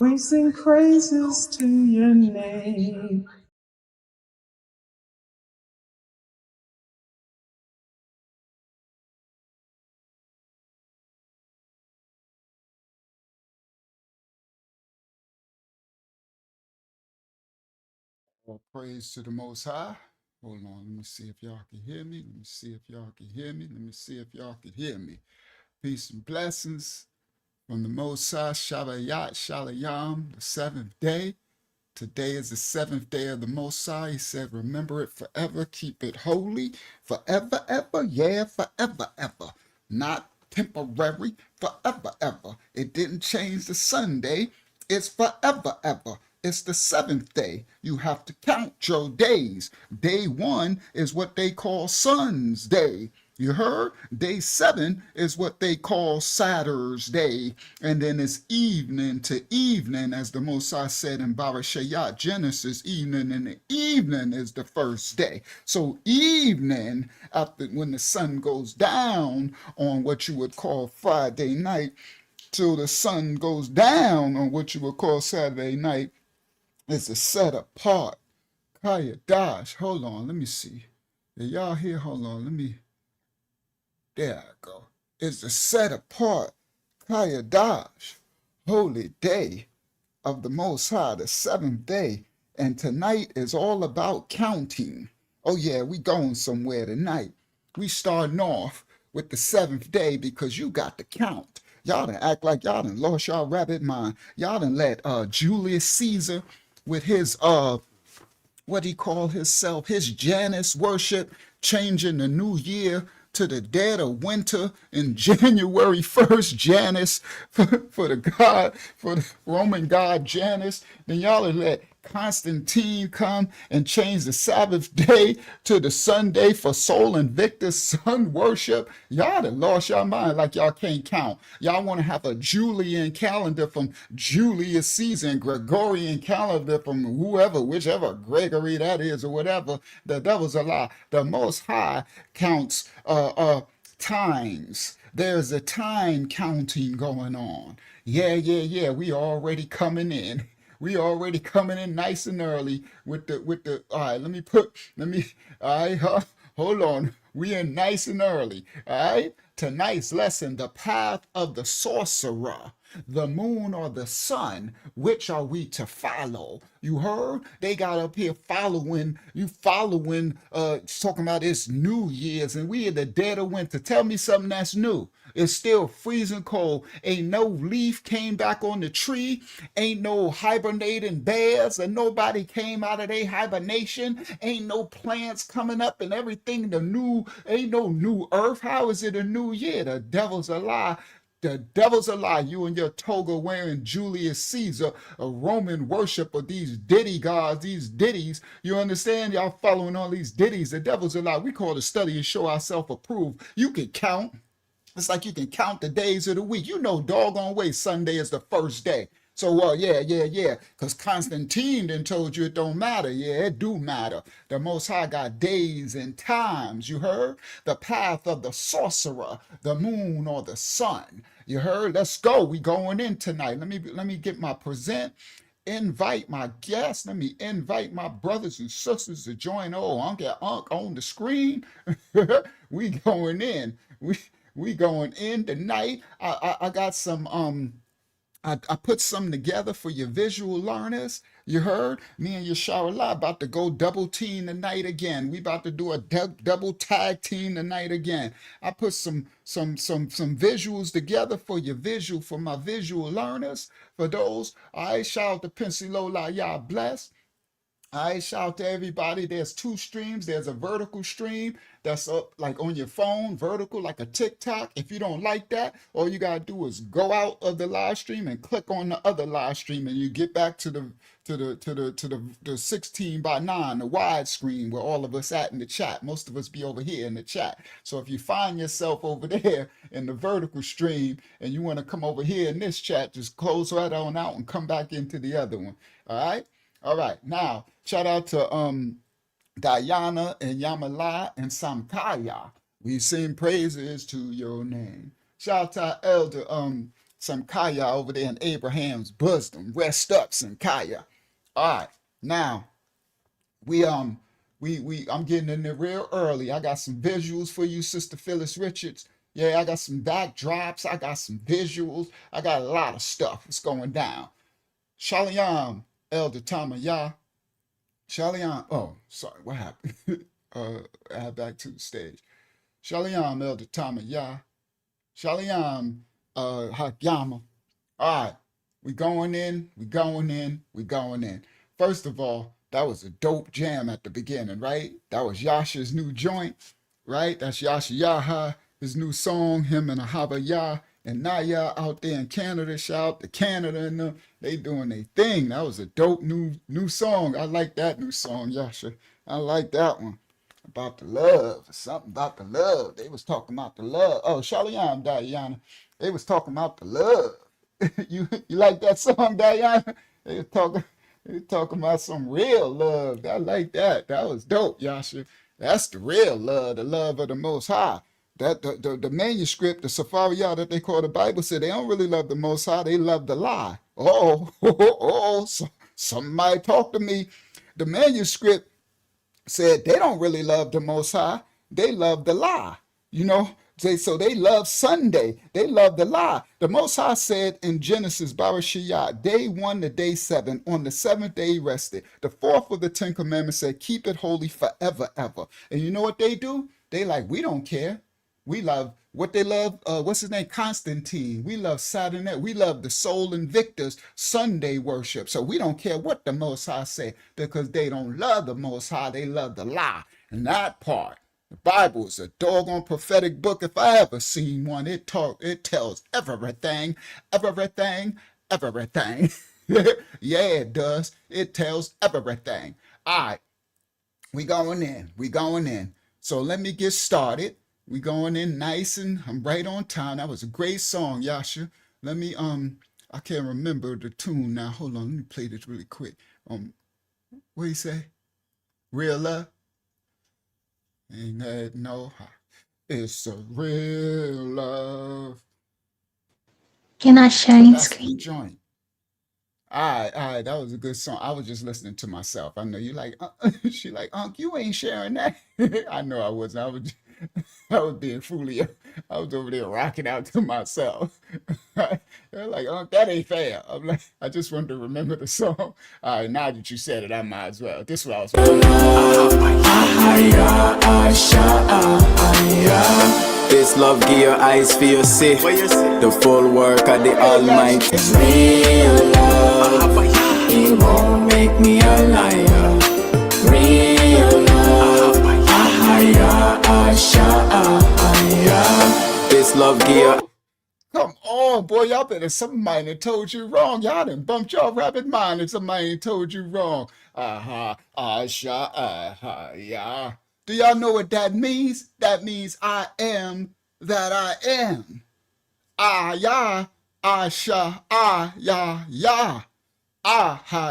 We sing praises to your name. All praise to the Most High. Hold on, let me see if y'all can hear me. Let me see if y'all can hear me. Let me see if y'all can hear me. Peace and blessings from the Most High, Shabbat Shalom, the seventh day. Today is the seventh day of the Most High. He said, remember it forever, keep it holy, forever, ever, yeah, forever, ever. Not temporary, forever, ever. It didn't change the Sunday. It's forever, ever. It's the seventh day. You have to count your days. Day one is what they call Sun's Day. You heard? Day 7 is what they call Saturn's Day. And then it's evening to evening, as the Mosai said in Barashayat, Genesis, evening and the evening is the first day. So evening, after when the sun goes down on what you would call Friday night, till the sun goes down on what you would call Saturday night, is a set apart. Kaya Dash, hold on, let me see. Are y'all here? Hold on, let me. There I go. It's the set apart Kayadash, holy day of the Most High, the seventh day. And tonight is all about counting. Oh yeah, we going somewhere tonight. We starting off with the seventh day because you got to count. Y'all done act like y'all done lost y'all rabbit mind. Y'all done let Julius Caesar with his what he called himself, his Janus worship, changing the new year to the dead of winter in January 1st, Janus, for the Roman god Janus. Then y'all have let Constantine come and change the Sabbath day to the Sunday for Sol Invictus sun worship. Y'all done lost your mind like y'all can't count. Y'all want to have a Julian calendar from Julius Caesar and Gregorian calendar from whoever, whichever Gregory that is or whatever. The devil's a lie. The Most High counts times. There's a time counting going on. Yeah. We already coming in. We already coming in nice and early with the all right, all right, hold on. We in nice and early. All right. Tonight's lesson, the path of the sorcerer, the moon or the sun, which are we to follow? You heard? They got up here following, talking about it's New Year's and we in the dead of winter. Tell me something that's new. It's still freezing cold. Ain't no leaf came back on the tree. Ain't no hibernating bears, and nobody came out of their hibernation. Ain't no plants coming up and everything. Ain't no new earth. How is it a new year? The devil's a lie. The devil's a lie. You and your toga wearing Julius Caesar, a Roman worship of these ditty gods, these ditties. You understand? Y'all following all these ditties. The devil's a lie. We call it study and show ourselves approved. You can count. It's like you can count the days of the week. You know, doggone way Sunday is the first day. So, yeah. Because Constantine then told you it don't matter. Yeah, it do matter. The Most High got days and times. You heard? The path of the sorcerer, the moon or the sun. You heard? Let's go. We going in tonight. Let me get my present. Invite my guests. Let me invite my brothers and sisters to join. Oh, Uncle Unc on the screen. We going in. We going in tonight. I got some I put something together for your visual learners. You heard? Me and Yasharallah about to go double team tonight again. We about to do a double tag team tonight again. I put some visuals together for my visual learners. For those, I shout out to Pensilola, y'all bless. I shout out to everybody. There's two streams. There's a vertical stream that's up like on your phone, vertical like a TikTok. If you don't like that, all you gotta do is go out of the live stream and click on the other live stream, and you get back to the 16 by 9, the wide screen where all of us at in the chat. Most of us be over here in the chat. So if you find yourself over there in the vertical stream and you want to come over here in this chat, just close right on out and come back into the other one. All right. All right, now shout out to Diana and Yamala and Samkaya. We sing praises to your name. Shout out to our elder Some Kaya over there in Abraham's bosom. Rest up, some Kaya. All right. Now, we I'm getting in there real early. I got some visuals for you, Sister Phyllis Richards. Yeah, I got some backdrops. I got some visuals. I got a lot of stuff. It's going down. Shalom, Elder Tamaya. Shalom. Oh, sorry. What happened? Add back to the stage. Shalom, Elder Tamaya. Shalom, Hakyama. All right. We going in. We going in. We going in. First of all, that was a dope jam at the beginning, right? That was Yasha's new joint, right? That's Yasha Yaha, his new song, him and Ahaba Yah and Naya out there in Canada. Shout out to Canada and them. They doing their thing. That was a dope new song. I like that new song, Yasha. I like that one. About the love. Something about the love. They was talking about the love. Oh, Shalom, Diana. They was talking about the love. You like that song, Diana? They was talking. They talking about some real love. I like that. That was dope, Yasha. That's the real love, the love of the Most High. That the manuscript, the Safaria that they call the Bible, said they don't really love the Most High. They love the lie. So, somebody talk to me. The manuscript said they don't really love the Most High. They love the lie. You know, so they love Sunday. They love the lie. The Most High said in Genesis, Barashiyah, day 1 to day 7, on the 7th day he rested. The 4th of the 10 commandments said, keep it holy forever, ever. And you know what they do? They like, we don't care. We love what they love. What's his name? Constantine. We love Saturday. We love the Soul Invictus Sunday worship. So we don't care what the Most High say because they don't love the Most High. They love the lie. And that part. The Bible is a doggone prophetic book. If I ever seen one, it tells everything, everything, everything. Yeah, it does. It tells everything. All right, we going in. We going in. So let me get started. We going in nice and I'm right on time. That was a great song, Yasha. Let me I can't remember the tune now. Hold on, let me play this really quick. What do you say? Real love? Ain't that no, it's a real love. Can I share That's the screen? joint. All right, that was a good song. I was just listening to myself. I know you like, she like, Unc, you ain't sharing that. I know I wasn't. I was being foolish. I was over there rocking out to myself. They're like, Unc, that ain't fair. I'm like, I just wanted to remember the song. All right, now that you said it, I might as well. This is what I was. This love give your eyes for your see. The full work of the Almighty. Real love, it won't make me a liar. Real love, this love give your. Come on, boy, y'all better, somebody done told you wrong. Y'all done bumped your rabbit mind and somebody done told you wrong. Yeah. Do y'all know what that means? That means I am that I am. Yeah, yeah.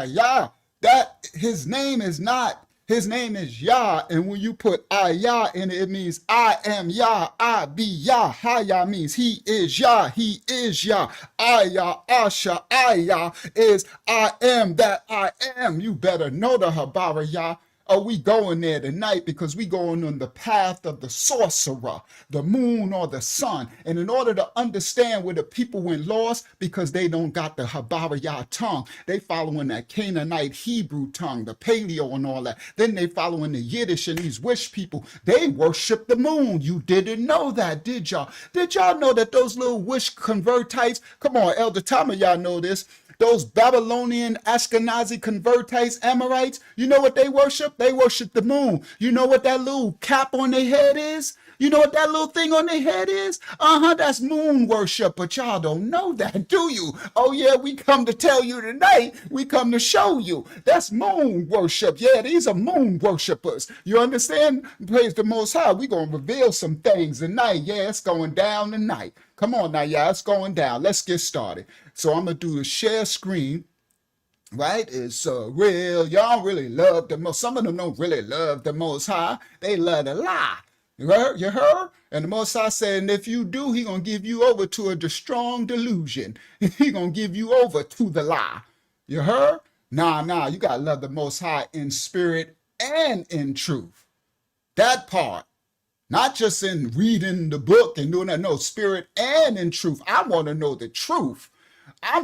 Yeah. That his name is not, his name is Yah. And when you put Yah in it, it means I am Yah, I be Yah. Yah means he is Yah, he is Yah. Yah is I am that I am. You better know the Habara Yah. Are we going there tonight? Because we going on the path of the sorcerer, the moon or the sun. And in order to understand where the people went lost, because they don't got the Habariyah tongue, they following that Canaanite Hebrew tongue, the Paleo and all that. Then they following the Yiddish and these wish people. They worship the moon. You didn't know that, did y'all? Did y'all know that those little wish convertites? Come on, Elder Tom, y'all know this. Those Babylonian, Ashkenazi, convertites, Amorites, you know what they worship? They worship the moon. You know what that little cap on their head is? You know what that little thing on their head is? That's moon worship, but y'all don't know that, do you? Oh yeah, we come to tell you tonight. We come to show you. That's moon worship. Yeah, these are moon worshipers. You understand? Praise the Most High. We're going to reveal some things tonight. Yeah, it's going down tonight. Come on now, y'all. It's going down. Let's get started. So I'm going to do the share screen. Right? It's real. Y'all really love the most. Some of them don't really love the Most High. They love the lie. You heard? And the Most High said, and if you do, he gonna give you over to a strong delusion. He gonna give you over to the lie. You heard? Nah, you gotta love the Most High in spirit and in truth. That part. Not just in reading the book and doing that, no, spirit and in truth. I want to know the truth. I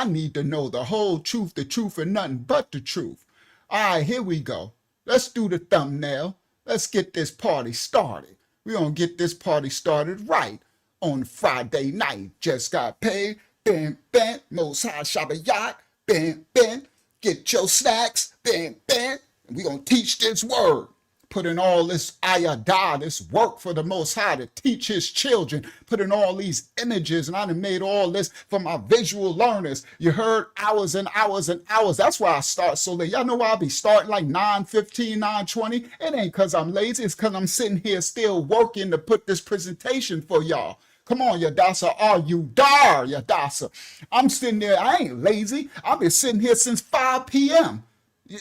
need to know the whole truth and nothing but the truth. All right, here we go. Let's do the thumbnail. Let's get this party started. We're going to get this party started right on Friday night. Just got paid. Bam, bam. Most High Shabbat Yacht. Bam, bam. Get your snacks. Bam, bam. And we're going to teach this word. Put in all this ayadah, this work for the Most High to teach his children. Put in all these images, and I done made all this for my visual learners. You heard hours and hours and hours. That's why I start so late. Y'all know why I be starting like 9:15, 9:20? It ain't because I'm lazy. It's because I'm sitting here still working to put this presentation for y'all. Come on, Yadasa, are you dar, Yadasa? I'm sitting there. I ain't lazy. I've been sitting here since 5 p.m.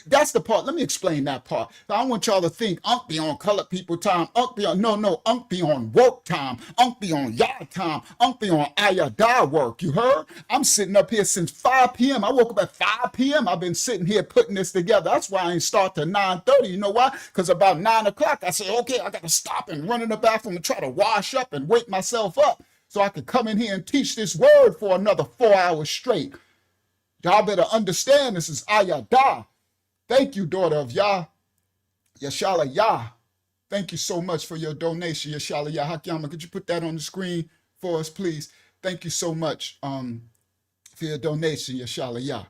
That's the part. Let me explain that part. I want y'all to think Unc be on colored people time. Unc be on, no, Unc be on work time. Unc be on yard time. Unc be on ayadah work. You heard? I'm sitting up here since 5 p.m. I woke up at 5 p.m. I've been sitting here putting this together. That's why I ain't start till 9:30. You know why? Because about 9 o'clock, I said, okay, I got to stop and run in the bathroom and try to wash up and wake myself up so I could come in here and teach this word for another 4 hours straight. Y'all better understand this is ayadah. Thank you, daughter of Yah, Yashala Yah. Thank you so much for your donation, Yashala Yah. Hakyama, could you put that on the screen for us, please? Thank you so much for your donation, Yashala Yah.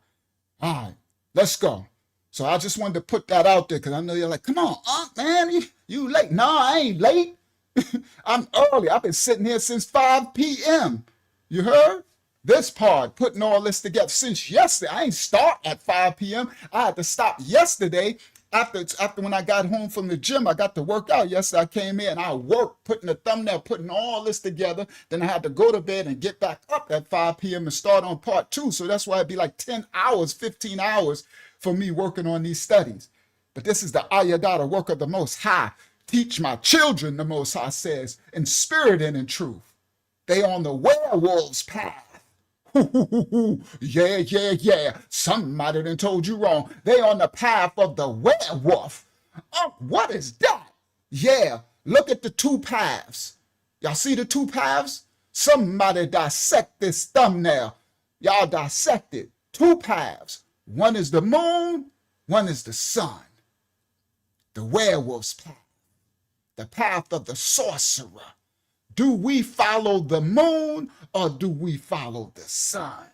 All right, let's go. So I just wanted to put that out there because I know you're like, come on, man, you late. No, I ain't late. I'm early. I've been sitting here since 5 p.m. You heard? This part, putting all this together since yesterday. I ain't start at 5 p.m. I had to stop yesterday after when I got home from the gym. I got to work out yesterday. I came in and I worked, putting the thumbnail, putting all this together. Then I had to go to bed and get back up at 5 p.m. and start on part 2. So that's why it'd be like 10 hours, 15 hours for me working on these studies. But this is the ayadah, the work of the Most High. Teach my children, the Most High says, in spirit and in truth. They on the werewolf's path. Yeah. Somebody done told you wrong. They on the path of the werewolf. Oh, what is that? Yeah, look at the two paths. Y'all see the two paths? Somebody dissect this thumbnail. Y'all dissect it. Two paths. One is the moon, one is the sun. The werewolf's path. The path of the sorcerer. Do we follow the moon or do we follow the sun?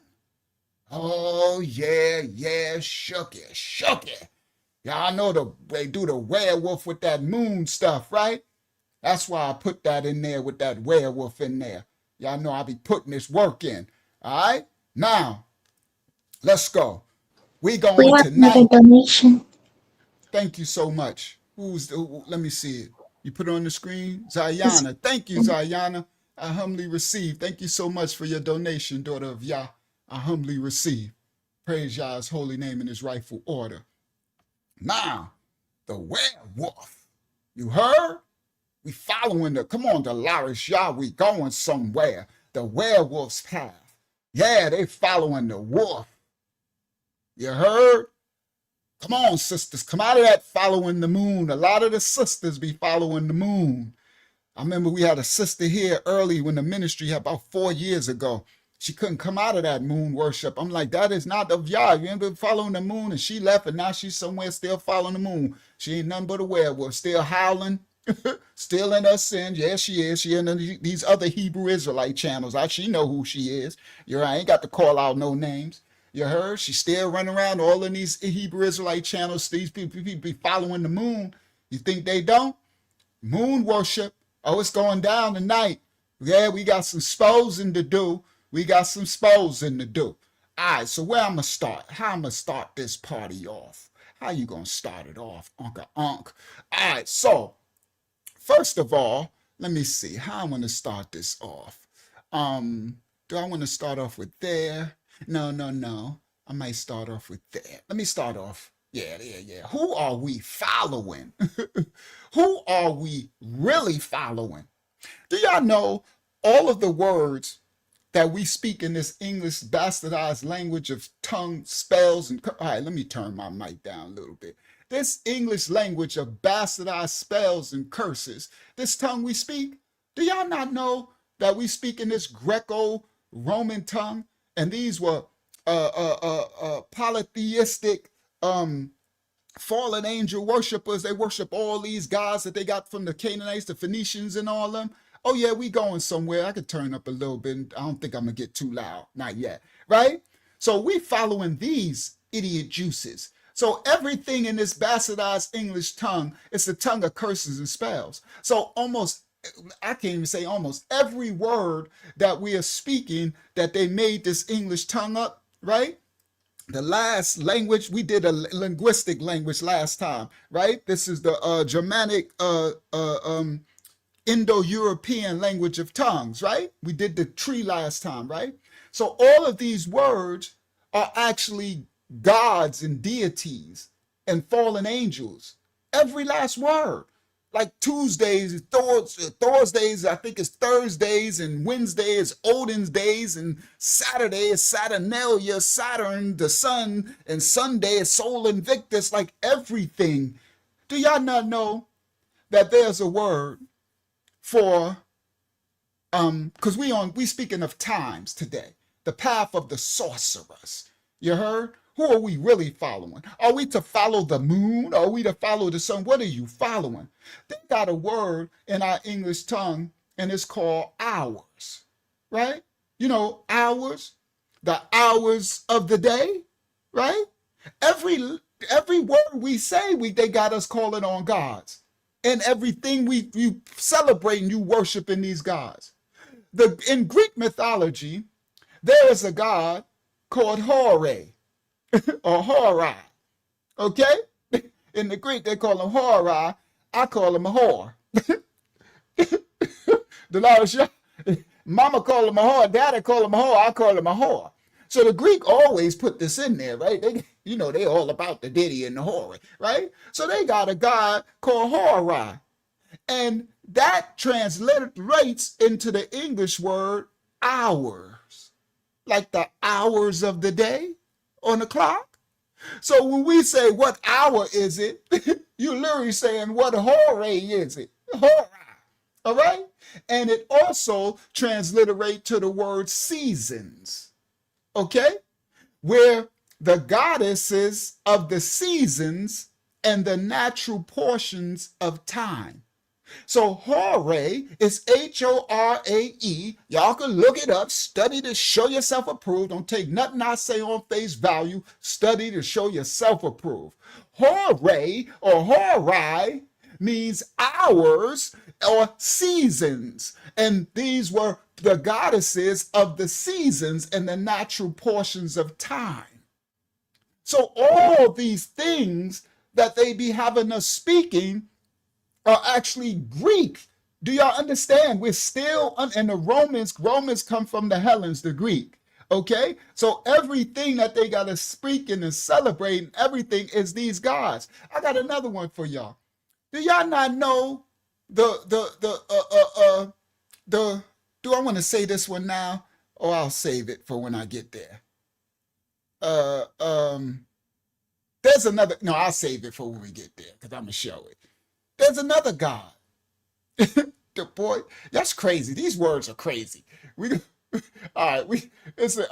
Oh, yeah, shook it. Y'all know they do the werewolf with that moon stuff, right? That's why I put that in there with that werewolf in there. Y'all know I be putting this work in. All right? Now, let's go. We going have tonight. another donation. Thank you so much. Let me see it. You put it on the screen? Zayana. Thank you, Zayana. I humbly receive. Thank you so much for your donation, daughter of Yah. I humbly receive. Praise Yah's holy name in his rightful order. Now, the werewolf. You heard? We following come on, Dolores Yah, we going somewhere. The werewolf's path. Yeah, they following the wolf. You heard? Come on, sisters, come out of that following the moon. A lot of the sisters be following the moon. I remember we had a sister here early when the ministry about 4 years ago. She couldn't come out of that moon worship. I'm like, that is not of Yah. You ain't been following the moon. And she left and now she's somewhere still following the moon. She ain't nothing but a werewolf, still howling, still in her sin. Yeah, she is. She in these other Hebrew Israelite channels. She know who she is. I ain't got to call out no names. You heard? She still running around all in these Hebrew Israelite channels. These people be following the moon. You think they don't? Moon worship. Oh, it's going down tonight. Yeah, we got some sposing to do. All right, so where I'm going to start? How I'm going to start this party off? How you going to start it off, Uncle Unc? All right, so first of all, let me see how I'm going to start this off. Do I want to start off with there? No. I might start off with there. Let me start off Yeah. Who are we following? Who are we really following? Do y'all know all of the words that we speak in this English bastardized language of tongue, spells, and... All right, let me turn my mic down a little bit. This English language of bastardized spells and curses, this tongue we speak, do y'all not know that we speak in this Greco-Roman tongue? And these were polytheistic fallen angel worshipers. They worship all these gods that they got from the Canaanites, the Phoenicians, and all them. Oh yeah, we going somewhere. I could turn up a little bit. I don't think I'm gonna get too loud. Not yet, right? So we following these idiot juices. So everything in this bastardized English tongue is the tongue of curses and spells. So almost, I can't even say almost, every word that we are speaking that they made this English tongue up, right? The last language, we did a linguistic language last time, right? This is the Germanic Indo-European language of tongues, right? We did the tree last time, right? So all of these words are actually gods and deities and fallen angels. Every last word. Like Tuesdays, Thursdays, I think it's Thursdays, and Wednesday is Odin's days, and Saturday is Saturnalia, Saturn, the sun, and Sunday is Sol Invictus, like everything. Do y'all not know that there's a word for, because we speaking of times today, the path of the sorcerers. You heard? Who are we really following? Are we to follow the moon? Are we to follow the sun? What are you following? They got a word in our English tongue, and it's called hours, right? You know, hours, the hours of the day, right? Every word we say, they got us calling on gods. And everything you celebrating, you worshiping these gods. In Greek mythology, there is a god called Hore or Horai. Okay? In the Greek, they call him Horai. I call him a whore. The Lord, Mama call him a whore, Daddy call him a whore, I call him a whore. So the Greek always put this in there, right? They all about the ditty and the whore, right? So they got a god called Horai. And that translates into the English word hours. Like the hours of the day on the clock. So when we say, what hour is it? You're literally saying, what hore is it? Horai. All right? And it also transliterates to the word seasons. Okay? Where the goddesses of the seasons and the natural portions of time. So Hore is H-O-R-A-E. Y'all can look it up, study to show yourself approved. Don't take nothing I say on face value. Study to show yourself approved. Hore or Horai means hours or seasons. And these were the goddesses of the seasons and the natural portions of time. So all these things that they be having us speaking are actually Greek. Do y'all understand? We're still, and the Romans come from the Hellenes, the Greek. Okay? So everything that they got to speak and celebrate, everything is these gods. I got another one for y'all. Do y'all not know do I want to say this one now? Or I'll save it for when I get there. There's another, no, I'll save it for when we get there, because I'm going to show it. There's another God. The boy, that's crazy. These words are crazy. All right,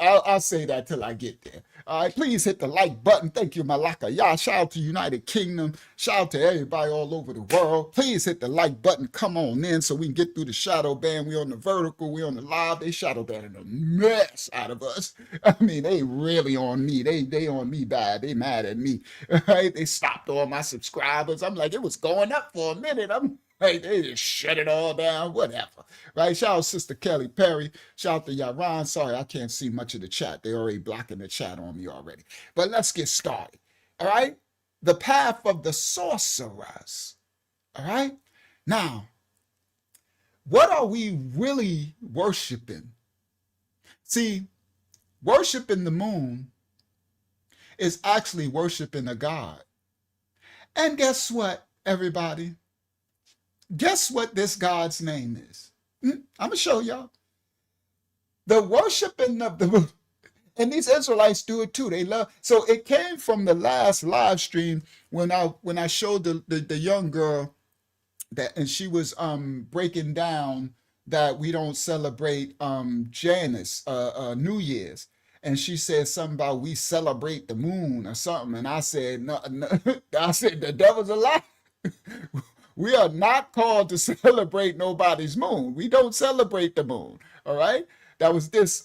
I'll say that till I get there. All right, please hit the like button. Thank you, Malaka. Y'all, shout out to United Kingdom. Shout out to everybody all over the world. Please hit the like button. Come on in so we can get through the shadow ban. We on the vertical. We on the live. They shadow banning the mess out of us. I mean, they really on me. They on me bad. They mad at me. All right, they stopped all my subscribers. I'm like, it was going up for a minute. Hey, they just shut it all down, whatever. Right? Shout out Sister Kelly Perry. Shout out to Yaron. Sorry, I can't see much of the chat. They're already blocking the chat on me already. But let's get started. All right? The path of the sorcerers. All right? Now, what are we really worshiping? See, worshiping the moon is actually worshiping a god. And guess what, everybody? Guess what this God's name is? I'm going to show y'all. The worshiping of the moon. And these Israelites do it too. They love. So it came from the last live stream when I showed the young girl that, and she was breaking down that we don't celebrate Janus New Year's, and she said something about we celebrate the moon or something, and I said no, no. I said the devil's a lie. We are not called to celebrate nobody's moon. We don't celebrate the moon. All right. That was this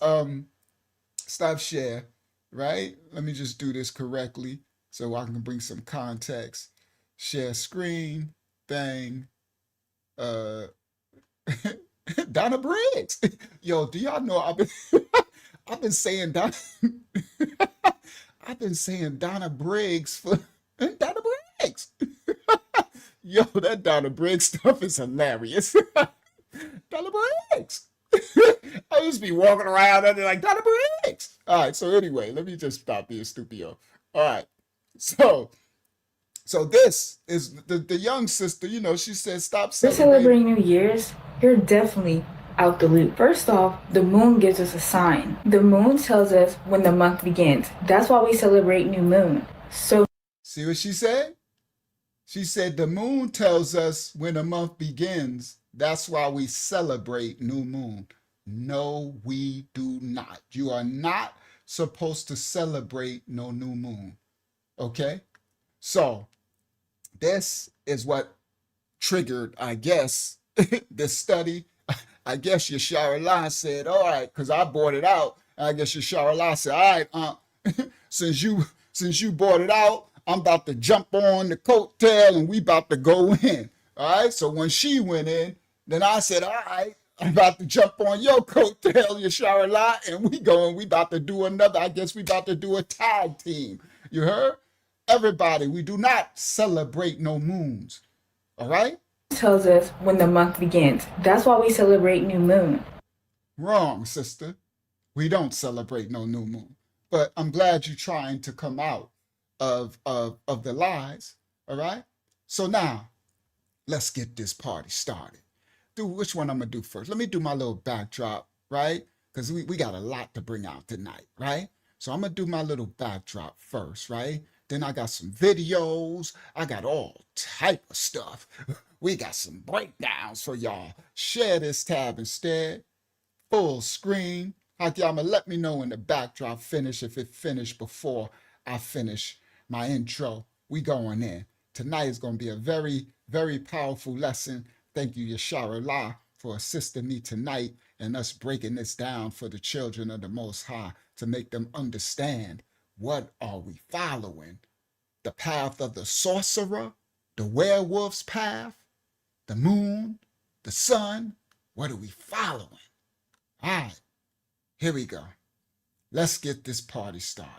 stop share, right? Let me just do this correctly so I can bring some context. Share screen, bang. Donna Briggs. Yo, do y'all know I've been saying Donna I've been saying Donna Briggs for Donna Briggs. Yo, that Donna Briggs stuff is hilarious. Donna Briggs. I used to be walking around and they're like, Donna Briggs. All right, so anyway, let me just stop being stupido. All right, so this is the young sister, you know, she said, stop celebrating. We're celebrating New Year's. You're definitely out the loop. First off, the moon gives us a sign. The moon tells us when the month begins. That's why we celebrate new moon. So see what she said? She said the moon tells us when a month begins. That's why we celebrate new moon. No, we do not. You are not supposed to celebrate no new moon. Okay? So this is what triggered, I guess, this study. I guess Yashara Allah said, all right, because I brought it out. I guess Yashara Allah said, all right, since you brought it out, I'm about to jump on the coattail and we about to go in. All right. So when she went in, then I said, all right, I'm about to jump on your coattail, Yashara Allah, and we about to do another. I guess we about to do a tag team. You heard? Everybody, we do not celebrate no moons. All right? tells us when the month begins. That's why we celebrate new moon. Wrong, sister. We don't celebrate no new moon. But I'm glad you're trying to come out of the lies. All right? So now, let's get this party started. Which one I'm going to do first? Let me do my little backdrop, right? Because we got a lot to bring out tonight, right? So I'm going to do my little backdrop first, right? Then I got some videos. I got all type of stuff. We got some breakdowns for y'all. Share this tab instead. Full screen. Hakiyama, let me know when the backdrop finish, if it finished before I finish my intro. We going in. Tonight is going to be a very, very powerful lesson. Thank you, Yashara Allah, for assisting me tonight and us breaking this down for the children of the Most High to make them understand what are we following. The path of the sorcerer, the werewolf's path, the moon, the sun. What are we following? All right, here we go. Let's get this party started.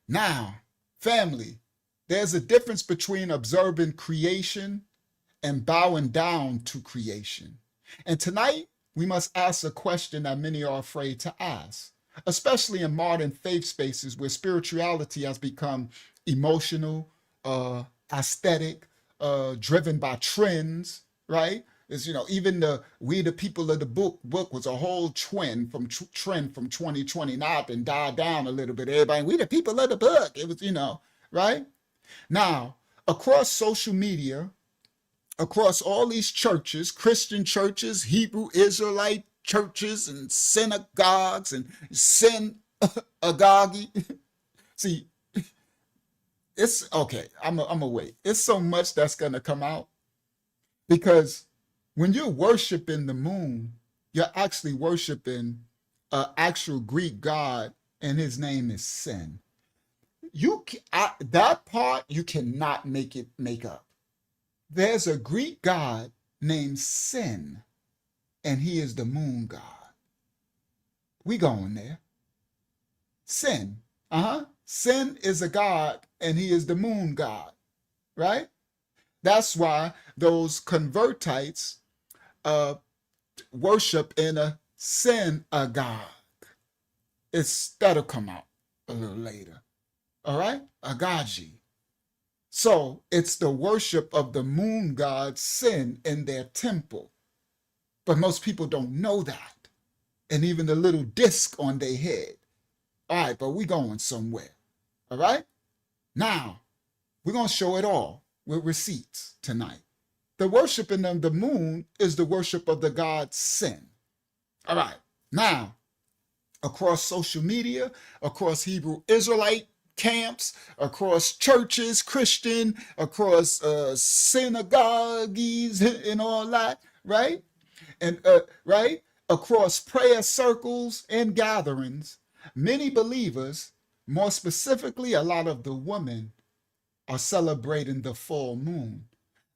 Now, family, there's a difference between observing creation and bowing down to creation. And tonight, we must ask a question that many are afraid to ask, especially in modern faith spaces where spirituality has become emotional, aesthetic, driven by trends, right? It's, you know, even We the People of the book was a whole trend from 2020. Now it's been died down a little bit. Everybody, we the people of the book. It was, you know, right? Now, across social media, across all these churches, Christian churches, Hebrew Israelite churches, and synagogues and synagogue. See, it's okay. I'm a wait. It's so much that's gonna come out because when you're worshiping the moon, you're actually worshiping an actual Greek god, and his name is Sin. That part you cannot make up. There's a Greek god named Sin, and he is the moon god. We going there. Sin. Sin is a god, and he is the moon god, right? That's why those convertites worship in a synagogue. That'll come out a little later. All right? Agaji. So it's the worship of the moon god Sin in their temple. But most people don't know that. And even the little disc on their head. All right, but we going somewhere. All right? Now, we're going to show it all with receipts tonight. The worshiping of the moon is the worship of the god Sin. All right. Now, across social media, across Hebrew Israelite camps, across churches, Christian, across synagogues and all that, right? And right? Across prayer circles and gatherings, many believers, more specifically a lot of the women, are celebrating the full moon.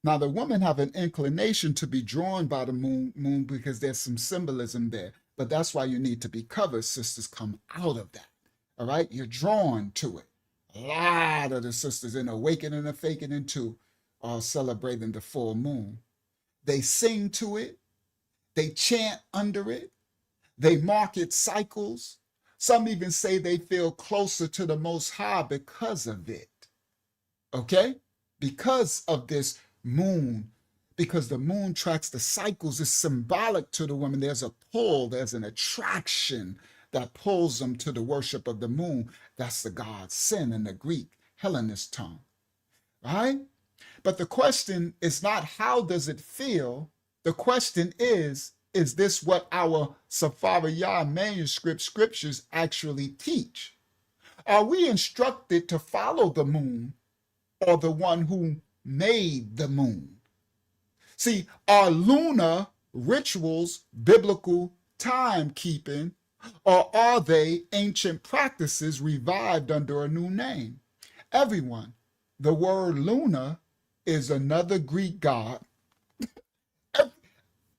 Now, the women have an inclination to be drawn by the moon because there's some symbolism there. But that's why you need to be covered. Sisters come out of that. All right? You're drawn to it. A lot of the sisters in Awakening and Fakening too are celebrating the full moon. They sing to it. They chant under it. They mark its cycles. Some even say they feel closer to the Most High because of it. Okay? Because of this moon, because the moon tracks the cycles, is symbolic to the woman. There's a pull, there's an attraction that pulls them to the worship of the moon. That's the god Sin in the Greek Hellenist tongue, right? But the question is not how does it feel? The question is this what our Safariyah manuscript scriptures actually teach? Are we instructed to follow the moon or the one who made the moon? See, are lunar rituals biblical timekeeping, or are they ancient practices revived under a new name? Everyone, the word lunar is another Greek god.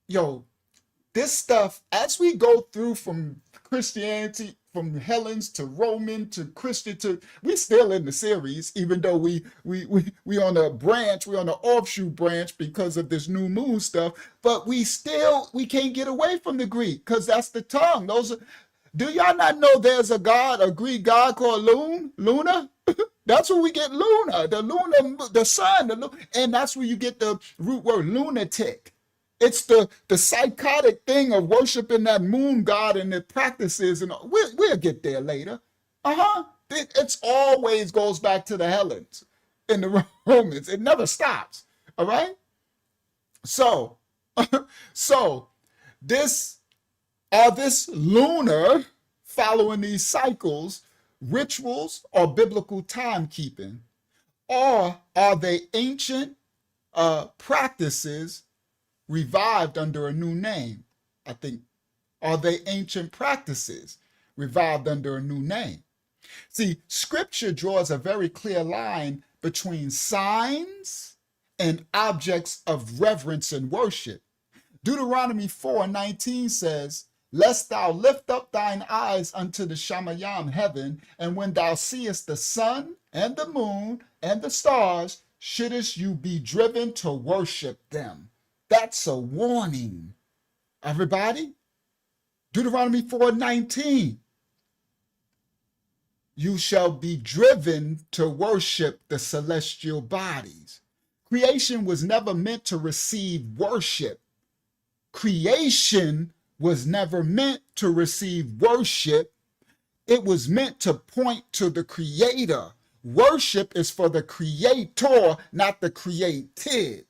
Yo, this stuff, as we go through from Christianity, from Hellenes to Roman to Christian to, we still in the series, even though we on a branch, we on an offshoot branch because of this new moon stuff, but we can't get away from the Greek because that's the tongue. Do y'all not know there's a god, a Greek god called Luna? That's where we get Luna, the sun, and that's where you get the root word lunatic. It's the psychotic thing of worshiping that moon god and the practices, and we'll get there later. It's always goes back to the Hellenes and the Romans. It never stops. All right. So this lunar following these cycles, rituals, or biblical timekeeping, or are they ancient practices revived under a new name? I think, are they ancient practices revived under a new name? See, scripture draws a very clear line between signs and objects of reverence and worship. Deuteronomy 4:19 says, "Lest thou lift up thine eyes unto the Shamayam heaven, and when thou seest the sun and the moon and the stars, shouldest you be driven to worship them." That's a warning. Everybody? Deuteronomy 4:19. You shall be driven to worship the celestial bodies. Creation was never meant to receive worship. Creation was never meant to receive worship. It was meant to point to the Creator. Worship is for the Creator, not the created.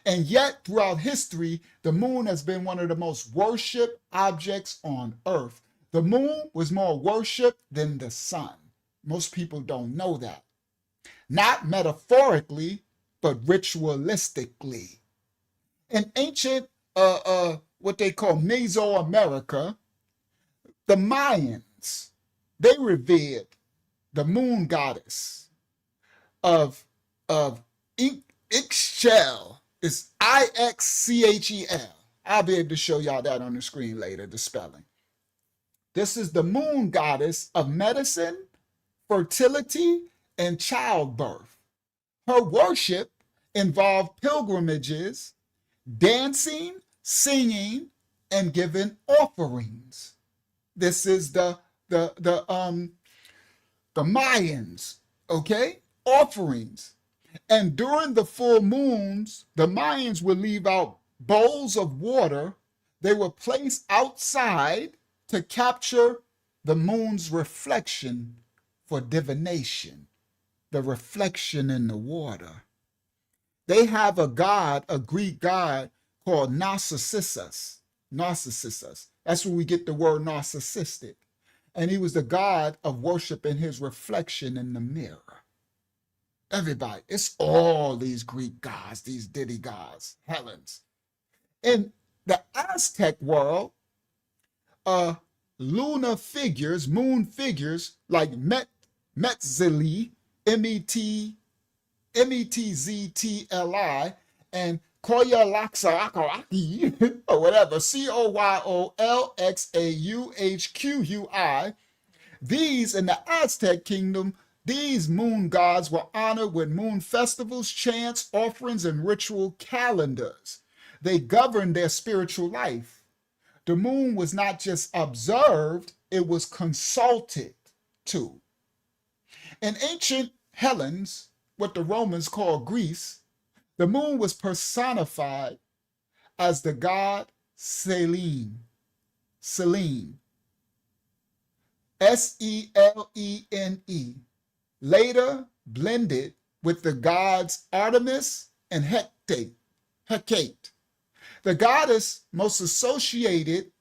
And yet, throughout history, the moon has been one of the most worshipped objects on earth. The moon was more worshipped than the sun. Most people don't know that. Not metaphorically, but ritualistically. In ancient, what they call Mesoamerica, the Mayans, they revered the moon goddess of Ixchel. It's Ixchel. I'll be able to show y'all that on the screen later, the spelling. This is the moon goddess of medicine, fertility, and childbirth. Her worship involved pilgrimages, dancing, singing, and giving offerings. This is the Mayans, okay? offerings. And during the full moons, the Mayans would leave out bowls of water. They were placed outside to capture the moon's reflection for divination, the reflection in the water. They have a god, a Greek god called Narcissus. Narcissus. That's where we get the word narcissistic. And he was the god of worshiping his reflection in the mirror. Everybody, it's all these Greek gods, these deity gods, Helens. In the Aztec world, lunar figures, moon figures like Metzli, Metzli, and Koyalaxauhqui, or whatever, Coyolxauhqui. These in the Aztec kingdom, these moon gods were honored with moon festivals, chants, offerings, and ritual calendars. They governed their spiritual life. The moon was not just observed, it was consulted to. In ancient Hellenes, what the Romans called Greece, the moon was personified as the god Selene. Selene. Selene. Later blended with the gods Artemis and Hecate. The goddess most associated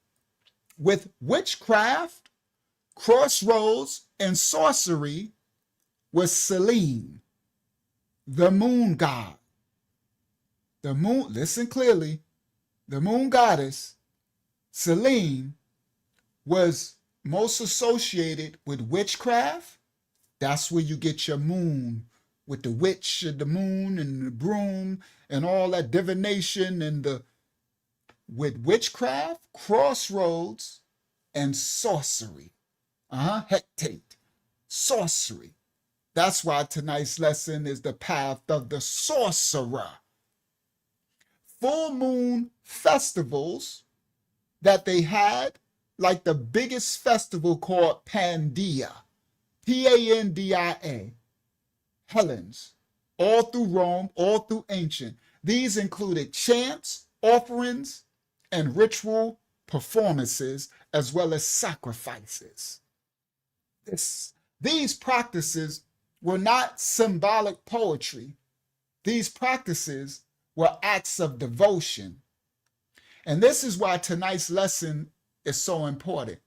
with witchcraft, crossroads, and sorcery was Selene, the moon god. The moon, listen clearly, the moon goddess, Selene, was most associated with witchcraft. That's where you get your moon, with the witch and the moon and the broom and all that divination and with witchcraft, crossroads, and sorcery. Hecate, sorcery. That's why tonight's lesson is the path of the sorcerer. Full moon festivals that they had, like the biggest festival called Pandia, Pandia, Hellenes, all through Rome, all through ancient. These included chants, offerings, and ritual performances, as well as sacrifices. These practices were not symbolic poetry. These practices were acts of devotion. And this is why tonight's lesson is so important.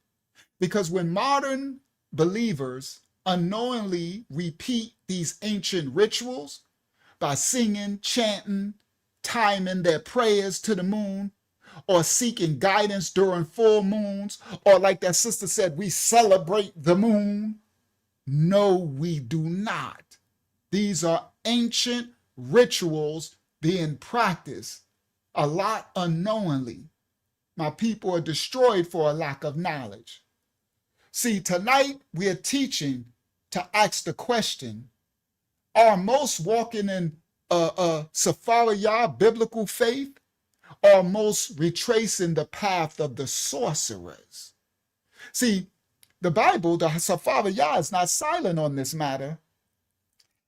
Because when modern believers unknowingly repeat these ancient rituals by singing, chanting, timing their prayers to the moon, or seeking guidance during full moons, or like that sister said, we celebrate the moon. No, we do not. These are ancient rituals being practiced, a lot unknowingly. My people are destroyed for a lack of knowledge. See, tonight we are teaching to ask the question, are most walking in Safariyah biblical faith, or most retracing the path of the sorcerers? See, the Bible, the Safariyah, is not silent on this matter.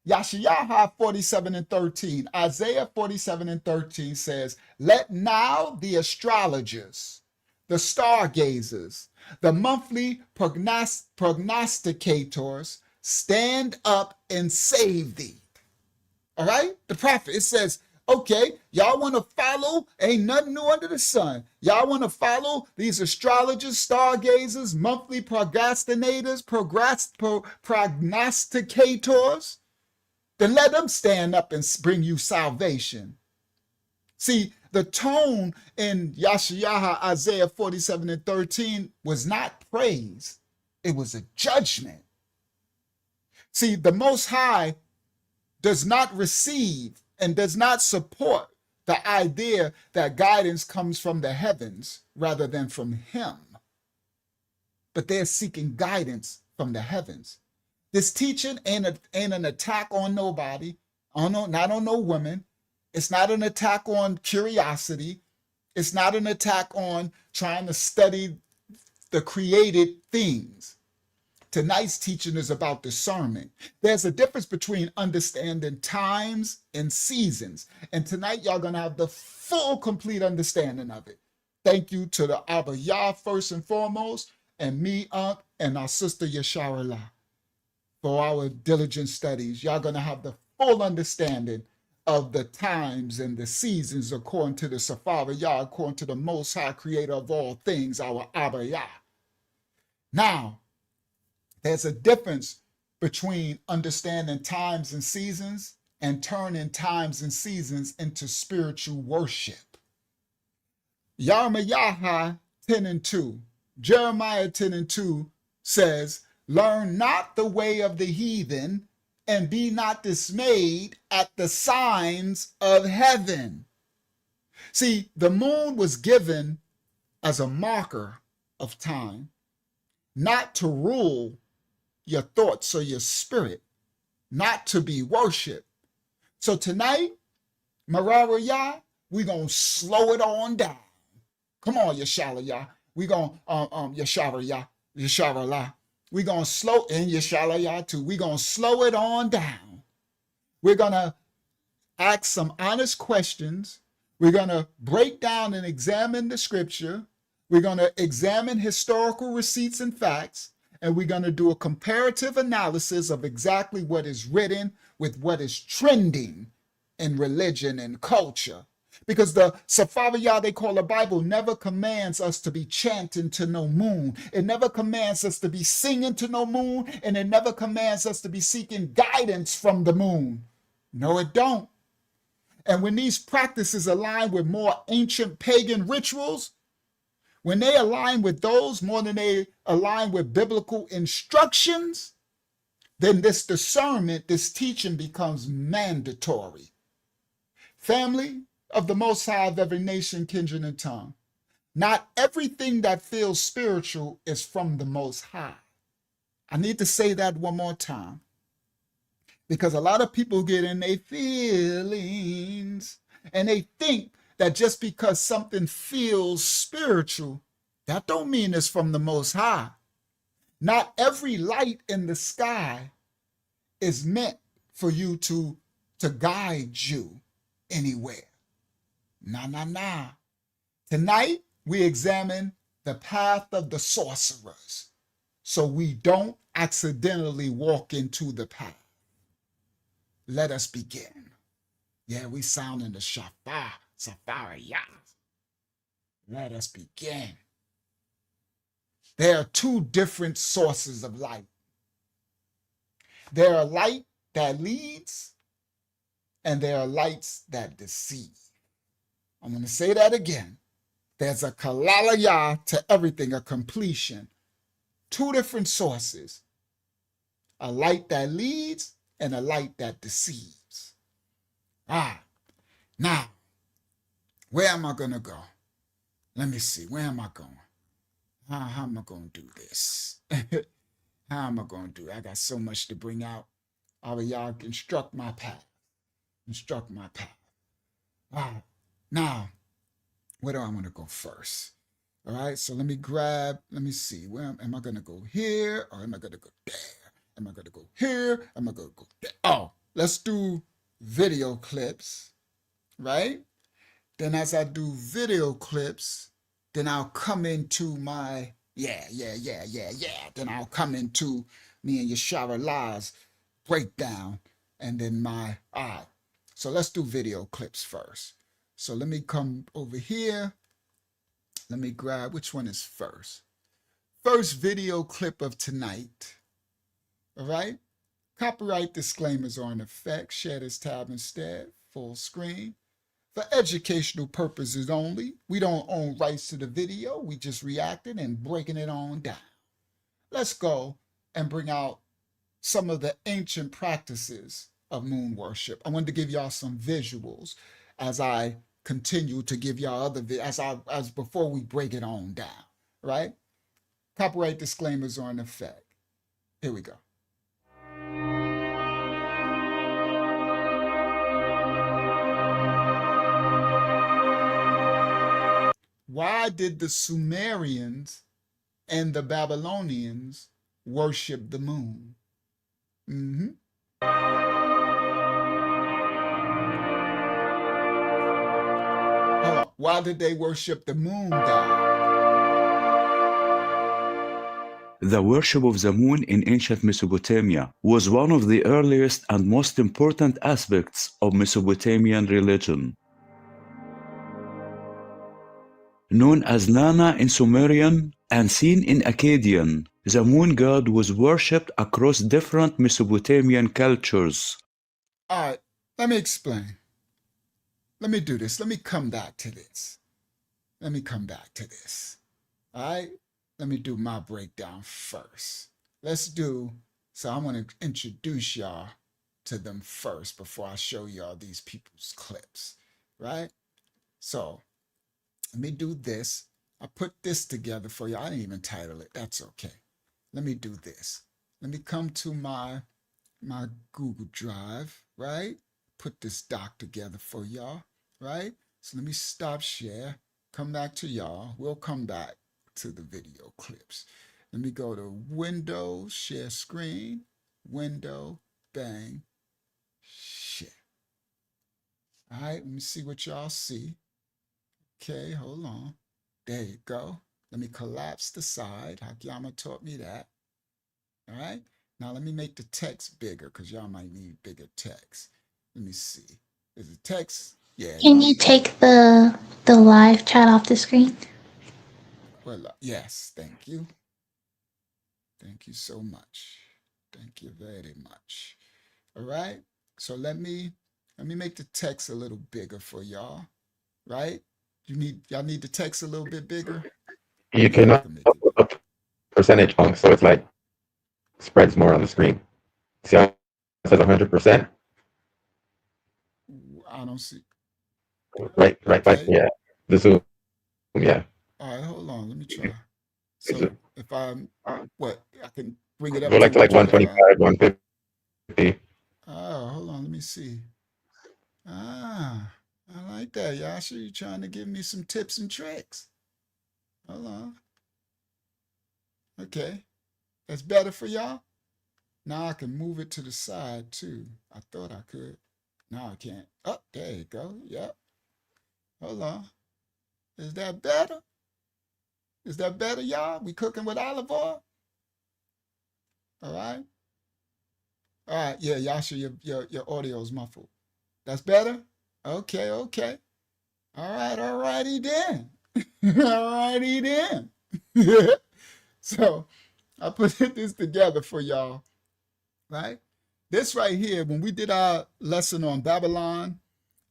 Yashayaha 47:13, Isaiah 47:13 says, let now the astrologers, the stargazers, the monthly prognosticators stand up and save thee. All right? The prophet, it says, okay, y'all want to follow? Ain't nothing new under the sun. Y'all want to follow these astrologers, stargazers, monthly prognosticators, prognosticators? Then let them stand up and bring you salvation. See, the tone in Yashayaha, Isaiah 47:13 was not praise. It was a judgment. See, the Most High does not receive and does not support the idea that guidance comes from the heavens rather than from him. But they're seeking guidance from the heavens. This teaching ain't an attack on nobody, not on no women. It's not an attack on curiosity. It's not an attack on trying to study the created things. Tonight's teaching is about discernment. There's a difference between understanding times and seasons. And tonight, y'all going to have the full, complete understanding of it. Thank you to the Abba Yah first and foremost, and me, Unc, and our sister Yasharallah for our diligent studies. Y'all going to have the full understanding of the times and the seasons according to the Safari Yah, according to the Most High Creator of all things, our Abba Yah. Now, there's a difference between understanding times and seasons and turning times and seasons into spiritual worship. Yirmiyahu 10 and 2, Jeremiah 10 and 2 says, learn not the way of the heathen, and be not dismayed at the signs of heaven. See, the moon was given as a marker of time, not to rule your thoughts or your spirit, not to be worshiped. So tonight, Mararayah, we're going to slow it on down. Come on, Yasharallah. We're going to, Yasharallah. We're going to slow, and Yasharallah too. We're going to slow it on down. We're going to ask some honest questions. We're going to break down and examine the scripture. We're going to examine historical receipts and facts. And we're going to do a comparative analysis of exactly what is written with what is trending in religion and culture. Because the Safariyah they call the Bible never commands us to be chanting to no moon. It never commands us to be singing to no moon. And it never commands us to be seeking guidance from the moon. No, it don't. And when these practices align with more ancient pagan rituals, when they align with those more than they align with biblical instructions, then this discernment, this teaching becomes mandatory. Family of the Most High of every nation, kindred, and tongue, not everything that feels spiritual is from the Most High. I need to say that one more time, because a lot of people get in their feelings and they think that just because something feels spiritual, that don't mean it's from the Most High. Not every light in the sky is meant for you to guide you anywhere. Nah. Tonight, we examine the path of the sorcerers so we don't accidentally walk into the path. Let us begin. Yeah, we sound in the Safari Yah. Let us begin. There are two different sources of light. There are light that leads, and there are lights that deceive. I'm going to say that again. There's a kalalaya to everything, a completion. Two different sources. A light that leads and a light that deceives. Now, where am I going to go? Let me see. Where am I going? How am I going to do this? How am I going to do it? I got so much to bring out. Y'all instruct my path. Instruct my path. Now, where do I want to go first? All right, so let me see. Where am I going to go here or am I going to go there? Am I going to go here? Am I going to go there? Oh, let's do video clips, right? Then as I do video clips, then I'll come into my, Then I'll come into me and Yasharallah's breakdown and then all right. So let's do video clips first. So let me come over here. Let me grab, which one is first? First video clip of tonight. All right. Copyright disclaimers are in effect. Share this tab instead. Full screen. For educational purposes only. We don't own rights to the video. We just reacting and breaking it on down. Let's go and bring out some of the ancient practices of moon worship. I wanted to give y'all some visuals as I continue to give y'all other as before we break it on down, right? Copyright disclaimers are in effect. Here we go. Why did the Sumerians and the Babylonians worship the moon. Mm-hmm. Hold on. Why did they worship the moon god? The worship of the moon in ancient Mesopotamia was one of the earliest and most important aspects of Mesopotamian religion. Known as Nana in Sumerian and Sin in Akkadian, the moon god was worshipped across different Mesopotamian cultures. All right, let me explain. Let me do this. Let me come back to this. Let me come back to this. All right, let me do my breakdown first. So I want to introduce y'all to them first before I show y'all these people's clips, right? So let me do this. I put this together for you. I didn't even title it. That's okay. Let me do this. Let me come to my Google Drive, right? Put this doc together for y'all, right? So let me stop share, come back to y'all. We'll come back to the video clips. Let me go to Windows, share screen, window, bang, share. All right, let me see what y'all see. Okay, hold on. There you go. Let me collapse the side. Hakiyama taught me that. All right. Now let me make the text bigger because y'all might need bigger text. Let me see. Is the text? Yeah. Can you take the live chat off the screen? Well, yes. Thank you. Thank you so much. Thank you very much. All right. So let me make the text a little bigger for y'all. Right? Y'all need the text a little bit bigger? You cannot put a percentage on, so it's like spreads more on the screen. See how it says 100%? I don't see. Right, Okay. yeah. The zoom, yeah. All right, hold on. Let me try. So if I'm, I can bring it up Go like to like 125, 150. Oh, hold on. Let me see. I like that. Yasha, you trying to give me some tips and tricks. Hold on. Okay. That's better for y'all? Now I can move it to the side too. I thought I could. Now I can't. Oh, there you go. Yep. Hold on. Is that better? Is that better, y'all? We cooking with olive oil? All right. All right. Yeah, Yasha, your audio is muffled. That's better? Okay. All right. All righty then. All righty then. So I put this together for y'all, right? This right here, when we did our lesson on Babylon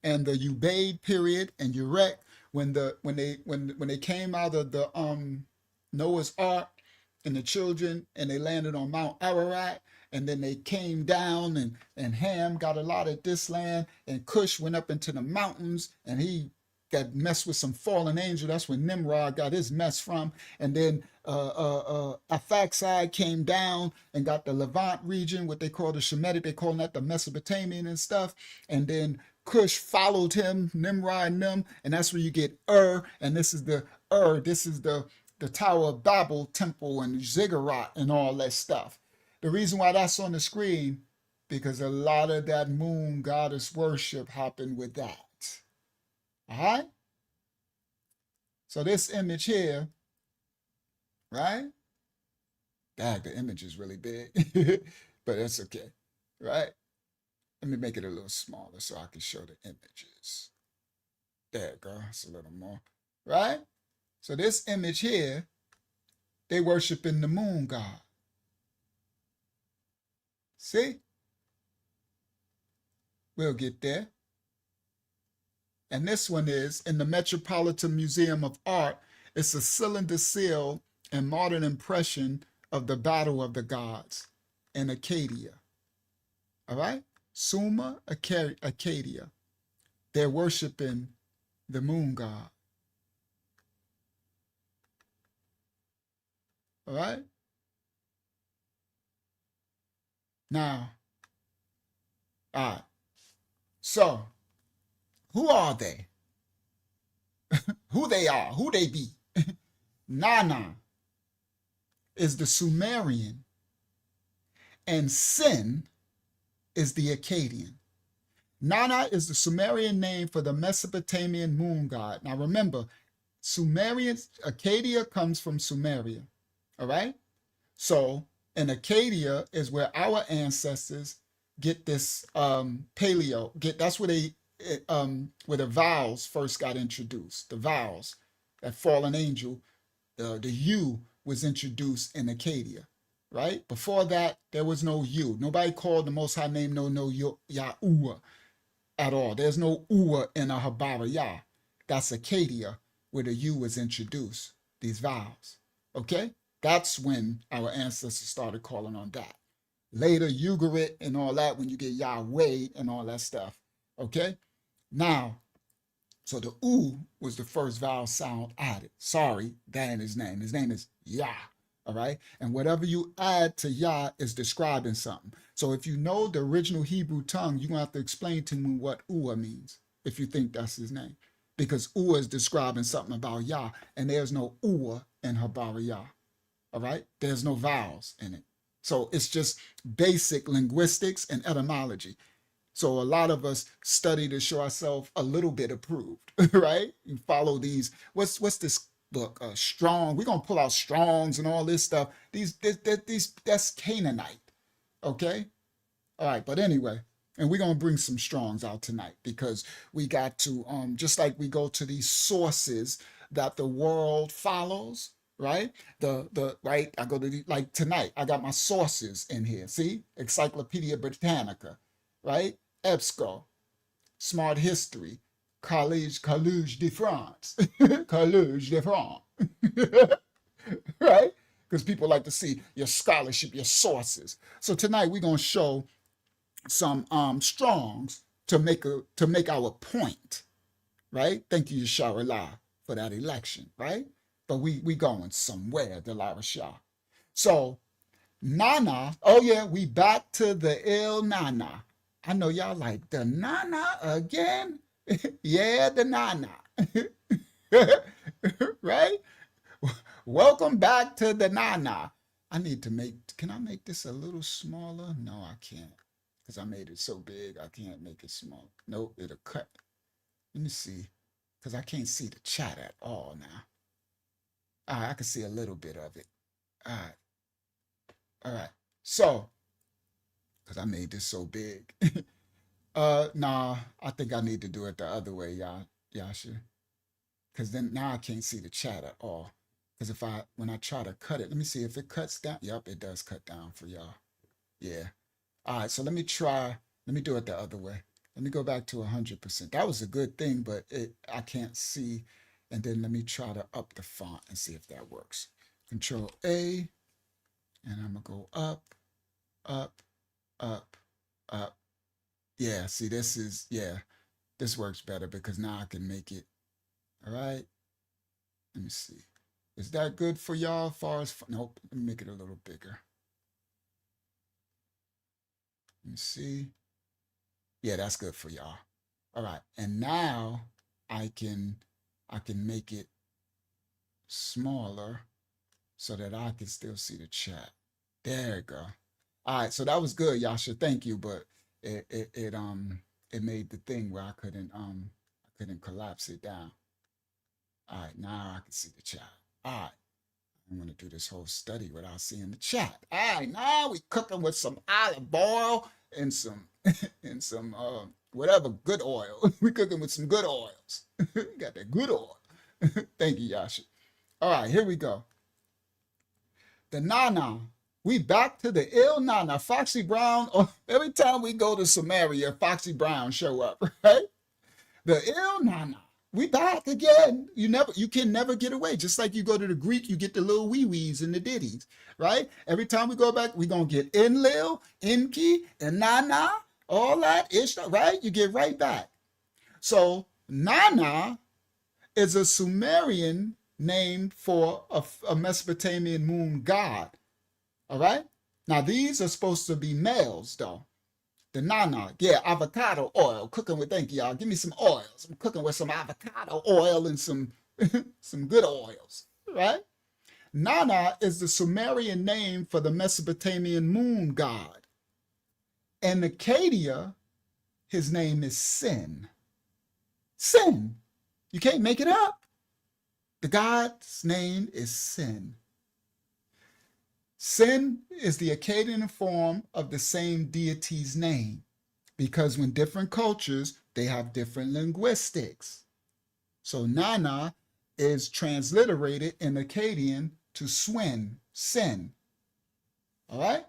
and the Ubaid period and Urek, when they came out of the Noah's Ark and the children and they landed on Mount Ararat, and then they came down and Ham got a lot of this land, and Cush went up into the mountains and he got messed with some fallen angel. That's where Nimrod got his mess from. And then Arphaxad came down and got the Levant region, what they call the Shemitic, they call that the Mesopotamian and stuff. And then Cush followed him, Nimrod and them, and that's where you get and this is the the Tower of Babel temple and Ziggurat and all that stuff. The reason why that's on the screen, because a lot of that moon goddess worship happened with that. All right? So this image here, right? Dang, the image is really big, but that's okay, right? Let me make it a little smaller so I can show the images. There you go, it's a little more, right? So this image here, they worshiping the moon god. See? We'll get there. And this one is in the Metropolitan Museum of Art. It's a cylinder seal and modern impression of the Battle of the Gods in Acadia. All right? Sumer, Acadia. They're worshiping the moon god. All right? Now, all right. So, who are they? Who they be? Nana is the Sumerian and Sin is the Akkadian. Nana is the Sumerian name for the Mesopotamian moon god. Now remember, Acadia comes from Sumeria, all right? So, and Acadia is where our ancestors get this that's where where the vowels first got introduced. The vowels, that fallen angel, the U was introduced in Acadia, right? Before that, there was no U. Nobody called the Most High name no Yahuwah at all. There's no Uwa in a Habarayah. That's Acadia, where the U was introduced, these vowels, okay? That's when our ancestors started calling on that. Later, Ugarit and all that, when you get Yahweh and all that stuff, okay? Now, so the U was the first vowel sound added. Sorry, that ain't his name. His name is Yah, all right? And whatever you add to Yah is describing something. So if you know the original Hebrew tongue, you're going to have to explain to me what Uwa means, if you think that's his name. Because Uwa is describing something about Yah, and there's no Uwa in Habarayah, all right? There's no vowels in it. So it's just basic linguistics and etymology. So a lot of us study to show ourselves a little bit approved, right? You follow these, what's this book? Strong. We're gonna pull out Strongs and all this stuff. These that's Canaanite, okay? All right, but anyway, and we're gonna bring some Strongs out tonight because we got to just like we go to these sources that the world follows, right? Right, I go to like tonight, I got my sources in here. See? Encyclopedia Britannica, right? EBSCO, Smart History, Collège de France, Collège de France, right? Because people like to see your scholarship, your sources. So tonight we're gonna show some Strongs to make our point, right? Thank you, Yasharallah, for that election, right? But we going somewhere, Delara Shah. So Nana, oh yeah, we back to the Il Nana. I know y'all like the Nana again. Yeah, the Nana. Right? Welcome back to the Nana. Can I make this a little smaller? No, I can't. Because I made it so big, I can't make it small. Nope, it'll cut. Let me see. Because I can't see the chat at all now. All right, I can see a little bit of it. All right. All right. So, because I made this so big. Nah, I think I need to do it the other way, Yasha. Because then now I can't see the chat at all. Because when I try to cut it, let me see if it cuts down. Yep, it does cut down for y'all. Yeah. All right, so let me do it the other way. Let me go back to 100%. That was a good thing, but I can't see. And then let me try to up the font and see if that works. Control A, and I'm gonna go up, up, up, up. Yeah, see, this works better because now I can make it. All right, let me see. Is that good for y'all as far as, nope, let me make it a little bigger. Let me see. Yeah, that's good for y'all. All right, and now I can make it smaller so that I can still see the chat. There you go. All right, so that was good, Yasha. Thank you, but it made the thing where I couldn't collapse it down. All right, now I can see the chat. All right, I'm gonna do this whole study without seeing the chat. All right, now we cooking with some olive oil and some whatever good oil. We cooking with some good oils. Got that good oil. Thank you, Yasha. All right, here we go. The Nana. We back to the Il Nana. Foxy Brown. Oh, every time we go to Samaria, Foxy Brown show up, right? The Il Nana. We back again. You can never get away. Just like you go to the Greek, you get the little wee-wees and the ditties, right? Every time we go back, we going to get Enlil, Enki, and Nana, all that, right? You get right back. So Nana is a Sumerian name for a Mesopotamian moon god, all right? Now, these are supposed to be males, though. The Nana, yeah, avocado oil, cooking with, thank y'all. Give me some oils. I'm cooking with some avocado oil and some some good oils, right? Nana is the Sumerian name for the Mesopotamian moon god. In Acadia, his name is Sin. Sin. You can't make it up. The god's name is Sin. Sin is the Akkadian form of the same deity's name, because when different cultures, they have different linguistics. So Nana is transliterated in Akkadian to Swin, Sin. All right?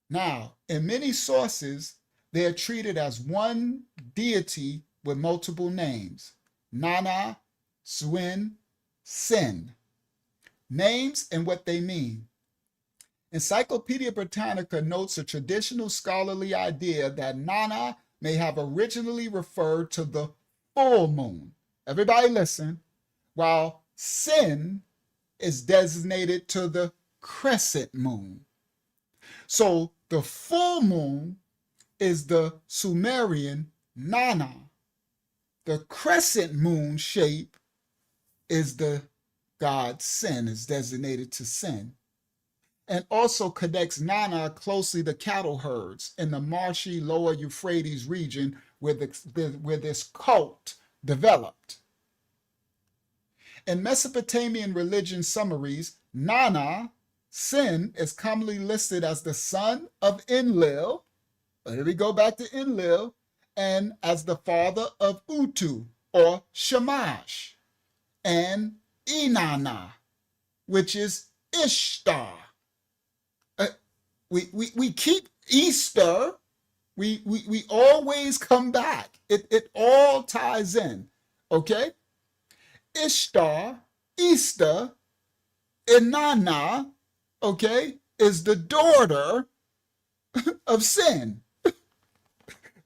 Now, in many sources, they are treated as one deity with multiple names: Nana, Swin, Sin. Names and what they mean. Encyclopedia Britannica notes a traditional scholarly idea that Nana may have originally referred to the full moon. Everybody listen. While Sin is designated to the crescent moon. So the full moon is the Sumerian Nana. The crescent moon shape is the god Sin, is designated to Sin. And also connects Nana closely to cattle herds in the marshy lower Euphrates region where this cult developed. In Mesopotamian religion summaries, Nana, Sin, is commonly listed as the son of Enlil. Here we go back to Enlil, and as the father of Utu or Shamash, and Inanna, which is Ishtar. We keep Easter, we always come back. It all ties in, okay? Ishtar, Easter, Inanna, okay, is the daughter of Sin,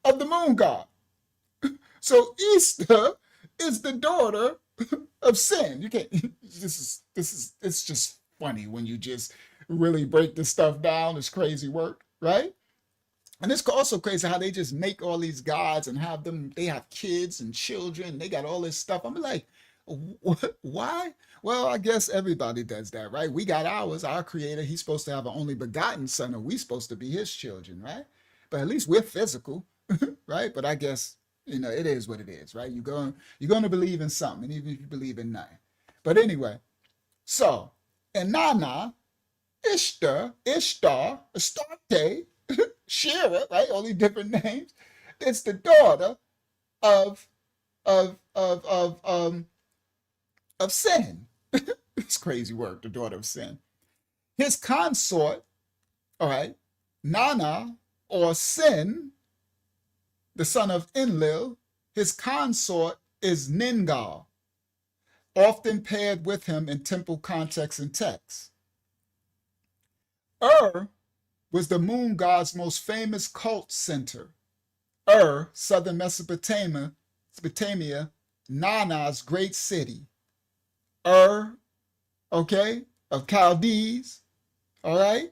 of the moon god. So Easter is the daughter of Sin. You can't, it's just funny when you just really break this stuff down. It's crazy work, right? And it's also crazy how they just make all these gods and have them, they have kids and children, they got all this stuff. I'm like, why? Well, I guess everybody does that, right? We got ours, our creator, he's supposed to have an only begotten son, and we supposed to be his children, right? But at least we're physical, right? But I guess, you know, it is what it is, right? You're going to believe in something, even if you believe in nothing. But anyway, so, and Nana, Ishtar, Astarte, Shira, right? All these different names. It's the daughter of Sin. It's crazy work, the daughter of Sin. His consort, all right, Nana or Sin, the son of Enlil, his consort is Ningal, often paired with him in temple contexts and texts. Was the moon god's most famous cult center. Southern Mesopotamia, Nana's great city. Okay, of Chaldees, all right?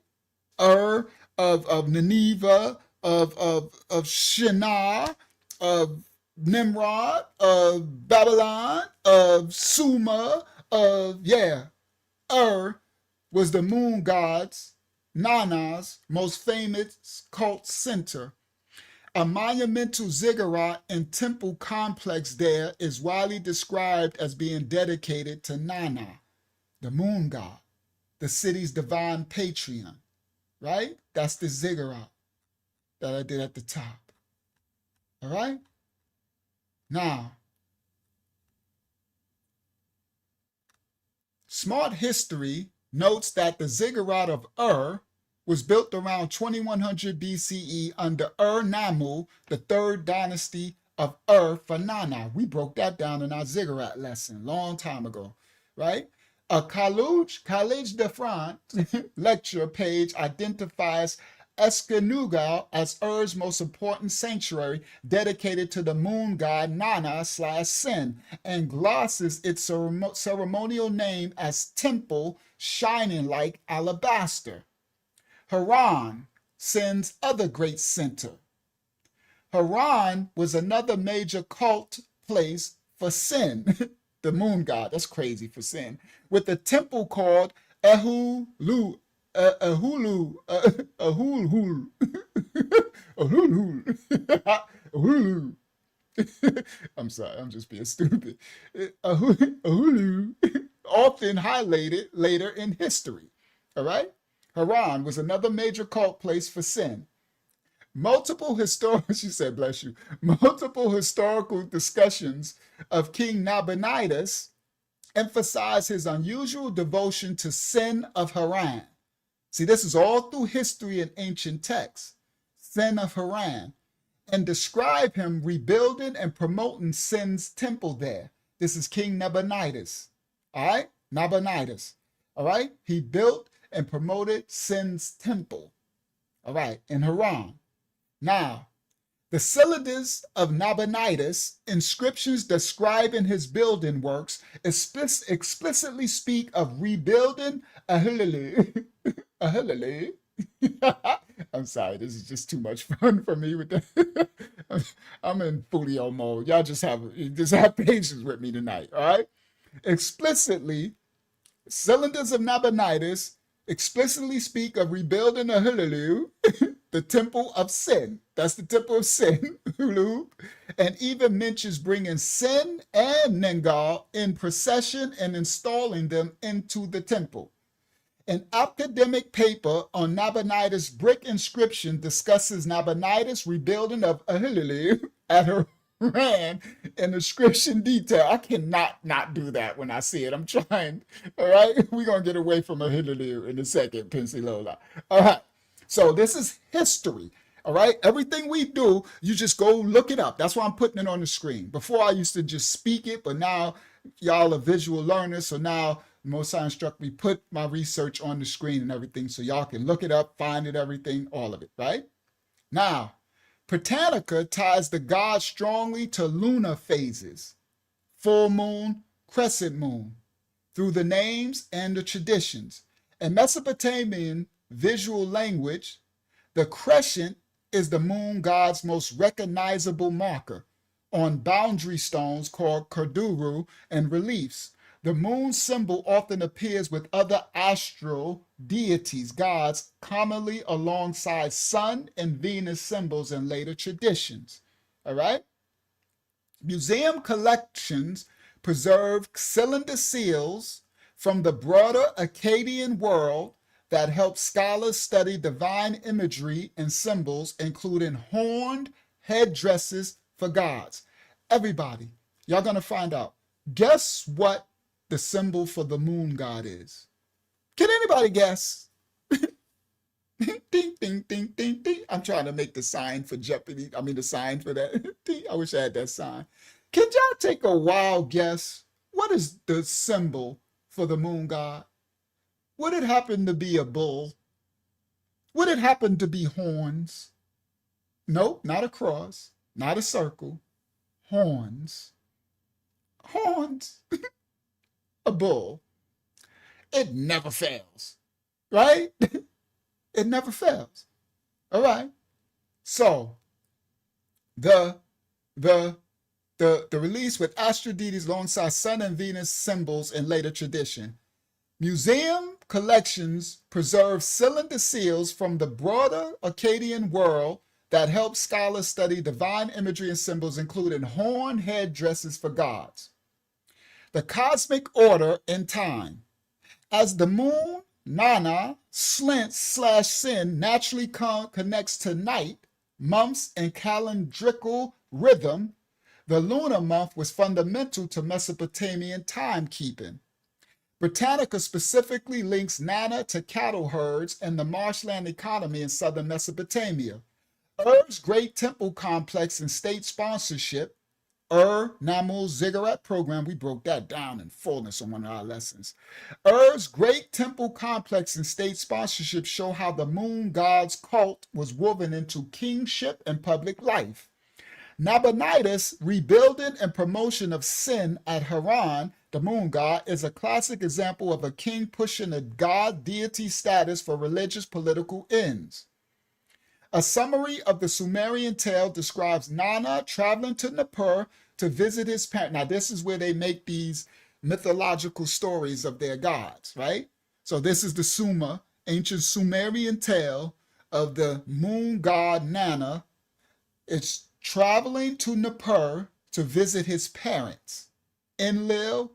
Of Nineveh, of Shinar, of Nimrod, of Babylon, of Sumer, was the moon god's, Nana's most famous cult center. A monumental ziggurat and temple complex there is widely described as being dedicated to Nana, the moon god, the city's divine patron, right? That's the ziggurat that I did at the top. All right? Now, Smart History notes that the ziggurat of was built around 2100 BCE under Namu, the third dynasty of for Nana. We broke that down in our ziggurat lesson a long time ago, right? A Collège de France lecture page identifies Eskenugal as most important sanctuary dedicated to the moon god Nana/Sin, and glosses its ceremonial name as Temple Shining Like Alabaster. Haran, Sin's other great center. Haran was another major cult place for Sin. the moon god. That's crazy for sin. With a temple called Ehulu, Ehulu, Ehulhul, Ehulhul, Ehulhul. I'm sorry, I'm just being stupid. Ehulu, often highlighted later in history. All right? Haran was another major cult place for sin. She said, bless you, multiple historical discussions of King Nabonidus emphasize his unusual devotion to sin of Haran. See, this is all through history and ancient texts. Sin of Haran. And describe him rebuilding and promoting Sin's temple there. This is King Nabonidus. All right? Nabonidus. All right? He built and promoted Sin's temple. All right? In Haran. Now, the cylinders of Nabonidus, inscriptions describing his building works, explicitly speak of rebuilding Ahilele. Ahilele. I'm sorry, this is just too much fun for me with that. I'm in Fulio mode. Y'all just have patience with me tonight, all right? Explicitly, cylinders of Nabonidus explicitly speak of rebuilding Ahilele, the temple of sin. That's the temple of sin, Hulu, and even mentions bringing Sin and Nengal in procession and installing them into the temple. An academic paper on Nabonidus' brick inscription discusses Nabonidus' rebuilding of Ahilele at Haran in inscription detail. I cannot not do that when I see it. I'm trying. All right? We're going to get away from Ahilele in a second, Pensilola. All right. So this is history. All right? Everything we do, you just go look it up. That's why I'm putting it on the screen. Before I used to just speak it, but now y'all are visual learners. So now Most High instruct me, put my research on the screen and everything so y'all can look it up, find it, everything, all of it, right? Now, Britannica ties the god strongly to lunar phases, full moon, crescent moon, through the names and the traditions. In Mesopotamian visual language, the crescent is the moon god's most recognizable marker on boundary stones called kurduru and reliefs. The moon symbol often appears with other astral deities, gods, commonly alongside Sun and Venus symbols in later traditions. All right? Museum collections preserve cylinder seals from the broader Akkadian world that help scholars study divine imagery and symbols, including horned headdresses for gods. Everybody, y'all gonna find out. Guess what the symbol for the moon god is? Can anybody guess? Ding, ding, ding, ding, ding. I'm trying to make the sign for Jeopardy. I mean, the sign for that. I wish I had that sign. Can y'all take a wild guess? What is the symbol for the moon god? Would it happen to be a bull? Would it happen to be horns? Nope, not a cross, not a circle. Horns. Horns. A bull. It never fails, right? It never fails. All right. So the release with astral deities alongside Sun and Venus symbols in later tradition. Museum collections preserve cylinder seals from the broader Akkadian world that help scholars study divine imagery and symbols, including horn headdresses for gods. The cosmic order in time. As the moon, Nana, Slint/Sin naturally connects to night, months, and calendrical rhythm, the lunar month was fundamental to Mesopotamian timekeeping. Britannica specifically links Nana to cattle herds and the marshland economy in southern Mesopotamia. Ur's great temple complex and state sponsorship, Namul Ziggurat program, we broke that down in fullness on one of our lessons. Ur's great temple complex and state sponsorship show how the moon god's cult was woven into kingship and public life. Nabonidus' rebuilding and promotion of Sin at Haran, the moon god, is a classic example of a king pushing a god deity status for religious political ends. A summary of the Sumerian tale describes Nana traveling to Nippur to visit his parents. Now, this is where they make these mythological stories of their gods, right? So this is the Suma, ancient Sumerian tale of the moon god Nana. It's traveling to Nippur to visit his parents, Enlil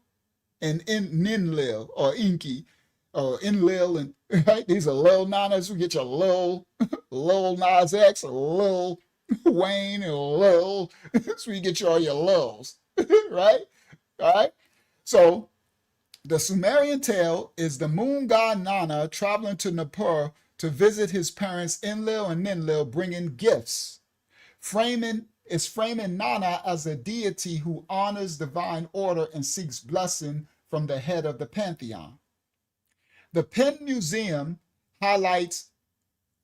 and Ninlil, or Inki, or Enlil, and right? These are Lil Nanas. We get your Lil Nas X, Lil Wayne, and Lil. So we get you all your Lils, right? All right. So the Sumerian tale is the moon god Nana traveling to Nippur to visit his parents Enlil and Ninlil, bringing gifts. Framing Nana as a deity who honors divine order and seeks blessing from the head of the pantheon. The Penn Museum highlights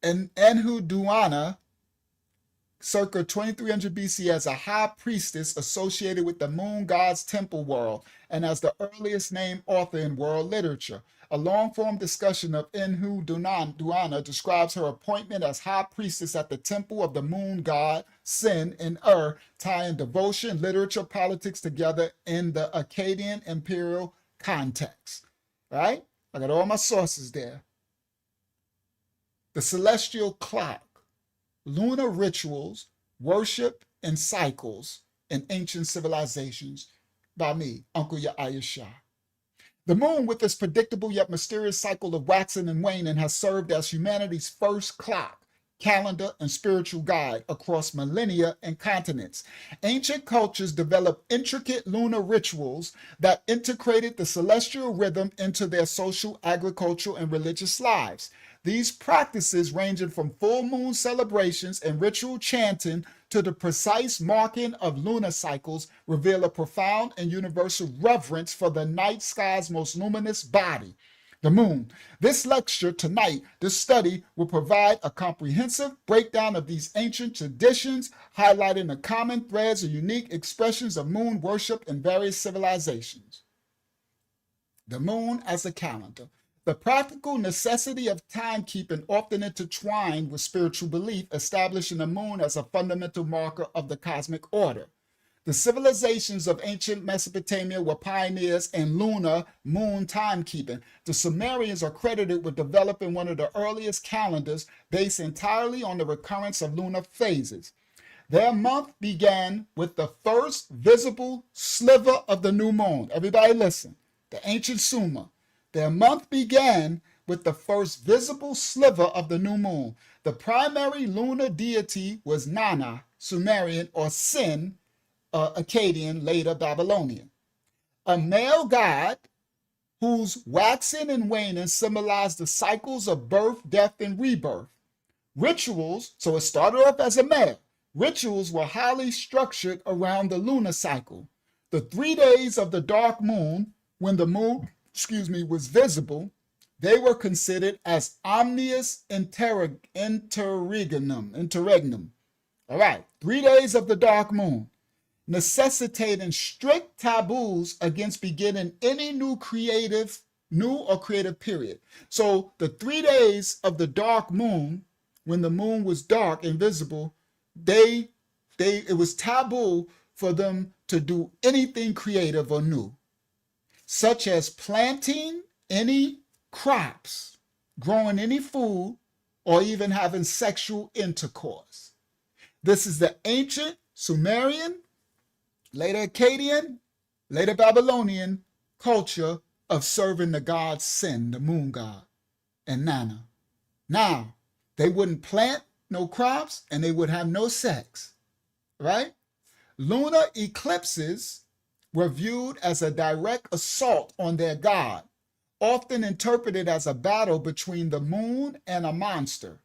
Enheduanna, circa 2300 BC, as a high priestess associated with the moon god's temple world and as the earliest named author in world literature. A long-form discussion of Enheduanna describes her appointment as high priestess at the temple of the moon god Sin in tying devotion, literature, politics together in the Akkadian imperial context. Right? I got all my sources there. The celestial clock, lunar rituals, worship, and cycles in ancient civilizations by me, Uncle Yahya. The moon, with its predictable yet mysterious cycle of waxing and waning, has served as humanity's first clock, calendar, and spiritual guide across millennia and continents. Ancient cultures developed intricate lunar rituals that integrated the celestial rhythm into their social, agricultural, and religious lives. These practices, ranging from full moon celebrations and ritual chanting to the precise marking of lunar cycles, reveal a profound and universal reverence for the night sky's most luminous body, the moon. This lecture tonight, this study, will provide a comprehensive breakdown of these ancient traditions, highlighting the common threads and unique expressions of moon worship in various civilizations. The moon as a calendar. The practical necessity of timekeeping often intertwined with spiritual belief, establishing the moon as a fundamental marker of the cosmic order. The civilizations of ancient Mesopotamia were pioneers in lunar moon timekeeping. The Sumerians are credited with developing one of the earliest calendars based entirely on the recurrence of lunar phases. Their month began with the first visible sliver of the new moon. Everybody listen. The ancient Sumer. Their month began with the first visible sliver of the new moon. The primary lunar deity was Nana, Sumerian, or Sin, Akkadian, later Babylonian. A male god whose waxing and waning symbolized the cycles of birth, death, and rebirth. Rituals, so it started off as a male. Rituals were highly structured around the lunar cycle. The 3 days of the dark moon, when the moon was visible, they were considered as omnius interregnum. All right, 3 days of the dark moon, necessitating strict taboos against beginning any new or creative period. So the 3 days of the dark moon, when the moon was dark and visible, it was taboo for them to do anything creative or new, such as planting any crops, growing any food, or even having sexual intercourse. This is the ancient Sumerian, later Akkadian, later Babylonian culture of serving the god Sin, the moon god, and Nana. Now, they wouldn't plant no crops and they would have no sex, right? Lunar eclipses were viewed as a direct assault on their god, often interpreted as a battle between the moon and a monster.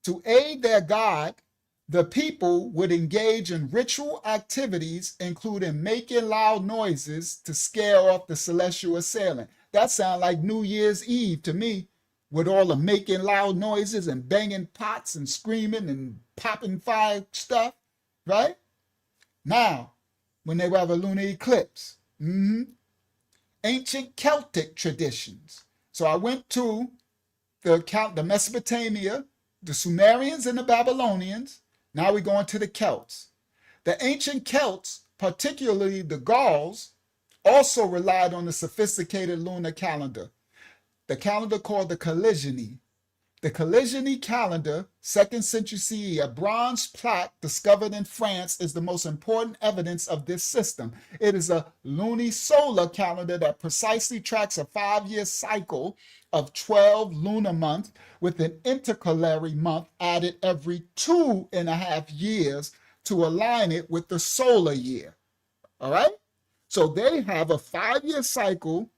To aid their god, the people would engage in ritual activities, including making loud noises to scare off the celestial assailant. That sounds like New Year's Eve to me, with all the making loud noises and banging pots and screaming and popping fire stuff, right? Now, when they would have a lunar eclipse. Ancient Celtic traditions. So I went to the Mesopotamia, the Sumerians and the Babylonians. Now we're going to the Celts. The ancient Celts, particularly the Gauls, also relied on the sophisticated lunar calendar, the calendar called the Caligini. The Caligini calendar, 2nd century CE, a bronze plaque discovered in France, is the most important evidence of this system. It is a lunisolar calendar that precisely tracks a 5-year cycle of 12 lunar months with an intercalary month added every 2.5 years to align it with the solar year. All right? So they have a 5-year cycle,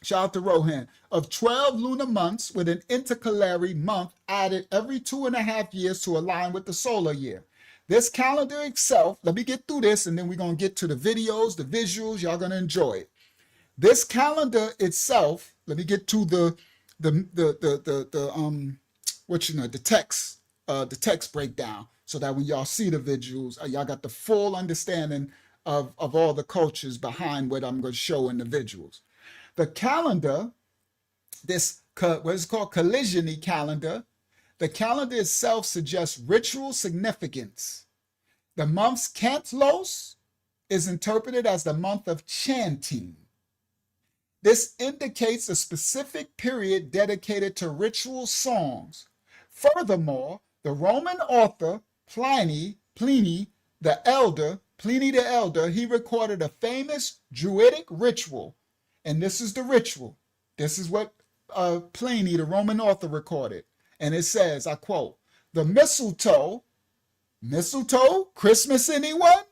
shout out to Rohan, of 12 lunar months with an intercalary month added every 2.5 years to align with the solar year. This calendar itself, let me get through this and then we're going to get to the videos, the visuals, y'all going to enjoy it. This calendar itself, let me get to the text breakdown so that when y'all see the visuals, y'all got the full understanding of all the cultures behind what I'm going to show in the visuals. The calendar, this what is called Caligini calendar, the calendar itself suggests ritual significance. The month's Cantlos is interpreted as the month of chanting. This indicates a specific period dedicated to ritual songs. Furthermore, the Roman author Pliny the Elder, he recorded a famous Druidic ritual. And this is the ritual. This is what Pliny, the Roman author, recorded. And it says, I quote, the mistletoe, Christmas anyone?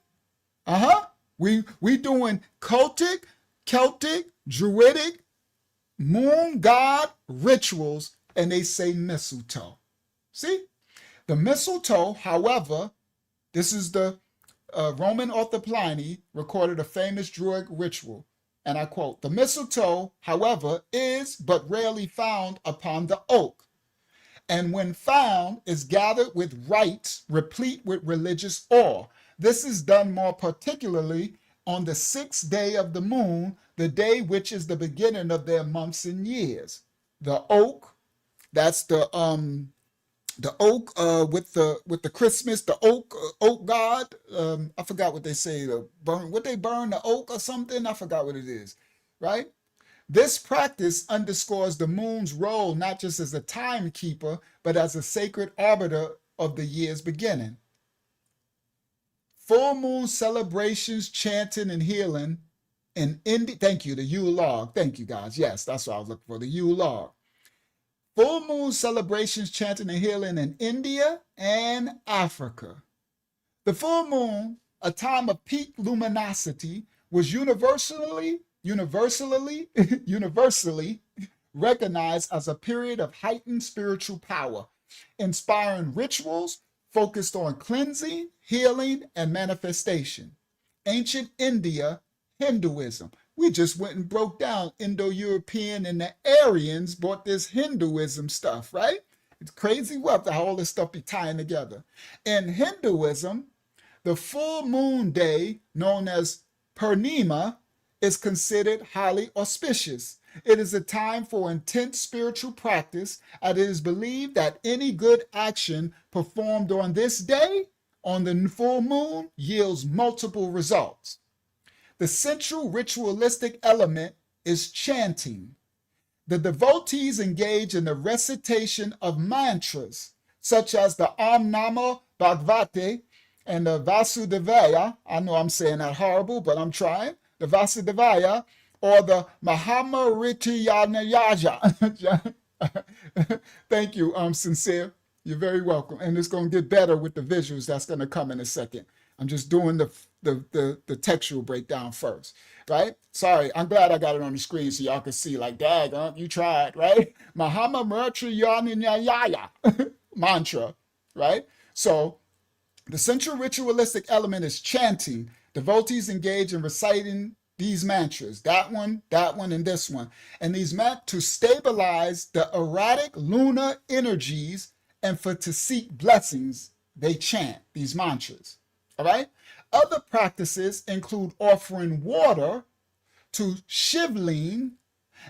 We doing cultic, Celtic, Druidic, moon god rituals, and they say mistletoe. See? The mistletoe, however, this is the Roman author Pliny recorded a famous Druidic ritual. And I quote, the mistletoe, however, is but rarely found upon the oak, and when found is gathered with rites replete with religious awe. This is done more particularly on the 6th day of the moon, the day which is the beginning of their months and years. The oak, that's the oak with the Christmas, the oak god. I forgot what they say. They burn the oak or something. I forgot what it is, right? This practice underscores the moon's role not just as a timekeeper, but as a sacred arbiter of the year's beginning. Full moon celebrations, chanting, and healing in India. Thank you, the Yule log. Thank you, guys. Yes, that's what I was looking for, the Yule log. Full moon celebrations, chanting, and healing in India and Africa. The full moon, a time of peak luminosity, was universally recognized as a period of heightened spiritual power, inspiring rituals focused on cleansing, healing, and manifestation. Ancient India, Hinduism. We just went and broke down Indo-European, and the Aryans brought this Hinduism stuff, right? It's crazy what how all this stuff be tying together. In Hinduism, the full moon day, known as Purnima, is considered highly auspicious. It is a time for intense spiritual practice, and it is believed that any good action performed on this day, on the full moon, yields multiple results. The central ritualistic element is chanting. The devotees engage in the recitation of mantras, such as the Om Namo Bhagavate and the Vasudevaya. I know I'm saying that horrible, but I'm trying. The Vasudevaya, or the Mahamrityayaja. Thank you, Sincere. You're very welcome. And it's going to get better with the visuals that's going to come in a second. I'm just doing the textual breakdown first, right? Sorry, I'm glad I got it on the screen so y'all can see, like, dag, you tried, right? Mahamrityayaja mantra, right? So the central ritualistic element is chanting. Devotees engage in reciting these mantras, that one, and this one. And these meant to stabilize the erratic lunar energies and to seek blessings, they chant these mantras, all right? Other practices include offering water to Shivling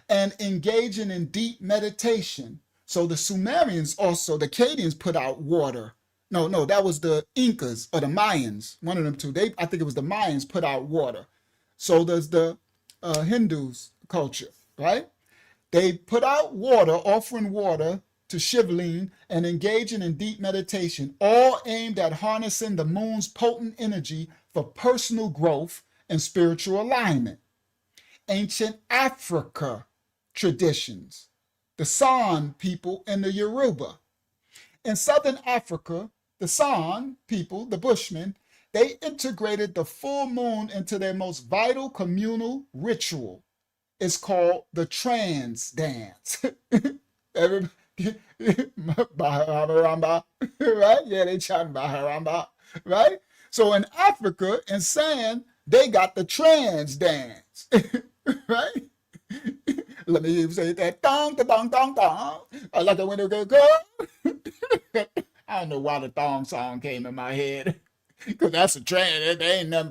and engaging in deep meditation. So the Sumerians also, the Akkadians put out water. No, that was the Incas or the Mayans, one of them two. I think it was the Mayans put out water. So does the Hindus culture, right? They put out water, offering water to Shivling and engaging in deep meditation, all aimed at harnessing the moon's potent energy for personal growth and spiritual alignment. Ancient Africa traditions, the San people and the Yoruba. In Southern Africa, the San people, the Bushmen, they integrated the full moon into their most vital communal ritual. It's called the trance dance. Everybody, Baharamba, right? Yeah, they chant Baharamba, right? So in Africa, in San, they got the trance dance, right? Let me say that dong, dong, dong, dong. I like it when it go. I don't know why the thong song came in my head. Because that's a trend. They ain't nothing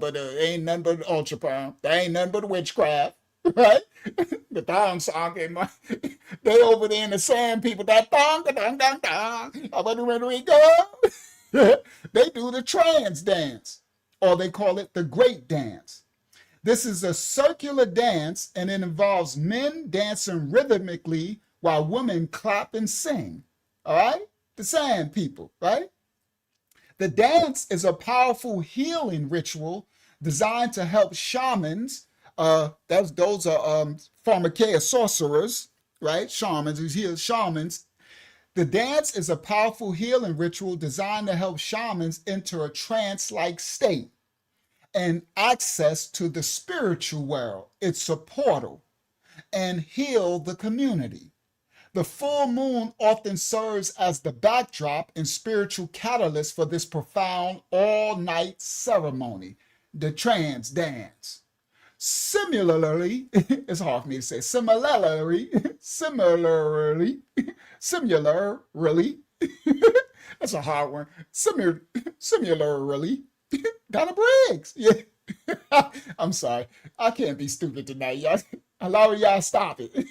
but ultra pound. They ain't nothing but witchcraft. Right? The thong song came my they over there in the sand people, that thong, dong, dong, dong. Where do we go? They do the trance dance. Or they call it the great dance. This is a circular dance and it involves men dancing rhythmically while women clap and sing. All right? The sand people, right? The dance is a powerful healing ritual designed to help shamans. Those are pharmakeia sorcerers, right? Shamans, who heal shamans. The dance is a powerful healing ritual designed to help shamans enter a trance-like state and access to the spiritual world. It's a portal, and heal the community. The full moon often serves as the backdrop and spiritual catalyst for this profound all-night ceremony, the trance dance. Similarly, it's hard for me to say, similarly, that's a hard one. Similarly, Donna Briggs. Yeah. I'm sorry. I can't be stupid tonight, y'all. Allow y'all stop it.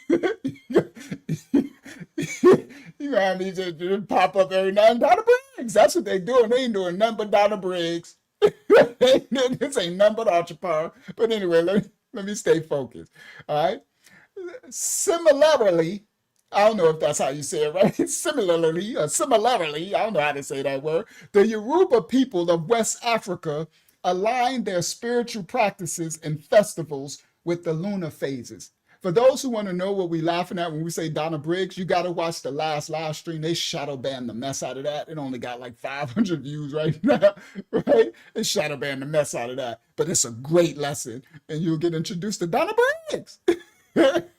You have me to pop up every now and Donna Briggs. That's what they doing. They ain't doing nothing but Donna Briggs. This ain't nothing but Archer Power. But anyway, let me stay focused. All right. Similarly, I don't know if that's how you say it, right? Similarly, I don't know how to say that word. The Yoruba people of West Africa align their spiritual practices and festivals with the lunar phases. For those who want to know what we're laughing at when we say Donna Briggs, you got to watch the last live stream. They shadow banned the mess out of that. It only got like 500 views right now, right? They shadow banned the mess out of that. But it's a great lesson, and you'll get introduced to Donna Briggs.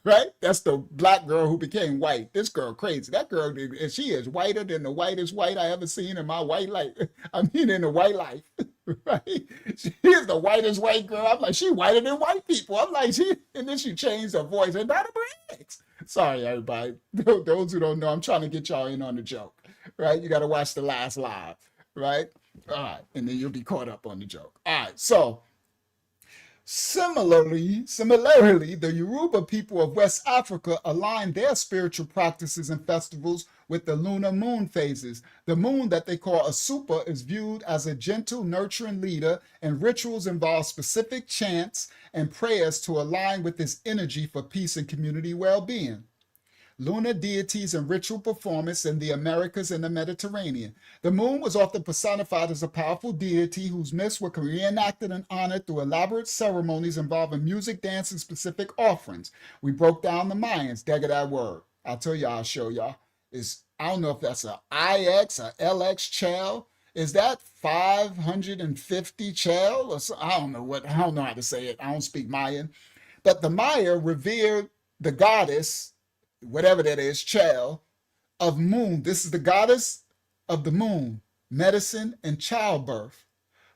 Right? That's the black girl who became white. This girl crazy. That girl, she is whiter than the whitest white I ever seen in my white life. I mean, in the white life. Right? She is the whitest white girl. I'm like, she whiter than white people. I'm like, and then she changed her voice. And Donna Briggs. Sorry, everybody. Those who don't know, I'm trying to get y'all in on the joke. Right? You got to watch the last live. Right? All right. And then you'll be caught up on the joke. All right. So, Similarly, the Yoruba people of West Africa align their spiritual practices and festivals with the lunar moon phases. The moon that they call a super is viewed as a gentle, nurturing leader, and rituals involve specific chants and prayers to align with this energy for peace and community well-being. Lunar deities and ritual performance in the Americas and the Mediterranean. The moon was often personified as a powerful deity whose myths were reenacted and honored through elaborate ceremonies involving music, dance, and specific offerings. We broke down the Mayans. Dagger that word. I'll tell y'all, I'll show y'all. I don't know if that's a IX, a LX chel. Is that 550 chel? Or so, I don't know how to say it. I don't speak Mayan. But the Maya revered the goddess, whatever that is, Chel, of moon. This is the goddess of the moon, medicine, and childbirth.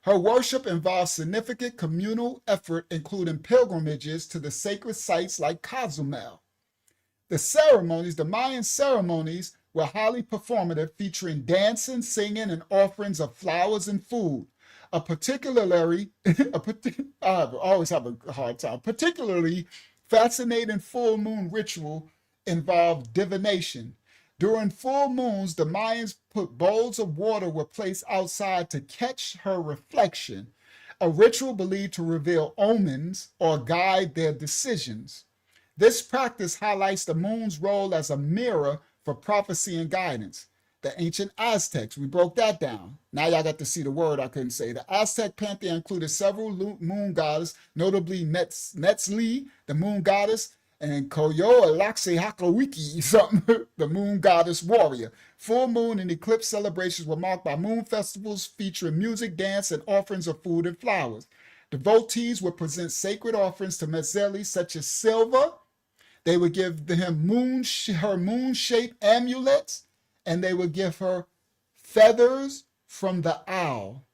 Her worship involves significant communal effort, including pilgrimages to the sacred sites like Cozumel. The Mayan ceremonies were highly performative, featuring dancing, singing, and offerings of flowers and food. I always have a hard time, particularly fascinating full moon ritual involved divination. During full moons, the Mayans put bowls of water were placed outside to catch her reflection, a ritual believed to reveal omens or guide their decisions. This practice highlights the moon's role as a mirror for prophecy and guidance. The ancient Aztecs, we broke that down. Now y'all got to see the word I couldn't say. The Aztec pantheon included several moon goddesses, notably Netzli, the moon goddess, and Koyo-Alaxehakawiki, something, the moon goddess warrior. Full moon and eclipse celebrations were marked by moon festivals featuring music, dance, and offerings of food and flowers. Devotees would present sacred offerings to Metzli, such as silver. They would give him her moon-shaped amulets, and they would give her feathers from the owl,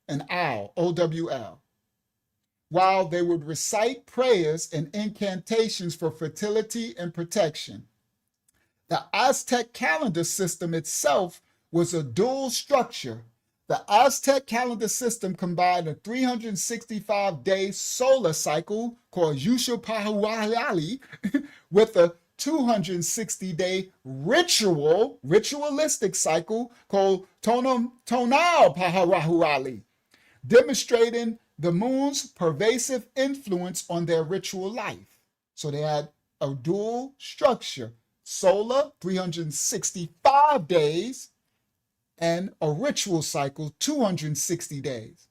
an owl, O-W-L, while they would recite prayers and incantations for fertility and protection. The Aztec calendar system itself was a dual structure. The Aztec calendar system combined a 365-day solar cycle called Yushupahualali with a 260-day ritualistic cycle called Tonal Paharahuali, demonstrating the moon's pervasive influence on their ritual life. So they had a dual structure, solar, 365 days, and a ritual cycle, 260 days.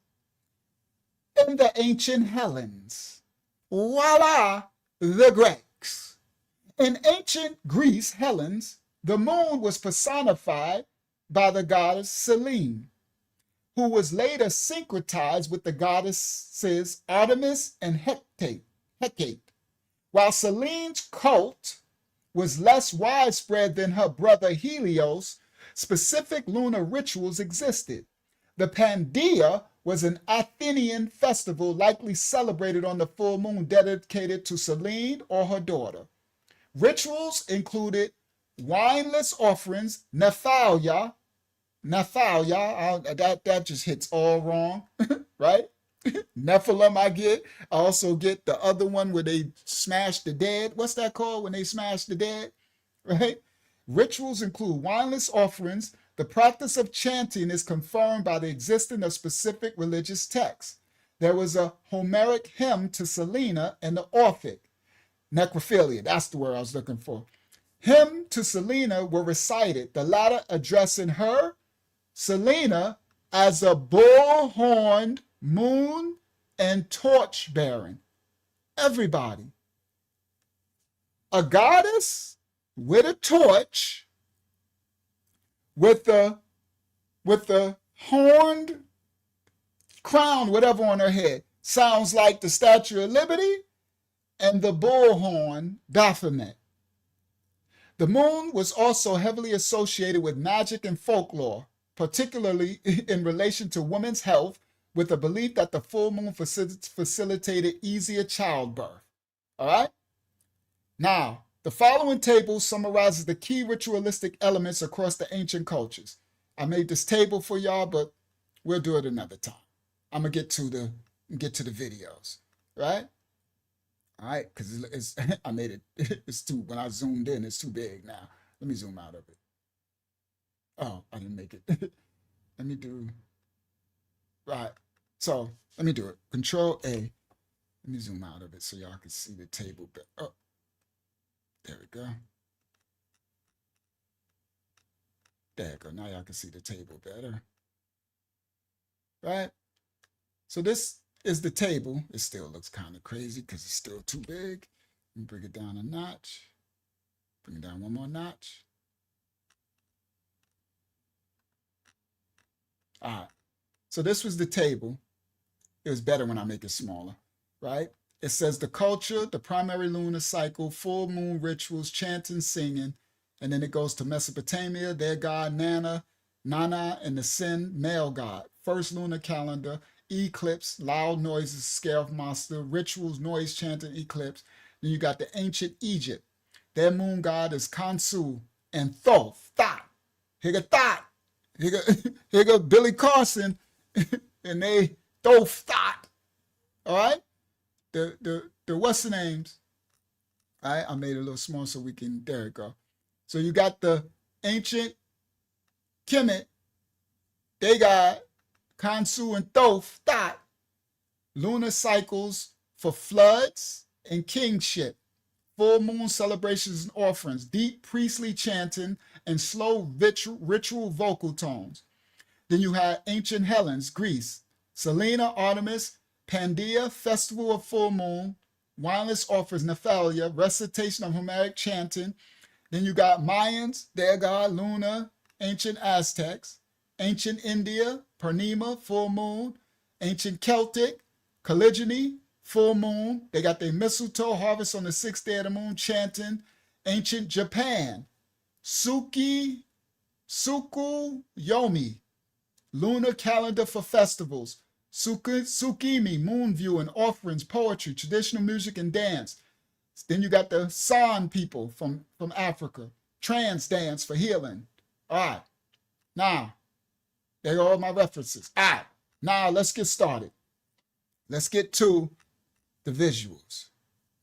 In the ancient Hellenes, voila, the Greeks. In ancient Greece, Hellenes, the moon was personified by the goddess Selene, who was later syncretized with the goddesses Artemis and Hecate. While Selene's cult was less widespread than her brother Helios, specific lunar rituals existed. The Pandia was an Athenian festival likely celebrated on the full moon dedicated to Selene or her daughter. Rituals included wineless offerings, Nathalia, that just hits all wrong, right? Nephilim I get. I also get the other one where they smash the dead. What's that called when they smash the dead, right? Rituals include wineless offerings. The practice of chanting is confirmed by the existence of specific religious texts. There was a Homeric hymn to Selena and the Orphic. Necrophilia, that's the word I was looking for. Hymn to Selena were recited, the latter addressing her, Selena, as a bull-horned moon and torch bearing. Everybody. A goddess with a torch, with the horned crown, whatever on her head. Sounds like the Statue of Liberty and the bullhorn Baphomet. The moon was also heavily associated with magic and folklore, particularly in relation to women's health, with a belief that the full moon facilitated easier childbirth. All right? Now, the following table summarizes the key ritualistic elements across the ancient cultures. I made this table for y'all, but we'll do it another time. I'm gonna get to the videos, right? All right, because it's I made it. It's too, when I zoomed in, it's too big now. Let me zoom out of it. Oh, I didn't make it. Let me do. Right. So let me do it. Control A. Let me zoom out of it so y'all can see the table better. Oh, there we go. There we go. Now y'all can see the table better. Right? So this is the table. It still looks kind of crazy because it's still too big. Let me bring it down a notch. Bring it down one more notch. All right. So this was the table. It was better when I make it smaller, right? It says the culture, the primary lunar cycle, full moon rituals, chanting, singing. And then it goes to Mesopotamia, their god Nana, and the Sin, male god. First lunar calendar, eclipse, loud noises, scare of monster, rituals, noise, chanting, eclipse. Then you got the ancient Egypt. Their moon god is Khonsu and Thoth, Higa Thot. Higa Billy Carson, and they Thoth Thot. All right? The what's the names? All right, I made it a little small so we can, there it go. So you got the ancient Kemet, they got Khonsu and Thoth, Thoth, lunar cycles for floods and kingship, full moon celebrations and offerings, deep priestly chanting, and slow ritual vocal tones. Then you had ancient Hellenes, Greece, Selena, Artemis, Pandia, festival of full moon, wineless offers, Nephalia, recitation of Homeric chanting. Then you got Mayans, their god, Luna, ancient Aztecs, ancient India, Purnima, full moon, ancient Celtic, Caligony, full moon. They got their mistletoe harvest on the 6th day of the moon, chanting. Ancient Japan, Suku Yomi, lunar calendar for festivals. Tsukimi, moon view and offerings, poetry, traditional music and dance. Then you got the San people from Africa, trance dance for healing. All right, now, there are all my references. All right, now let's get started. Let's get to the visuals.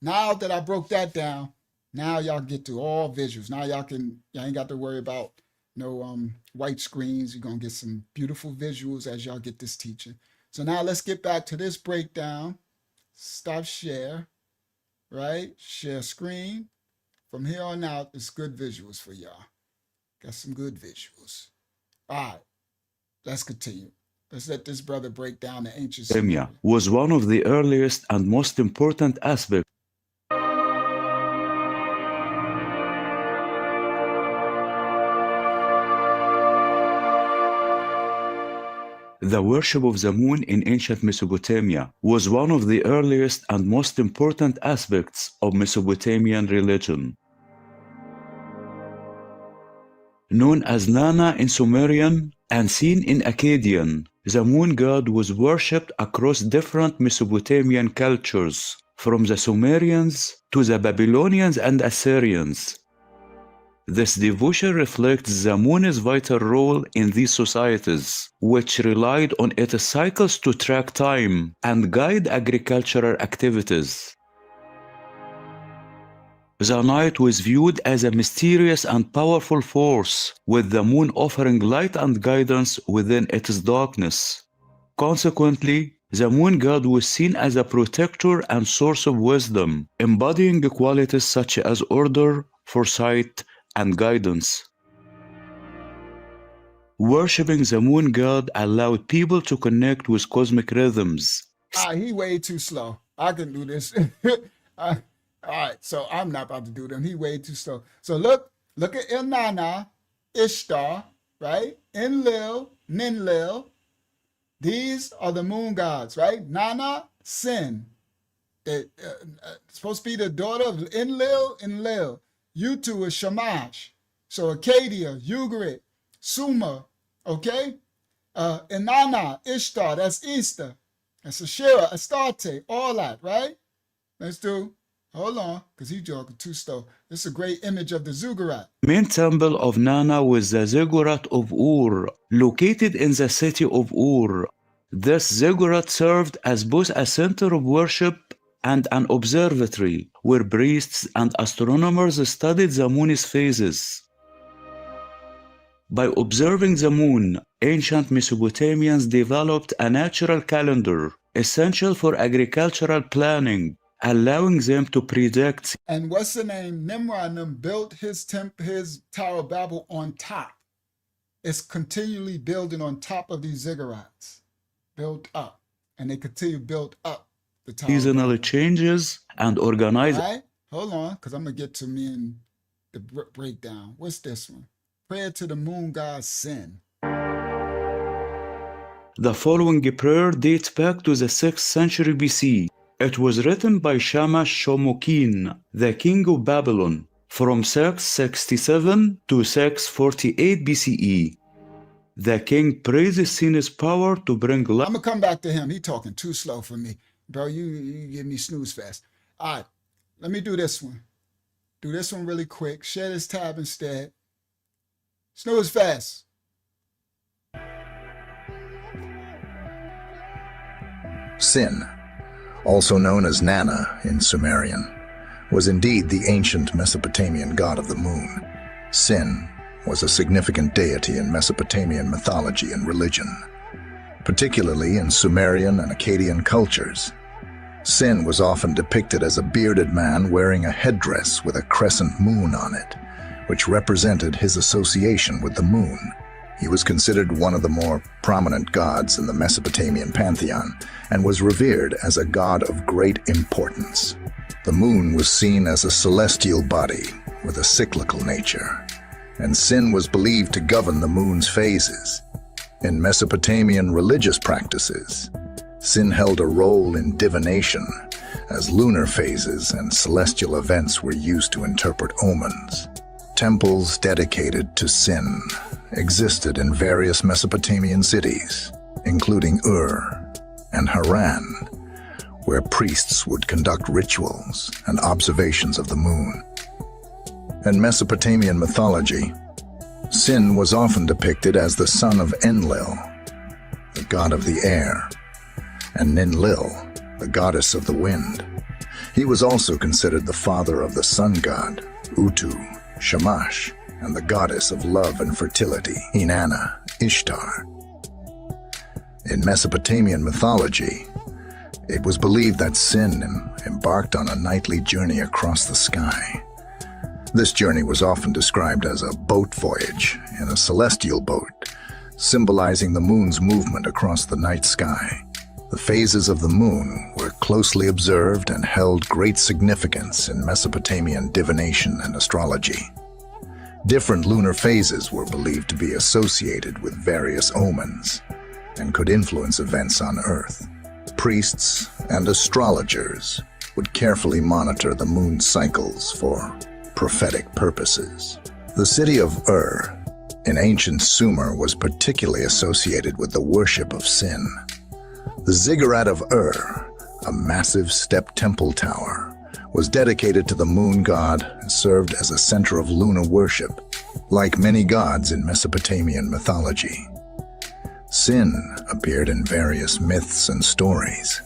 Now that I broke that down, now y'all get to all visuals. Now y'all ain't got to worry about no white screens. You're gonna get some beautiful visuals as y'all get this teaching. So now let's get back to this breakdown. Stop share, right? Share screen. From here on out, it's good visuals for y'all. Got some good visuals. All right, let's continue. Let's let this brother break down the ancient Mesopotamia was one of the earliest and most important aspects. The worship of the moon in ancient Mesopotamia was one of the earliest and most important aspects of Mesopotamian religion. Known as Nana in Sumerian and Sin in Akkadian, the moon god was worshipped across different Mesopotamian cultures, from the Sumerians to the Babylonians and Assyrians. This devotion reflects the moon's vital role in these societies, which relied on its cycles to track time and guide agricultural activities. The night was viewed as a mysterious and powerful force, with the moon offering light and guidance within its darkness. Consequently, the moon god was seen as a protector and source of wisdom, embodying qualities such as order, foresight, and guidance. Worshipping the moon god allowed people to connect with cosmic rhythms. He way too slow. I can do this. All right, so I'm not about to do them. He way too slow. So look at Inanna, Ishtar, right? Enlil, Ninlil. These are the moon gods, right? Nana, Sin. Supposed to be the daughter of Enlil. Utu is Shamash. So Acadia, Ugarit, Suma, okay? Inanna, Ishtar, that's Easter. That's Asherah, Astarte, all that, right? Let's do, hold on, because he's joking too slow. This is a great image of the Ziggurat. Main temple of Nana was the Ziggurat of Ur, located in the city of Ur. This ziggurat served as both a center of worship and an observatory, where priests and astronomers studied the moon's phases. By observing the moon, ancient Mesopotamians developed a natural calendar, essential for agricultural planning, allowing them to predict. And what's the name? Nimrod built his Tower of Babel on top. It's continually building on top of these ziggurats. Built up. And they continue to build up the Tower seasonal of Babel. changes and organize. All right, hold on, because I'm going to get to me and the breakdown. What's this one? Prayer to the moon god Sin. The following prayer dates back to the 6th century BC. It was written by Shamash Shmokin, the king of Babylon, from 667 to 648 BCE. The king praises Sin's power to bring life. I'm going to come back to him. He talking too slow for me. Bro, you give me snooze fast. All right, let me do this one. Do this one really quick. Share this tab instead. Snooze fast. Sin, also known as Nana in Sumerian, was indeed the ancient Mesopotamian god of the moon. Sin was a significant deity in Mesopotamian mythology and religion, particularly in Sumerian and Akkadian cultures. Sin was often depicted as a bearded man wearing a headdress with a crescent moon on it, which represented his association with the moon. He was considered one of the more prominent gods in the Mesopotamian pantheon and was revered as a god of great importance. The moon was seen as a celestial body with a cyclical nature, and Sin was believed to govern the moon's phases. In Mesopotamian religious practices, Sin held a role in divination, as lunar phases and celestial events were used to interpret omens. Temples dedicated to Sin existed in various Mesopotamian cities, including Ur and Haran, where priests would conduct rituals and observations of the moon. In Mesopotamian mythology, Sin was often depicted as the son of Enlil, the god of the air, and Ninlil, the goddess of the wind. He was also considered the father of the sun god, Utu, Shamash, and the goddess of love and fertility, Inanna, Ishtar. In Mesopotamian mythology, it was believed that Sin embarked on a nightly journey across the sky. This journey was often described as a boat voyage in a celestial boat, symbolizing the moon's movement across the night sky. The phases of the moon were closely observed and held great significance in Mesopotamian divination and astrology. Different lunar phases were believed to be associated with various omens and could influence events on Earth. Priests and astrologers would carefully monitor the moon's cycles for prophetic purposes. The city of Ur in ancient Sumer was particularly associated with the worship of Sin. The ziggurat of Ur, a massive step temple tower, was dedicated to the moon god and served as a center of lunar worship. Like many gods in Mesopotamian mythology, Sin appeared in various myths and stories.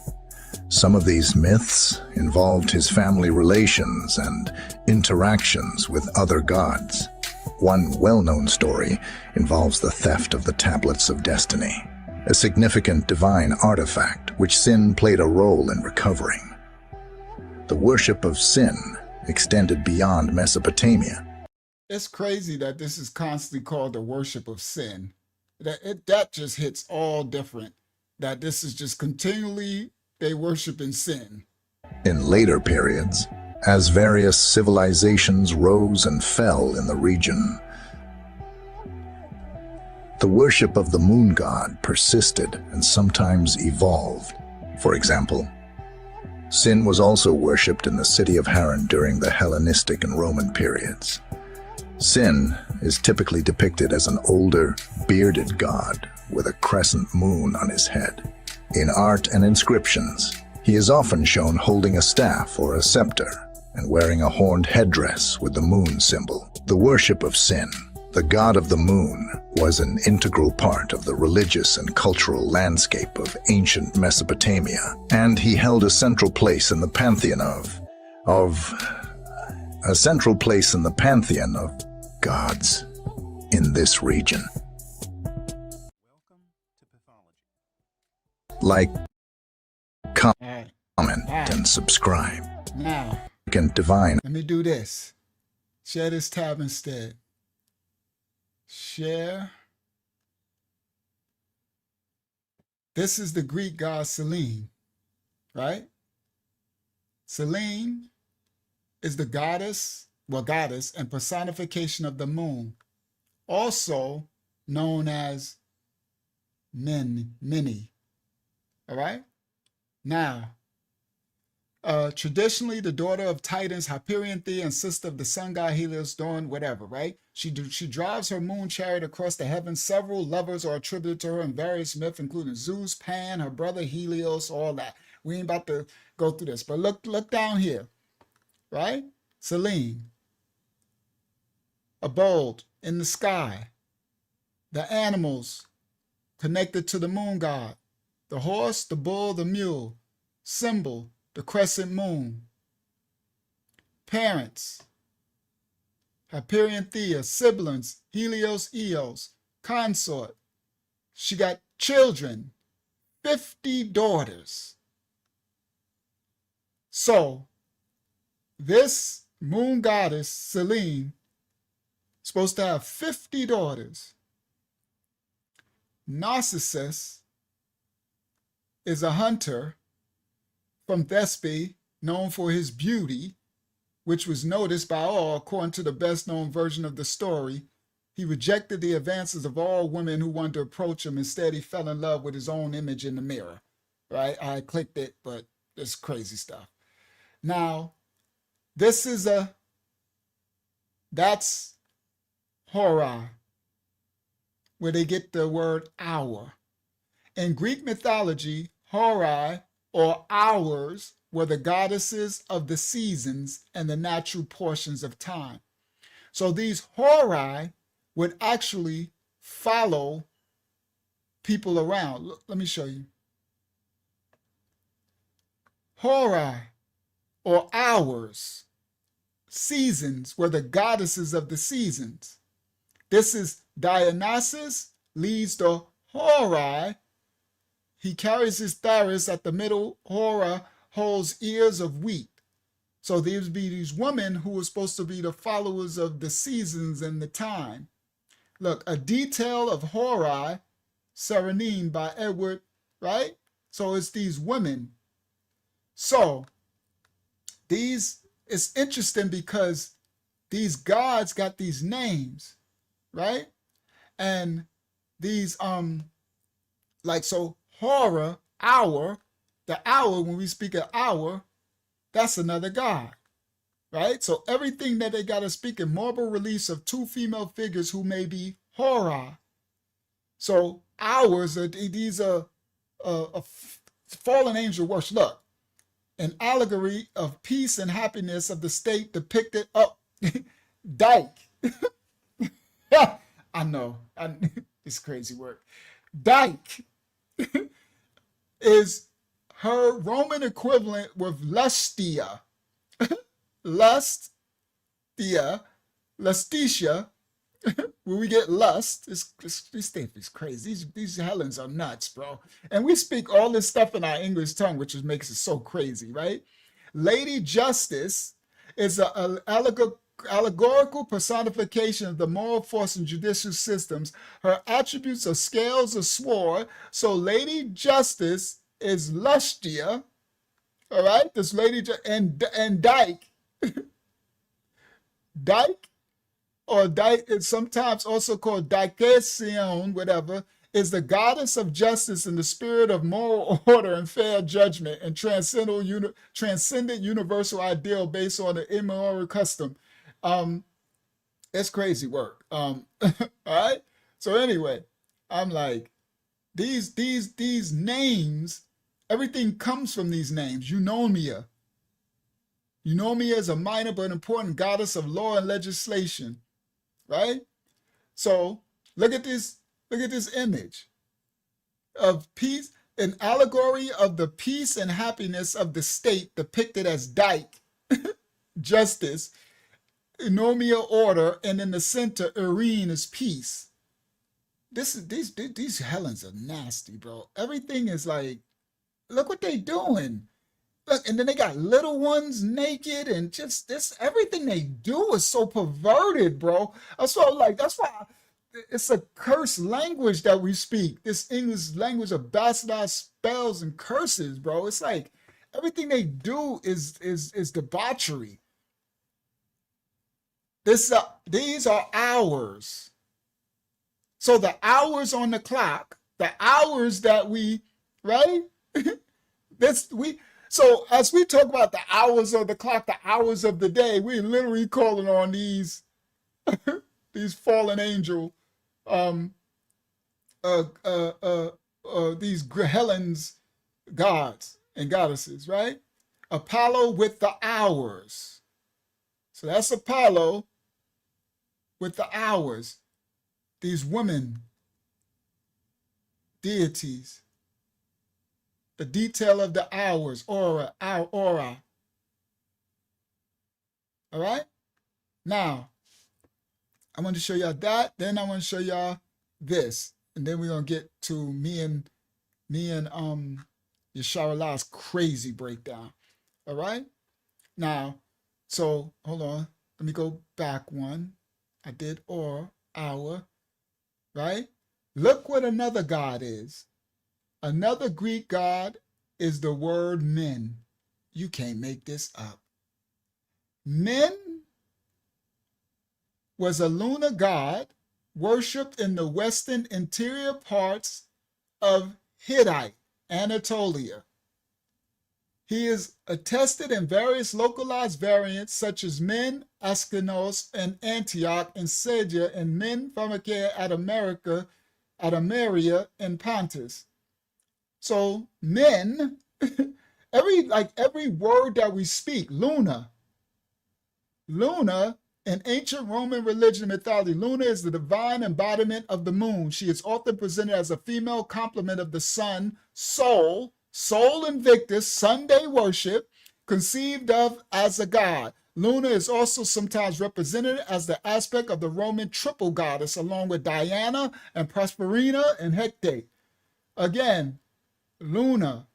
Some of these myths involved his family relations and interactions with other gods. One well-known story involves the theft of the Tablets of Destiny, a significant divine artifact which Sin played a role in recovering. The worship of Sin extended beyond Mesopotamia. It's crazy that this is constantly called the worship of Sin. That just hits all different. That this is just continually they worship in sin. In later periods, as various civilizations rose and fell in the region, the worship of the moon god persisted and sometimes evolved. For example, Sin was also worshipped in the city of Haran during the Hellenistic and Roman periods. Sin is typically depicted as an older, bearded god with a crescent moon on his head. In art and inscriptions, he is often shown holding a staff or a scepter and wearing a horned headdress with the moon symbol. The worship of Sin, the god of the moon, was an integral part of the religious and cultural landscape of ancient Mesopotamia, and he held a central place in the pantheon of gods in this region. Like, comment, and subscribe. Now, Divine. let me do this. Share this tab instead. Share. This is the Greek god Selene, right? Selene is the goddess and personification of the moon, also known as Mini. All right? Now, traditionally the daughter of Titans, Hyperion Thea, and sister of the sun god Helios, Dawn, whatever, right? She drives her moon chariot across the heavens. Several lovers are attributed to her in various myths, including Zeus, Pan, her brother Helios, all that. We ain't about to go through this, but look down here, right? Selene, abode in the sky. The animals connected to the moon god. The horse, the bull, the mule. Symbol, the crescent moon. Parents, Hyperion Thea, siblings, Helios Eos, consort. She got children, 50 daughters. So this moon goddess, Selene, supposed to have 50 daughters. Narcissus is a hunter from Thespes, known for his beauty, which was noticed by all according to the best-known version of the story. He rejected the advances of all women who wanted to approach him. Instead, he fell in love with his own image in the mirror, right? I clicked it, but it's crazy stuff. Now, that's Hora, where they get the word hour. In Greek mythology, Horai, or hours, were the goddesses of the seasons and the natural portions of time. So these Horai would actually follow people around. Look, let me show you. Horai, or hours, seasons, were the goddesses of the seasons. This is Dionysus leads the Horai. He carries his thyris at the middle. Hora holds ears of wheat. So there would be these women who were supposed to be the followers of the seasons and the time. Look, a detail of Horai, Serenine by Edward, right? So it's these women. So it's interesting because these gods got these names, right? And these, so Hora, hour, the hour, when we speak of hour, that's another god, right? So everything that they got to speak in marble reliefs of two female figures who may be Hora. So hours, these are fallen angel worship. Look, an allegory of peace and happiness of the state depicted up Dyke. I know, it's crazy work. Dyke is her Roman equivalent with Lustia. Lustitia, where we get lust. This thing is crazy. These Helens are nuts, bro. And we speak all this stuff in our English tongue, which makes it so crazy, right? Lady Justice is an allegorical personification of the moral force in judicial systems. Her attributes are scales of sword. So Lady Justice is Lustia, all right? This lady, and Dyke, Dyke, or Dyke is sometimes also called Dykesion, whatever, is the goddess of justice and the spirit of moral order and fair judgment and transcendent universal ideal based on the immoral custom. It's crazy work. All right. So anyway, I'm like, these names, everything comes from these names. Eunomia. Eunomia is a minor but important goddess of law and legislation, right? So look at this image of peace, an allegory of the peace and happiness of the state depicted as Dyke, justice, Eunomia, order, and in the center, Irene is peace. These Helens are nasty, bro. Everything is like, look what they doing. Look, and then they got little ones naked, and just this, everything they do is so perverted, bro. That's why it's a cursed language that we speak. This English language of bastardized spells and curses, bro. It's like everything they do is debauchery. These are hours. So the hours on the clock, the hours that we, right? So as we talk about the hours of the clock, the hours of the day, we're literally calling on these these fallen angel, these Helens, gods and goddesses, right? Apollo with the hours. So that's Apollo with the hours. These women, deities. The detail of the hours, aura. All right? Now, I want to show y'all that. Then I want to show y'all this. And then we're going to get to me and Yashara Law's crazy breakdown. All right? Now, so hold on. Let me go back one. I did our, right? Look what another god is. Another Greek god is the word men. You can't make this up. Men was a lunar god worshipped in the western interior parts of Hittite, Anatolia. He is attested in various localized variants such as Men, Askenos, and Antioch, and Sedia, and Men, Pharmacia, Adamaria, and Pontus. So men, every word that we speak, Luna, in ancient Roman religion and mythology, Luna is the divine embodiment of the moon. She is often presented as a female complement of the sun, Sol Invictus, Sunday worship, conceived of as a god. Luna is also sometimes represented as the aspect of the Roman triple goddess, along with Diana and Prosperina and Hecate. Again, Luna.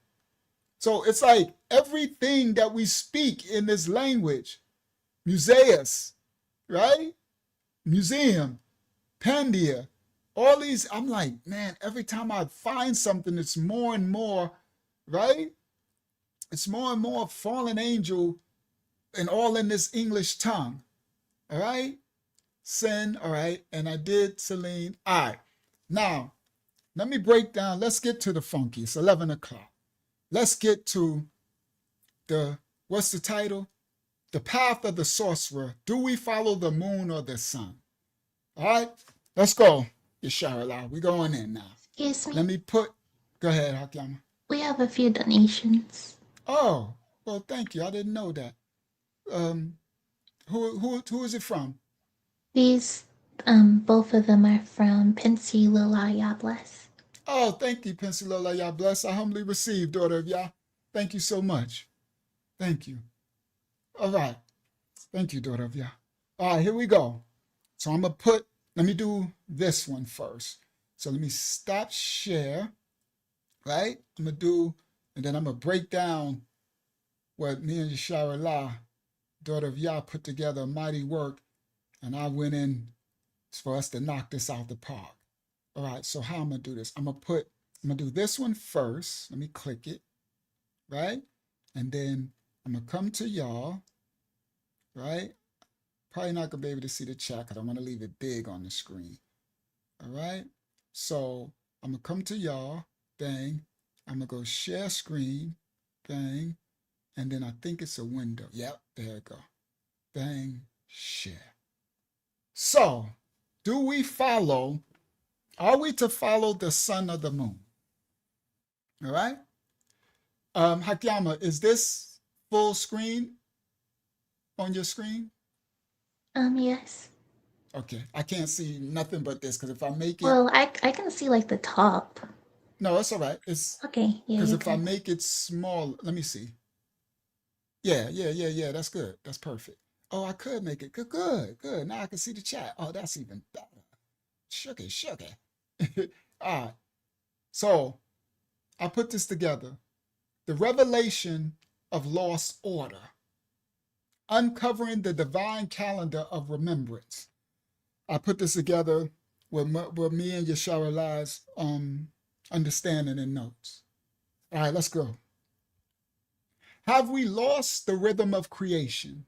So it's like everything that we speak in this language, Museus, right? Museum, Pandia, all these, I'm like, man, every time I find something, it's more and more, right? It's more and more fallen angel and all in this English tongue, all right? Sin, all right, and I did Celine. All right, now, let me break down, let's get to the funky. It's 11 o'clock. Let's get to what's the title? The Path of the Sorcerer. Do we follow the moon or the sun? All right, let's go. Yashara, we're going in now. Excuse me. Let me go ahead, Hakyama. We have a few donations. Oh, well, thank you. I didn't know that. Who is it from? These, both of them are from Pincy Lila Yah Bless. Oh, thank you, Pensilola Yah Bless. I humbly receive, daughter of Yah. Thank you so much. Thank you. All right. Thank you, daughter of Yah. All right, here we go. So I'm going to let me do this one first. So let me stop share, right? I'm going to do, and then I'm going to break down what me and Yashara La, daughter of Yah, put together a mighty work, and I went in for us to knock this out the park. All right, so how I'm going to do this? I'm going to do this one first. Let me click it, right? And then I'm going to come to y'all, right? Probably not going to be able to see the chat because I'm going to leave it big on the screen. All right, so I'm going to come to y'all, bang. I'm going to go share screen, bang. And then I think it's a window. Yep, there it go. Bang, share. So, are we to follow the sun or the moon? All right. Hakyama, is this full screen on your screen? Yes. Okay, I can't see nothing but this because if I make it. Well, I can see like the top. No, it's all right. It's okay. Yeah. Because if I make it small, let me see. Yeah. That's good. That's perfect. Oh, I could make it good. Now I can see the chat. Oh, that's even better. Sugar. All right. So I put this together. The revelation of lost order. Uncovering the divine calendar of remembrance. I put this together with me and Yashara Lai's understanding and notes. All right, let's go. Have we lost the rhythm of creation?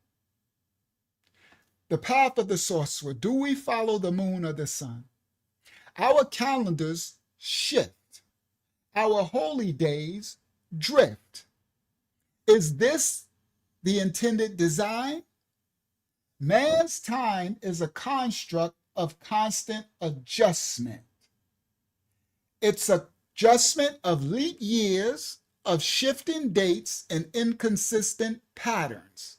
The path of the sorcerer. Do we follow the moon or the sun? Our calendars shift. Our holy days drift. Is this the intended design? Man's time is a construct of constant adjustment. It's an adjustment of leap years, of shifting dates, and inconsistent patterns.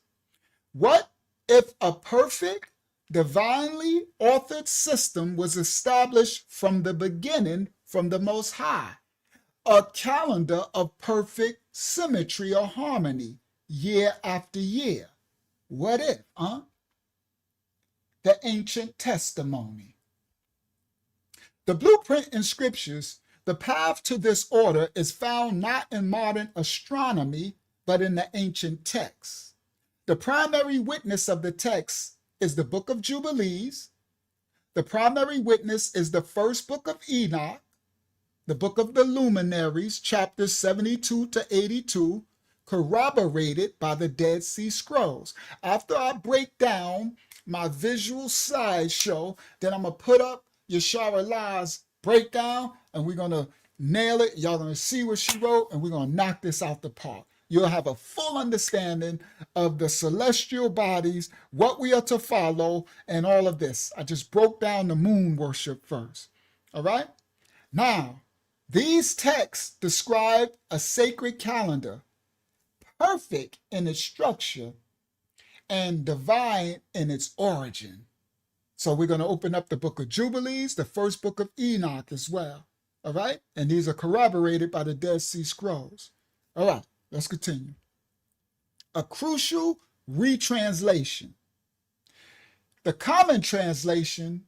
What if a perfect, divinely authored system was established from the beginning from the Most High? A calendar of perfect symmetry or harmony, year after year. What if, huh? the ancient testimony. The blueprint in scriptures, the path to this order is found not in modern astronomy, but in the ancient texts. The primary witness of the text is the book of Jubilees. The primary witness is the first book of Enoch, the book of the Luminaries, chapters 72 to 82, corroborated by the Dead Sea Scrolls. After I break down my visual slideshow, then I'm going to put up Yashara Lai's breakdown, and we're going to nail it. Y'all going to see what she wrote, and we're going to knock this out the park. You'll have a full understanding of the celestial bodies, what we are to follow, and all of this. I just broke down the moon worship first. All right? Now, these texts describe a sacred calendar, perfect in its structure and divine in its origin. So we're going to open up the book of Jubilees, the first book of Enoch as well. All right? And these are corroborated by the Dead Sea Scrolls. All right, let's continue. A crucial retranslation. The common translation,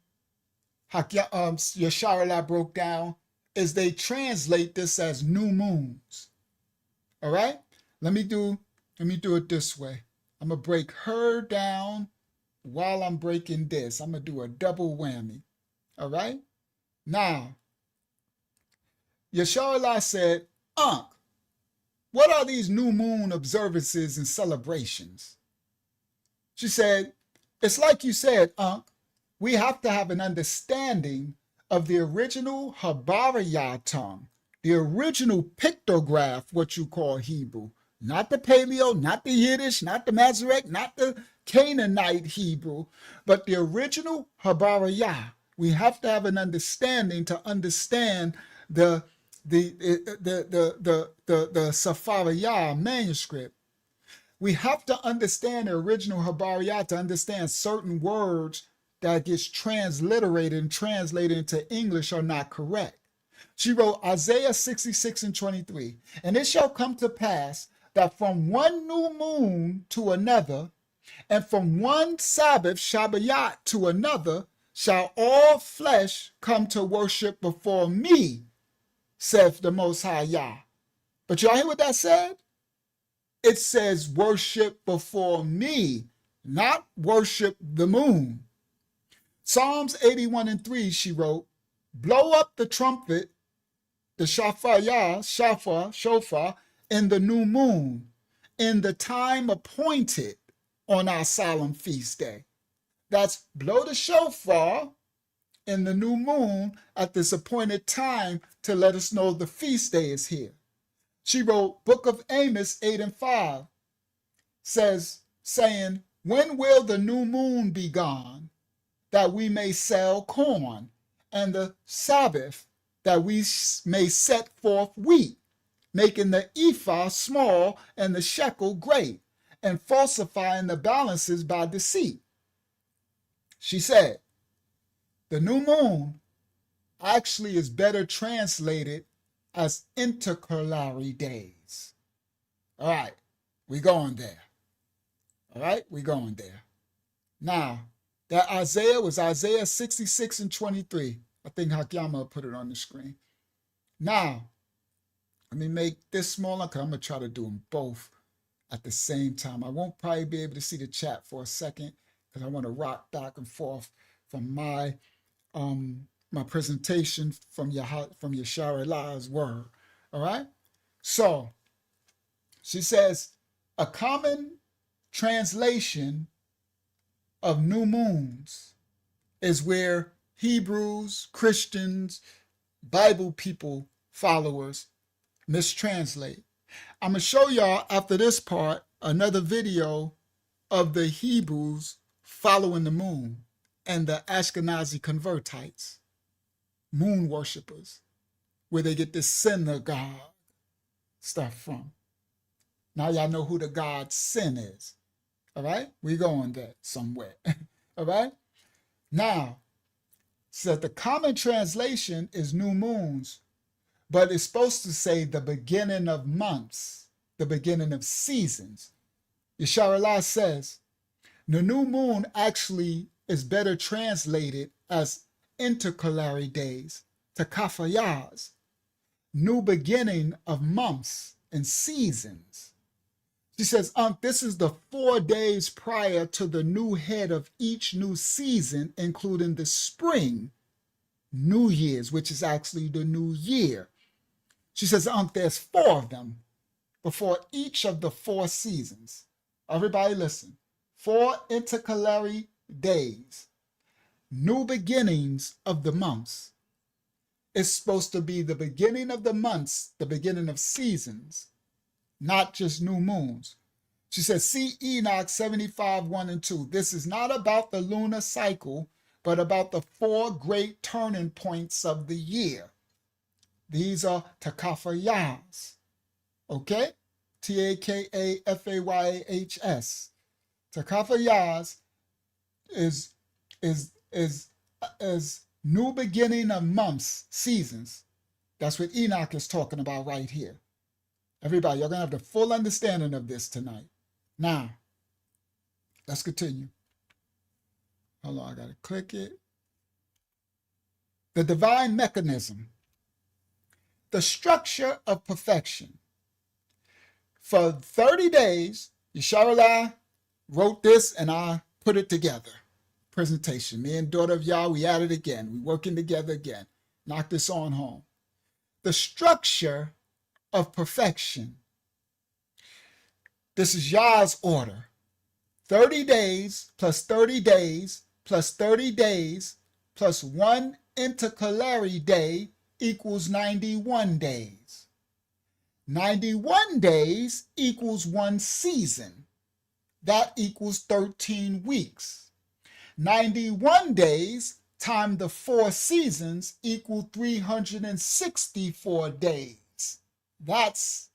Yashara Lai broke down, is they translate this as new moons. All right? Let me do it this way. I'm going to break her down while I'm breaking this. I'm going to do a double whammy. All right? Now, Yashara Lai said, what are these new moon observances and celebrations? She said, it's like you said, we have to have an understanding of the original Habariyah tongue, the original pictograph, what you call Hebrew, not the Paleo, not the Yiddish, not the Masoretic, not the Canaanite Hebrew, but the original Habariyah. We have to have an understanding to understand the Safariyah manuscript. We have to understand the original Habariyah to understand certain words that gets transliterated and translated into English are not correct. She wrote Isaiah 66 and 23, and it shall come to pass that from one new moon to another, and from one Sabbath, Shabbat, to another, shall all flesh come to worship before me, saith the Most High Yah. But y'all hear what that said? It says worship before me, not worship the moon. Psalms 81 and 3, she wrote, blow up the trumpet, the shofar, in the new moon, in the time appointed on our solemn feast day. That's blow the shofar in the new moon at this appointed time to let us know the feast day is here. She wrote Book of Amos 8 and 5, saying, when will the new moon be gone, that we may sell corn, and the Sabbath, that we may set forth wheat, making the ephah small and the shekel great, and falsifying the balances by deceit. She said, the new moon actually is better translated as intercalary days. All right, we're going there. All right, we're going there. Now, that Isaiah was Isaiah 66 and 23. I think Hakyama put it on the screen. Now, let me make this smaller because I'm going to try to do them both at the same time. I won't probably be able to see the chat for a second because I want to rock back and forth from my presentation from Yashara Lai's word. All right? So, she says, a common translation of new moons is where Hebrews, Christians, Bible people, followers mistranslate. I'm going to show y'all after this part another video of the Hebrews following the moon and the Ashkenazi convertites, moon worshippers, where they get this synagogue stuff from. Now y'all know who the god Sin is. All right? We going there somewhere. All right? Now, so the common translation is new moons, but it's supposed to say the beginning of months, the beginning of seasons. Yashara Lai says, the new moon actually is better translated as intercalary days, takafayas, new beginning of months and seasons. She says, this is the 4 days prior to the new head of each new season, including the spring, New Year's, which is actually the new year. She says, there's 4 of them before each of the 4 seasons. Everybody listen. 4 intercalary days, new beginnings of the months. It's supposed to be the beginning of the months, the beginning of seasons, not just new moons. She says, see Enoch 75, 1 and 2. This is not about the lunar cycle, but about the 4 great turning points of the year. These are takafayas. Okay? Takafayahs. Takafayas is new beginning of months, seasons. That's what Enoch is talking about right here. Everybody, you're going to have the full understanding of this tonight. Now, let's continue. Hold on, I got to click it. The divine mechanism. The structure of perfection. For 30 days, Yesharallah wrote this and I put it together. Presentation. Me and daughter of Yah, we at it again. We working together again. Knock this on home. The structure of perfection. This is Yah's order. 30 days plus 30 days plus 30 days plus 1 intercalary day equals 91 days. 91 days equals 1 season. That equals 13 weeks. 91 days times the 4 seasons equal 364 days. That's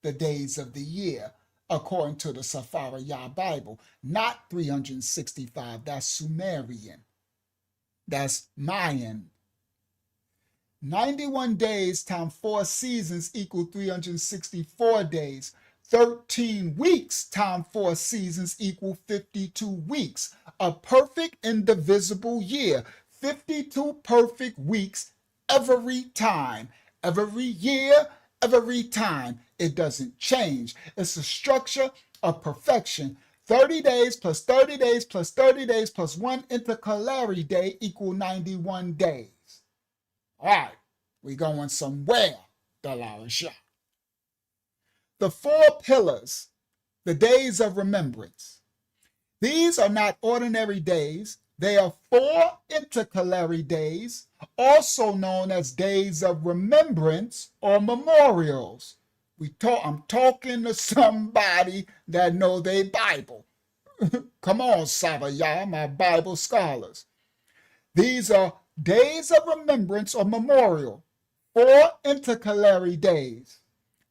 the days of the year, according to the Safari Yah Bible. Not 365, that's Sumerian. That's Mayan. 91 days times 4 seasons equal 364 days. 13 weeks times 4 seasons equal 52 weeks. A perfect indivisible year. 52 perfect weeks every time. Every year, every time. It doesn't change. It's a structure of perfection. 30 days plus 30 days plus 30 days plus 1 intercalary day equal 91 days. All right, we're going somewhere, Dalal Shah. The 4 pillars, the days of remembrance. These are not ordinary days. They are 4 intercalary days, also known as days of remembrance or memorials. I'm talking to somebody that know their Bible. Come on, Savaya, my Bible scholars. These are days of remembrance or memorial, 4 intercalary days.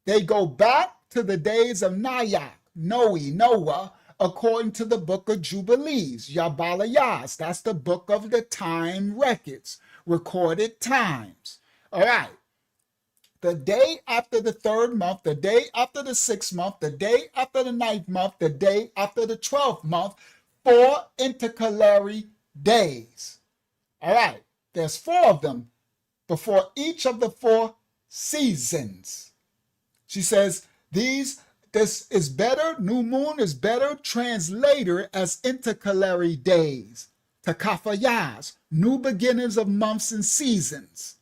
They go back to the days of Nayak, Noah, according to the book of Jubilees, Yabalayas. That's the book of the time records, recorded times. All right. The day after the 3rd month, the day after the 6th month, the day after the 9th month, the day after the 12th month, 4 intercalary days. All right. There's 4 of them before each of the 4 seasons. She says, this is better, new moon is better translated as intercalary days, takafayas, new beginnings of months and seasons.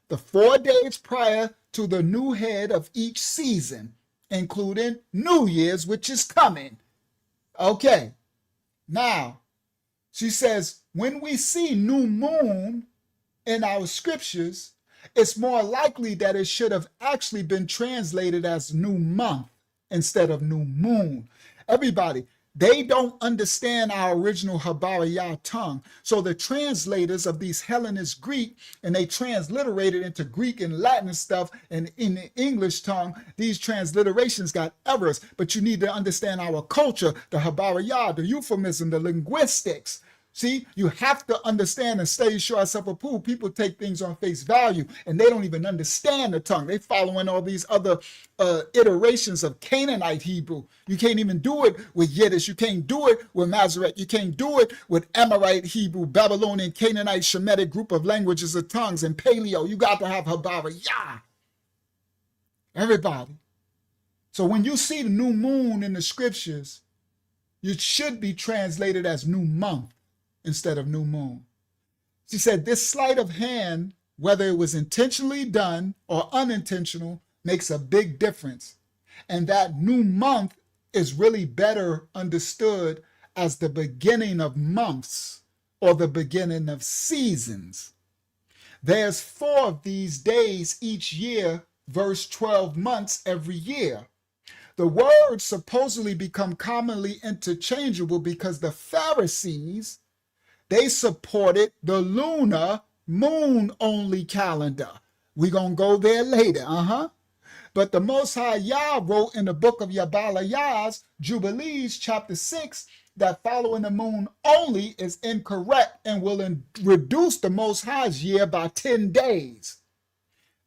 The 4 days prior to the new head of each season, including New Year's, which is coming. Okay, now, she says, when we see new moon in our scriptures, it's more likely that it should have actually been translated as new month instead of new moon. Everybody, they don't understand our original Habariyah tongue. So the translators of these Hellenist Greek, and they transliterated into Greek and Latin and stuff, and in the English tongue, these transliterations got errors. But you need to understand our culture, the Habariyah, the euphemism, the linguistics. See, you have to understand and study show yourself approved. People take things on face value and they don't even understand the tongue. They following all these other iterations of Canaanite Hebrew. You can't even do it with Yiddish. You can't do it with Masoret. You can't do it with Amorite Hebrew, Babylonian, Canaanite, Shemitic group of languages or tongues, and Paleo. You got to have Habarayah. Everybody. So when you see the new moon in the scriptures, it should be translated as new month instead of new moon. She said this sleight of hand, whether it was intentionally done or unintentional, makes a big difference. And that new month is really better understood as the beginning of months or the beginning of seasons. There's 4 of these days each year, verse 12 months every year. The words supposedly become commonly interchangeable because the Pharisees, they supported the lunar moon-only calendar. We're going to go there later, But the Most High Yah wrote in the book of Yabalayah's Jubilees, chapter 6, that following the moon only is incorrect and will reduce the Most High's year by 10 days.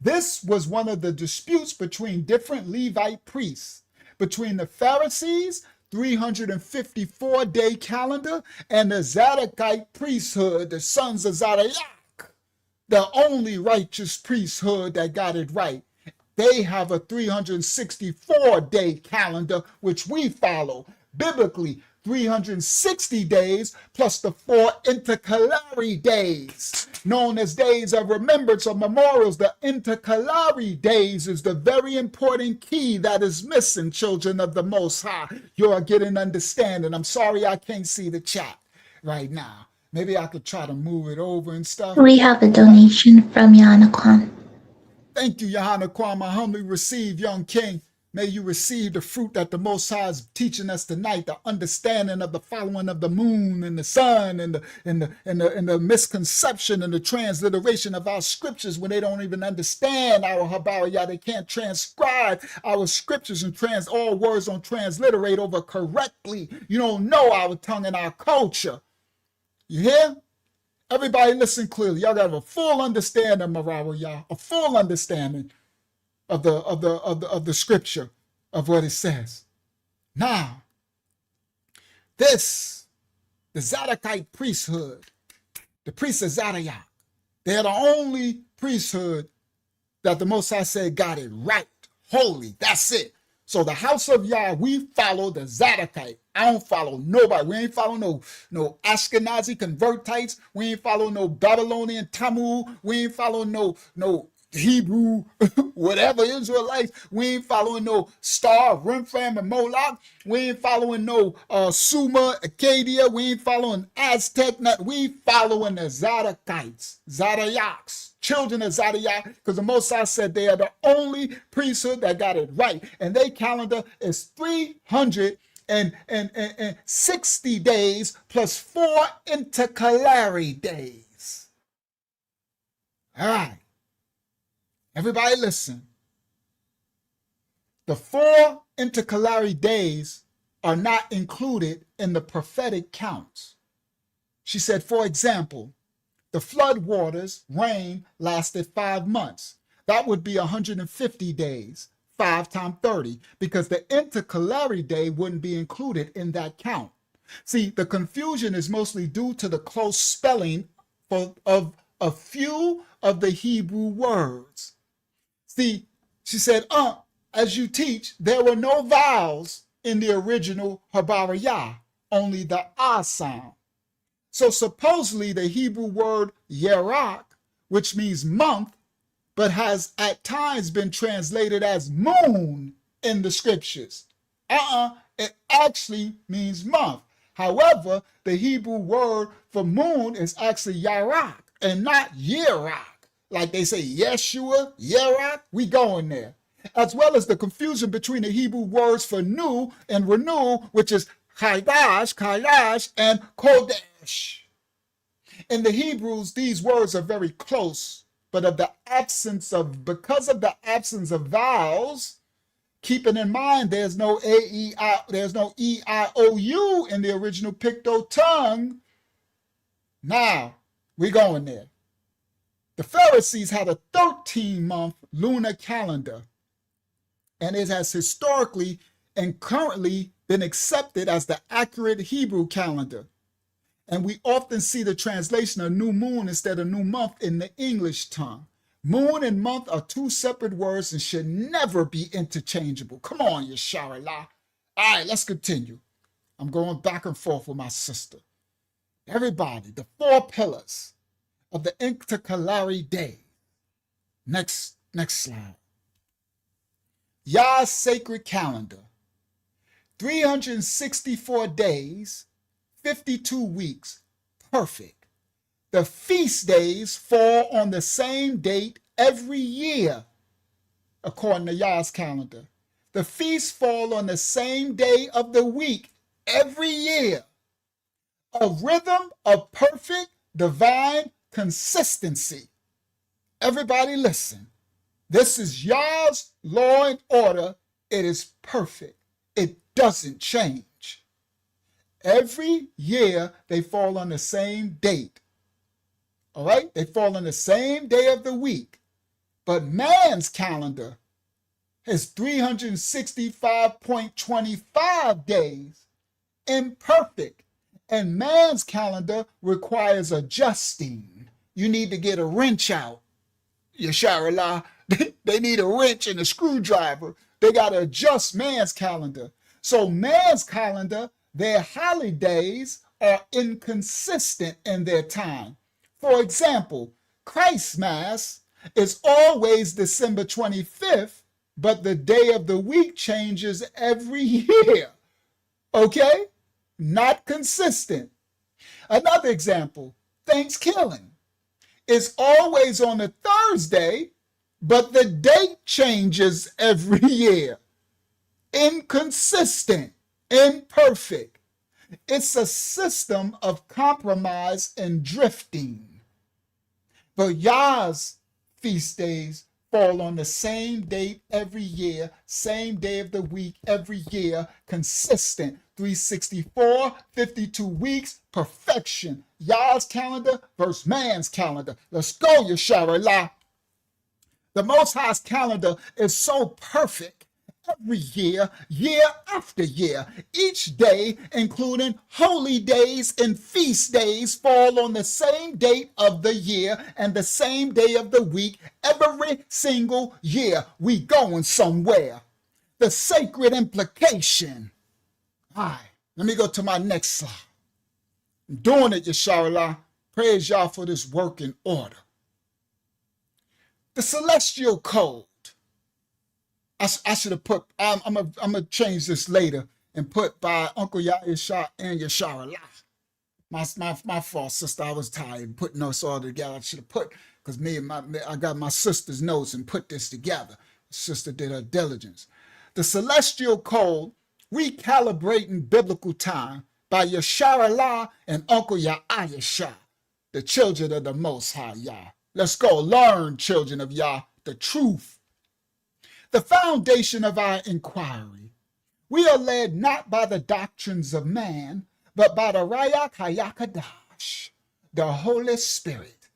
This was one of the disputes between different Levite priests, between the Pharisees' 354-day calendar and the Zadokite priesthood, the sons of Zadok, the only righteous priesthood that got it right. They have a 364-day calendar, which we follow. Biblically, 360 days plus the 4 intercalary days, known as days of remembrance or memorials. The intercalary days is the very important key that is missing, children of the Most High. You're getting understanding. I'm sorry I can't see the chat right now. Maybe I could try to move it over and stuff. We have a donation from Yanakwan. Thank you, Yohana Kwam. I humbly receive, young king. May you receive the fruit that the Most High is teaching us tonight, the understanding of the following of the moon and the sun and the misconception and the transliteration of our scriptures when they don't even understand our Habarayah. They can't transcribe our scriptures and all words don't transliterate over correctly. You don't know our tongue and our culture. You hear? Everybody listen clearly. Y'all got a full understanding, Habarayah, a full understanding of the scripture of what it says. Now, the Zadokite priesthood, the priests of Zadok, they're the only priesthood that the Most High said got it right, holy. That's it. So the house of Yah, we follow the Zadokite. I don't follow nobody. We ain't follow no Ashkenazi convertites. We ain't follow no Babylonian Tamu. We ain't follow no Hebrew, whatever Israelites. We ain't following no Star, Remphan, and Moloch. We ain't following no Sumer, Acadia. We ain't following Aztec. We following the Zadokites, Zadoks, children of Zadok, because the Most High said they are the only priesthood that got it right. And their calendar is 360 days plus 4 intercalary days. All right. Everybody listen. The 4 intercalary days are not included in the prophetic counts. She said, for example, the flood waters, rain, lasted 5 months. That would be 150 days, 5 times 30, because the intercalary day wouldn't be included in that count. See, the confusion is mostly due to the close spelling of a few of the Hebrew words. See, she said, as you teach, there were no vowels in the original Habarayah, only the ah sound. So supposedly the Hebrew word yerak, which means month, but has at times been translated as moon in the scriptures. It actually means month. However, the Hebrew word for moon is actually yarak and not yerak. Like they say, Yeshua, Yerak, we going there. As well as the confusion between the Hebrew words for new and renew, which is Kaidash, and Kodesh. In the Hebrews, these words are very close, but because of the absence of vowels, keeping in mind there's no E-I-O-U in the original Picto tongue, Now, we're going there. The Pharisees had a 13-month lunar calendar, and it has historically and currently been accepted as the accurate Hebrew calendar. And we often see the translation of new moon instead of new month in the English tongue. Moon and month are two separate words and should never be interchangeable. Come on, Yesharallah. All right, let's continue. I'm going back and forth with my sister. Everybody, the 4 pillars of the intercalary day. Next slide. Yah's sacred calendar. 364 days, 52 weeks, perfect. The feast days fall on the same date every year, according to Yah's calendar. The feasts fall on the same day of the week every year. A rhythm of perfect divine consistency. Everybody listen. This is Yah's law and order. It is perfect. It doesn't change. Every year they fall on the same date. All right? They fall on the same day of the week. But man's calendar is 365.25 days, imperfect. And man's calendar requires adjusting. You need to get a wrench out. Yesharallah, they need a wrench and a screwdriver. They got to adjust man's calendar. So man's calendar, their holidays are inconsistent in their time. For example, Christ's Mass is always December 25th, but the day of the week changes every year. Okay? Not consistent. Another example, Thanksgiving is always on a Thursday, but the date changes every year. Inconsistent, imperfect. It's a system of compromise and drifting. But Yah's feast days fall on the same date every year, same day of the week every year, consistent. 364, 52 weeks, perfection. Yah's calendar versus man's calendar. Let's go, Yesharallah. The Most High's calendar is so perfect every year, year after year. Each day, including holy days and feast days, fall on the same date of the year and the same day of the week every single year. We going somewhere. The sacred implication. All right, let me go to my next slide. I'm doing it, Yesharallah. Praise Yah for this work in order. The celestial code. I should have put, I'm going to change this later and put by Uncle Yahya and Yesharallah. My fault, sister. I was tired putting us all together. I should have put, because I got my sister's notes and put this together. Sister did her diligence. The celestial code, recalibrating biblical time by Yesharallah and Uncle Yahya, the children of the Most High Yah. Let's go learn, children of Yah, the truth. The foundation of our inquiry. We are led not by the doctrines of man, but by the Rayak Hayakadash, the Holy Spirit.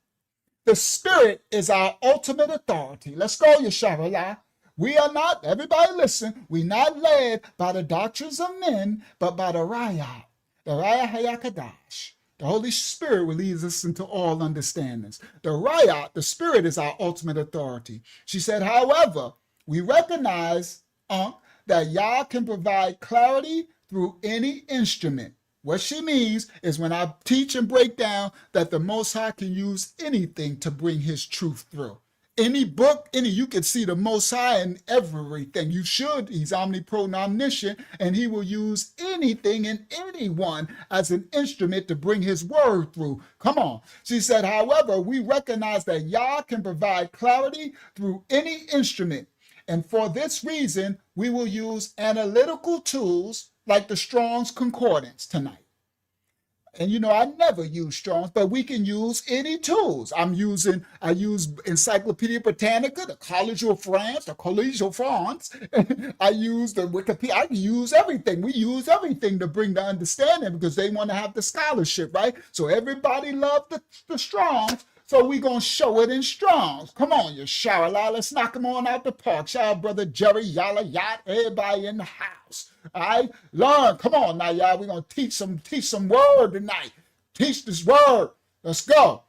The Spirit is our ultimate authority. Let's go, Yesharallah. We are not, everybody listen, we're not led by the doctrines of men, but by the Rayak Hayakadash. The Holy Spirit will lead us into all understandings. The Rayak, the Spirit, is our ultimate authority. She said, however, we recognize, that Yah can provide clarity through any instrument. What she means is when I teach and break down that the Most High can use anything to bring his truth through. Any book, you can see the Most High in everything. You should. He's omnipotent, omniscient, and he will use anything and anyone as an instrument to bring his word through. Come on. She said, however, we recognize that Yah can provide clarity through any instrument. And for this reason, we will use analytical tools like the Strong's Concordance tonight. And I never use Strong's, but we can use any tools. I use Encyclopedia Britannica, the College of France, the College of France. I use the Wikipedia. I use everything. We use everything to bring the understanding because they want to have the scholarship, right? So everybody loved the Strong's. So we're going to show it in Strong's. Come on, you Sharala. Let's knock them on out the park. Shout out, Brother Jerry, Yala, Yacht, everybody in the house. All right? Learn. Come on now, y'all. We're going to teach some word tonight. Teach this word. Let's go.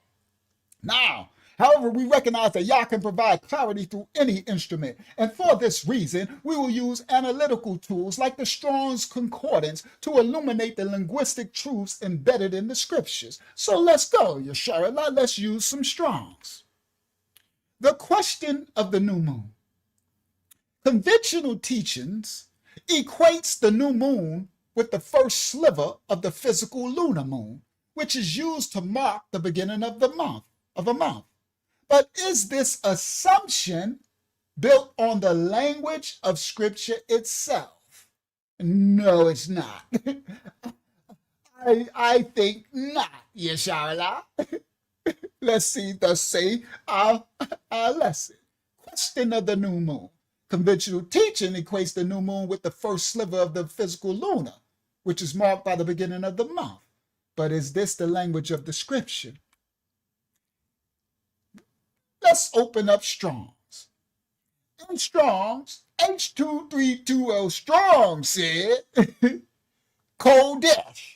Now, however, we recognize that Yah can provide clarity through any instrument. And for this reason, we will use analytical tools like the Strong's Concordance to illuminate the linguistic truths embedded in the scriptures. So let's go, Yeshara. Let's use some Strong's. The question of the new moon. Conventional teachings equates the new moon with the first sliver of the physical lunar moon, which is used to mark the beginning of a month. But is this assumption built on the language of Scripture itself? No, it's not. I think not, Yeshala. Let's see, thus say our lesson. Question of the new moon. Conventional teaching equates the new moon with the first sliver of the physical lunar, which is marked by the beginning of the month. But is this the language of the Scripture? Let's open up Strong's. In Strong's, H232L Strong said, Kodesh.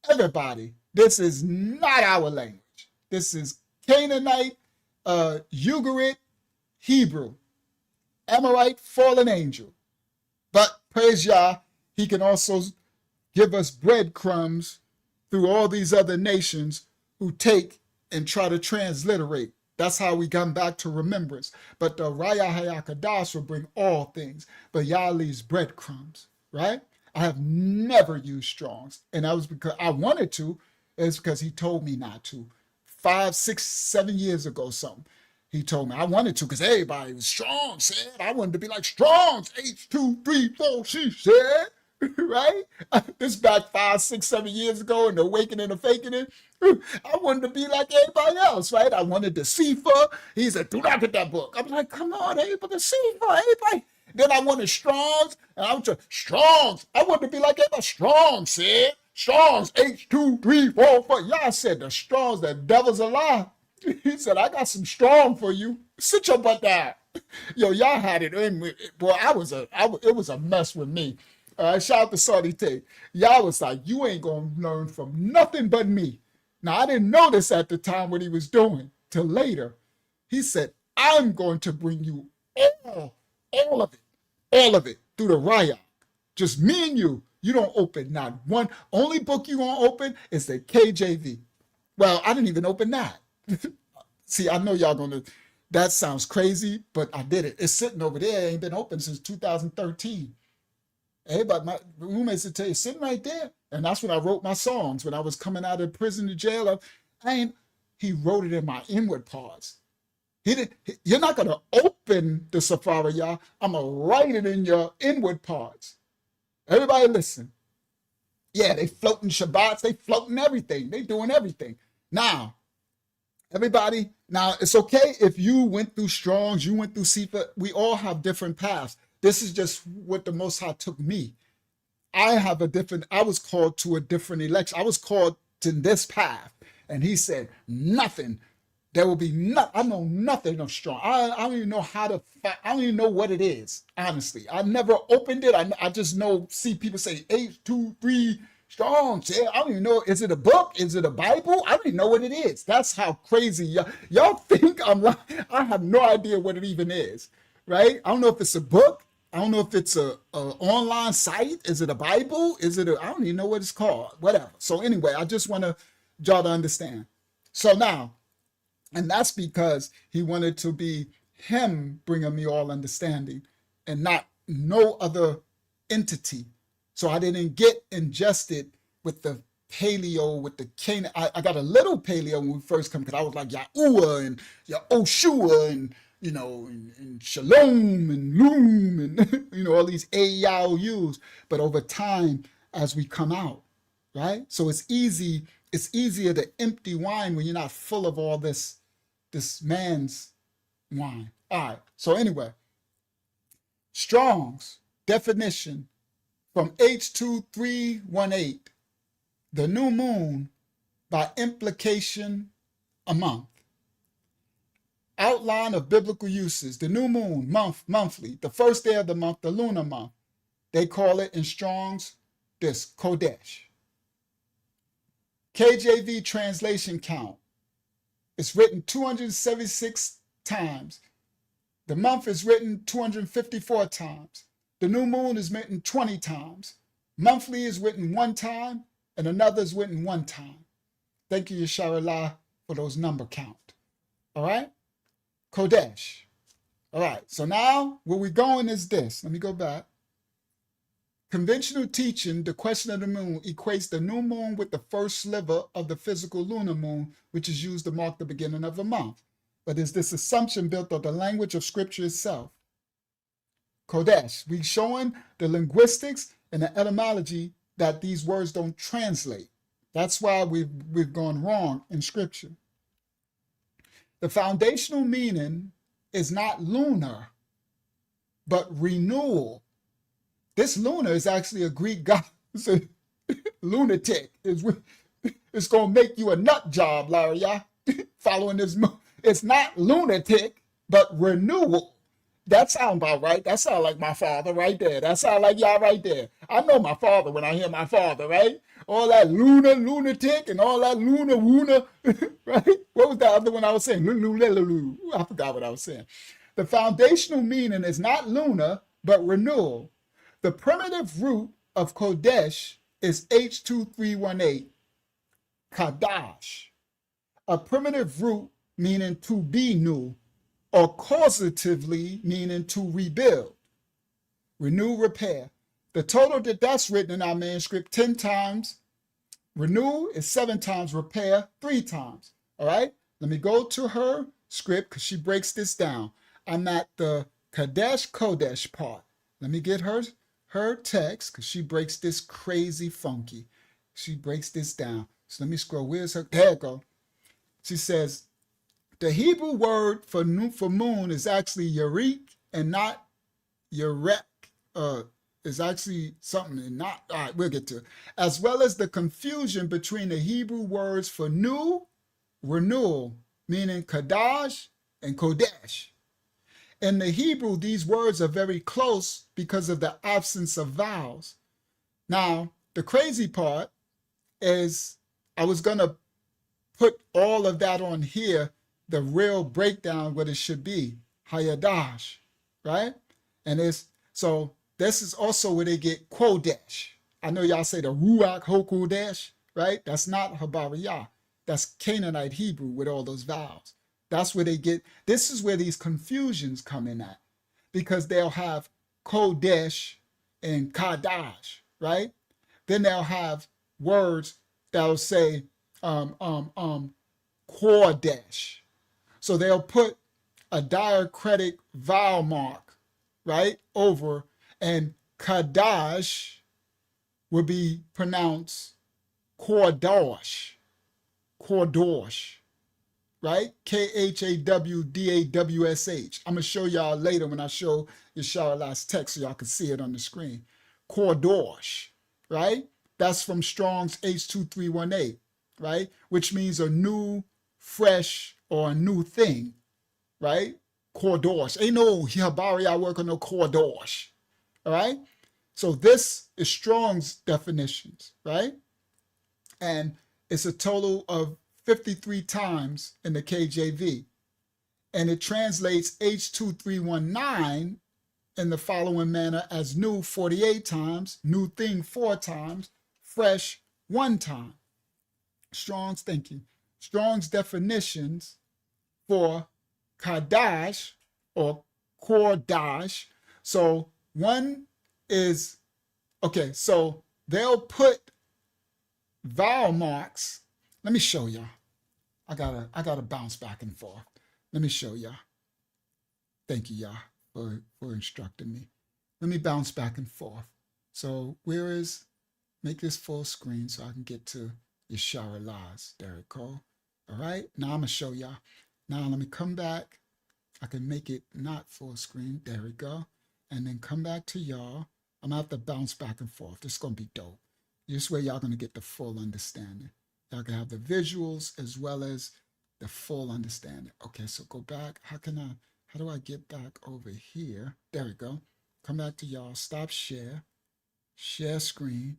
Everybody, this is not our language. This is Canaanite, Ugarit, Hebrew, Amorite, fallen angel. But praise Yah, he can also give us breadcrumbs through all these other nations who take and try to transliterate. That's how we come back to remembrance. But the Raya Hayakadash will bring all things. But Yah leaves breadcrumbs, right? I have never used Strong's. And that was because I wanted to. It's because he told me not to. 5, 6, 7 years ago, something. He told me I wanted to because everybody was Strong said. I wanted to be like Strong's. H234, she said. Right? This back 5, 6, 7 years ago in the Awakening and Faking It. I wanted to be like everybody else, right? I wanted the Sefer. He said, do not get that book. I'm like, come on, everybody, the Sefer, everybody. Then I wanted Strong's, and I was Strong's. I wanted to be like everybody. Strong's said. Strong's H2344. Y'all said the Strong's, the devil's a lie. He said, I got some Strong for you. Sit your butt down. Yo, y'all had it in me. Boy, it was a mess with me. Shout out to Saudi Tate. Y'all was like, you ain't going to learn from nothing but me. Now, I didn't know this at the time what he was doing till later. He said, I'm going to bring you all of it through the Raya. Just me and you. You don't open not one. Only book you going to open is the KJV. Well, I didn't even open that. See, I know y'all going to, that sounds crazy, but I did it. It's sitting over there. It ain't been open since 2013. Everybody, my roommates would tell you, sitting right there. And that's when I wrote my songs. When I was coming out of prison to jail, he wrote it in my inward parts. You're not going to open the Safari, y'all. I'm going to write it in your inward parts. Everybody listen. Yeah, they floating Shabbats. They floating everything. They doing everything. Now, everybody, now it's okay if you went through Strong's, you went through Sefer. We all have different paths. This is just what the Most High took me. I was called to a different election. I was called to this path. And he said, nothing. There will be nothing. I know nothing of Strong. I don't even know how to, I don't even know what it is, honestly. I never opened it. I just see people say H23 Strong. Yeah, I don't even know. Is it a book? Is it a Bible? I don't even know what it is. That's how crazy y'all think I'm like. I have no idea what it even is, right? I don't know if it's a book. I don't know if it's a online site. Is it a Bible? I don't even know what it's called. Whatever. So anyway, I just want y'all to understand. So now, and that's because he wanted to be him bringing me all understanding and not no other entity. So I didn't get ingested with the paleo, with the Canaan. I got a little paleo when we first come because I was like Yahuwah and Yahoshua and and Shalom and Loom and all these AYOUs. But over time, as we come out, right? So it's easier to empty wine when you're not full of all this man's wine. All right. So anyway, Strong's definition from H2318, the new moon, by implication, a month. Outline of biblical uses: the new moon, monthly, the first day of the month, the lunar month. They call it in Strong's this Kodesh. KJV translation count. It's written 276 times. The month is written 254 times. The new moon is written 20 times. Monthly is written 1 time, and another is written 1 time. Thank you, Yesharallah, for those number count. All right? Kodesh. All right, so now where we're going is this. Let me go back. Conventional teaching, the question of the moon, equates the new moon with the first sliver of the physical lunar moon, which is used to mark the beginning of a month. But is this assumption built on the language of Scripture itself? Kodesh, we're showing the linguistics and the etymology that these words don't translate. That's why we've gone wrong in Scripture. The foundational meaning is not lunar, but renewal. This lunar is actually a Greek god. It's a lunatic. It's going to make you a nut job, Larry. Following this. It's not lunatic, but renewal. That sounds about right. That sounds like my father right there. That sounds like y'all right there. I know my father when I hear my father, right? All that lunatic, and all that woona, right? What was the other one I was saying? I forgot what I was saying. The foundational meaning is not lunar, but renewal. The primitive root of Kodesh is H2318, Kadash, a primitive root meaning to be new, or causatively meaning to rebuild, renew, repair. The total that's written in our manuscript 10 times. Renew is 7 times, repair 3 times. All right, let me go to her script because she breaks this down. I'm at the Kodesh part. Let me get her text because she breaks this crazy funky. She breaks this down. So let me scroll. Where's her? There it go. She says, the Hebrew word for moon is actually Yerik and not Yerek. Is actually something and not, all right, we'll get to it. As well as the confusion between the Hebrew words for new, renewal, meaning Kadash and Kodesh. In the Hebrew, these words are very close because of the absence of vowels. Now, the crazy part is I was going to put all of that on here, the real breakdown, what it should be, Hayadash, right? And this is also where they get Kodesh. I know y'all say the Ruach HaKodesh, right? That's not Habariyah. That's Canaanite Hebrew with all those vowels. That's where they get, this is where these confusions come in at. Because they'll have Kodesh and Kadash, right? Then they'll have words that'll say Kodesh. So they'll put a diacritic vowel mark, right, over, and Kadash would be pronounced Kordosh, right? Khawdawsh. I'm going to show y'all later when I show Yesharalah's text so y'all can see it on the screen. Kordosh, right? That's from Strong's H2318, right? Which means a new, fresh, or a new thing, right? Kordosh. Ain't no Habari I work on no Kordosh. All right, so this is Strong's definitions, right? And it's a total of 53 times in the KJV. And it translates H2319 in the following manner as new 48 times, new thing 4 times, fresh 1 time. Strong's thinking. Strong's definitions for Kadash or Kordash. So one is, okay, so they'll put vowel marks. Let me show y'all. I gotta bounce back and forth. Let me show y'all. Thank you, y'all, for instructing me. Let me bounce back and forth. So where is make this full screen so I can get to Yashara Laws. There we go. All right, now I'm gonna show y'all. Now let me come back. I can make it not full screen. There we go. And then come back to y'all. I'm gonna have to bounce back and forth. This is gonna be dope. This way y'all gonna get the full understanding. Y'all can have the visuals as well as the full understanding. Okay, so go back. How do I get back over here? There we go. Come back to y'all. Stop share. Share screen.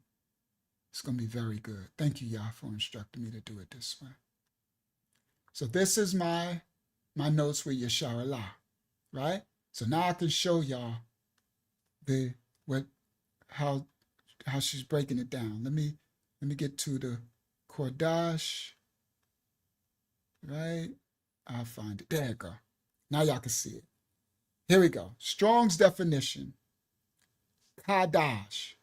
It's gonna be very good. Thank you, y'all, for instructing me to do it this way. So this is my notes with Yashara La, right? So now I can show y'all how she's breaking it down. Let me get to the Kodash, right? I'll find it. There you go. Now y'all can see it. Here we go. Strong's definition. Kadash.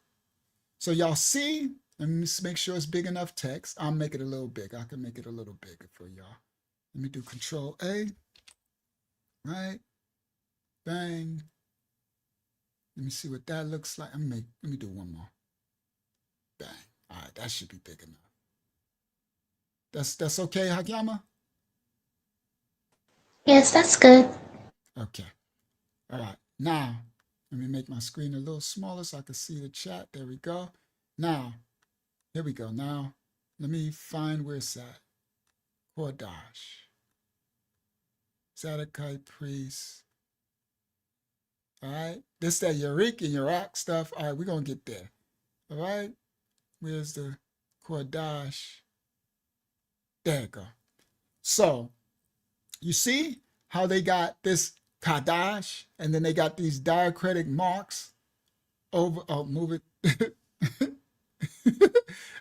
So y'all see, let me make sure it's big enough text. I'll make it a little big. I can make it a little bigger for y'all. Let me do Control A. Right? Bang. Let me see what that looks like. Let me do one more. Bang. All right, that should be big enough. That's okay, Hagyama? Yes, that's good. Okay. All right. Now, let me make my screen a little smaller so I can see the chat. There we go. Now, here we go. Now, let me find where it's at. Kodash. Zadokite priest. All right. This that Yurik and Yurak stuff. All right, we're going to get there. All right. Where's the Kodash? There you go. So, you see how they got this Kadash and then they got these diacritic marks over. Oh, move it.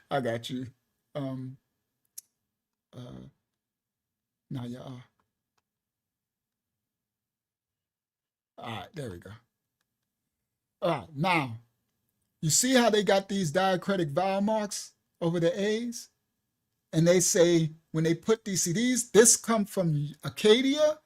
I got you. Now you are. All right, there we go. All right, now you see how they got these diacritic vowel marks over the A's? And they say when they put this come from Acadia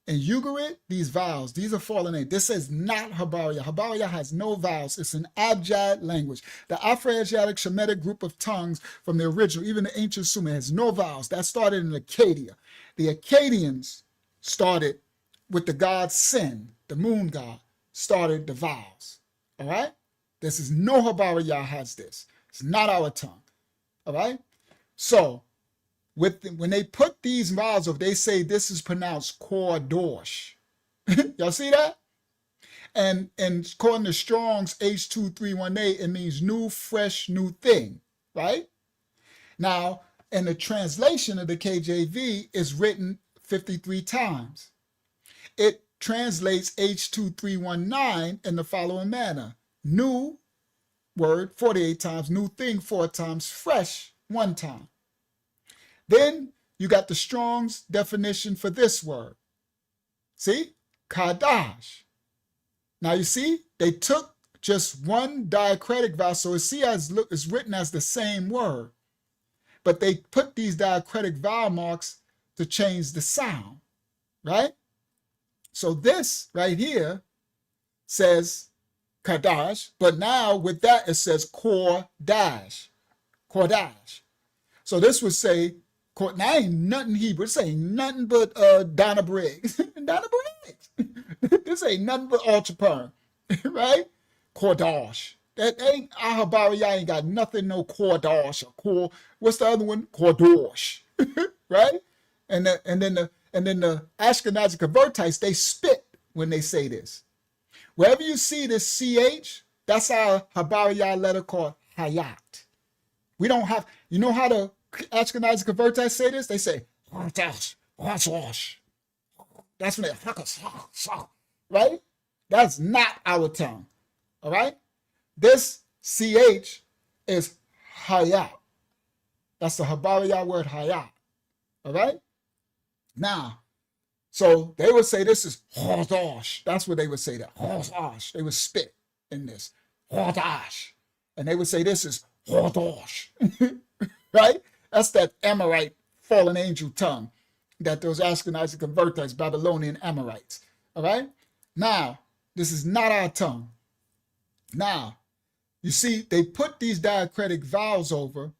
and Ugarit, these vowels, these are fallen names. This is not Habariya. Habariya has no vowels. It's an Abjad language. The Afro-Asiatic Shemitic group of tongues from the original, even the ancient Sumer, has no vowels. That started in Acadia. The Akkadians started with the god Sin, the moon god, started the vowels. All right? This is no Habariya has this. It's not our tongue. All right? So, when they put these vowels over, they say this is pronounced Kordosh. Y'all see that? And according to Strong's H2318, it means new, fresh, new thing, right? Now, in the translation of the KJV, is written 53 times. It translates H2319 in the following manner. New word 48 times, new thing 4 times, fresh 1 time. Then you got the Strong's definition for this word. See? Kadash. Now you see, they took just one diacritic vowel, so it's written as the same word. But they put these diacritic vowel marks to change the sound, right? So this right here says Kadash, but now with that it says Kordash. Kordash. So this would say, now ain't nothing Hebrew. This ain't nothing but Donna Briggs. Donna Briggs. This ain't nothing but Ultra Perm, right? Kordash. That ain't Ahabariya ain't got nothing, no Kordash or Kor. What's the other one? Kordosh, right? And then the Ashkenazi convertites, they spit when they say this. Wherever you see this CH, that's our Habariya letter called Hayat. We don't have, you know how the Ashkenazi convertites say this? They say, that's when they, right? That's not our tongue, all right? This CH is Hayat. That's the Habariya word Hayat, all right? Now, so they would say this is Hodash. That's what they would say that. Hodash. They would spit in this. Hodash. And they would say this is Hodash. Right? That's that Amorite fallen angel tongue that those Ashkenazi convertites, Babylonian Amorites. All right? Now, this is not our tongue. Now, You see, they put these diacritic vowels over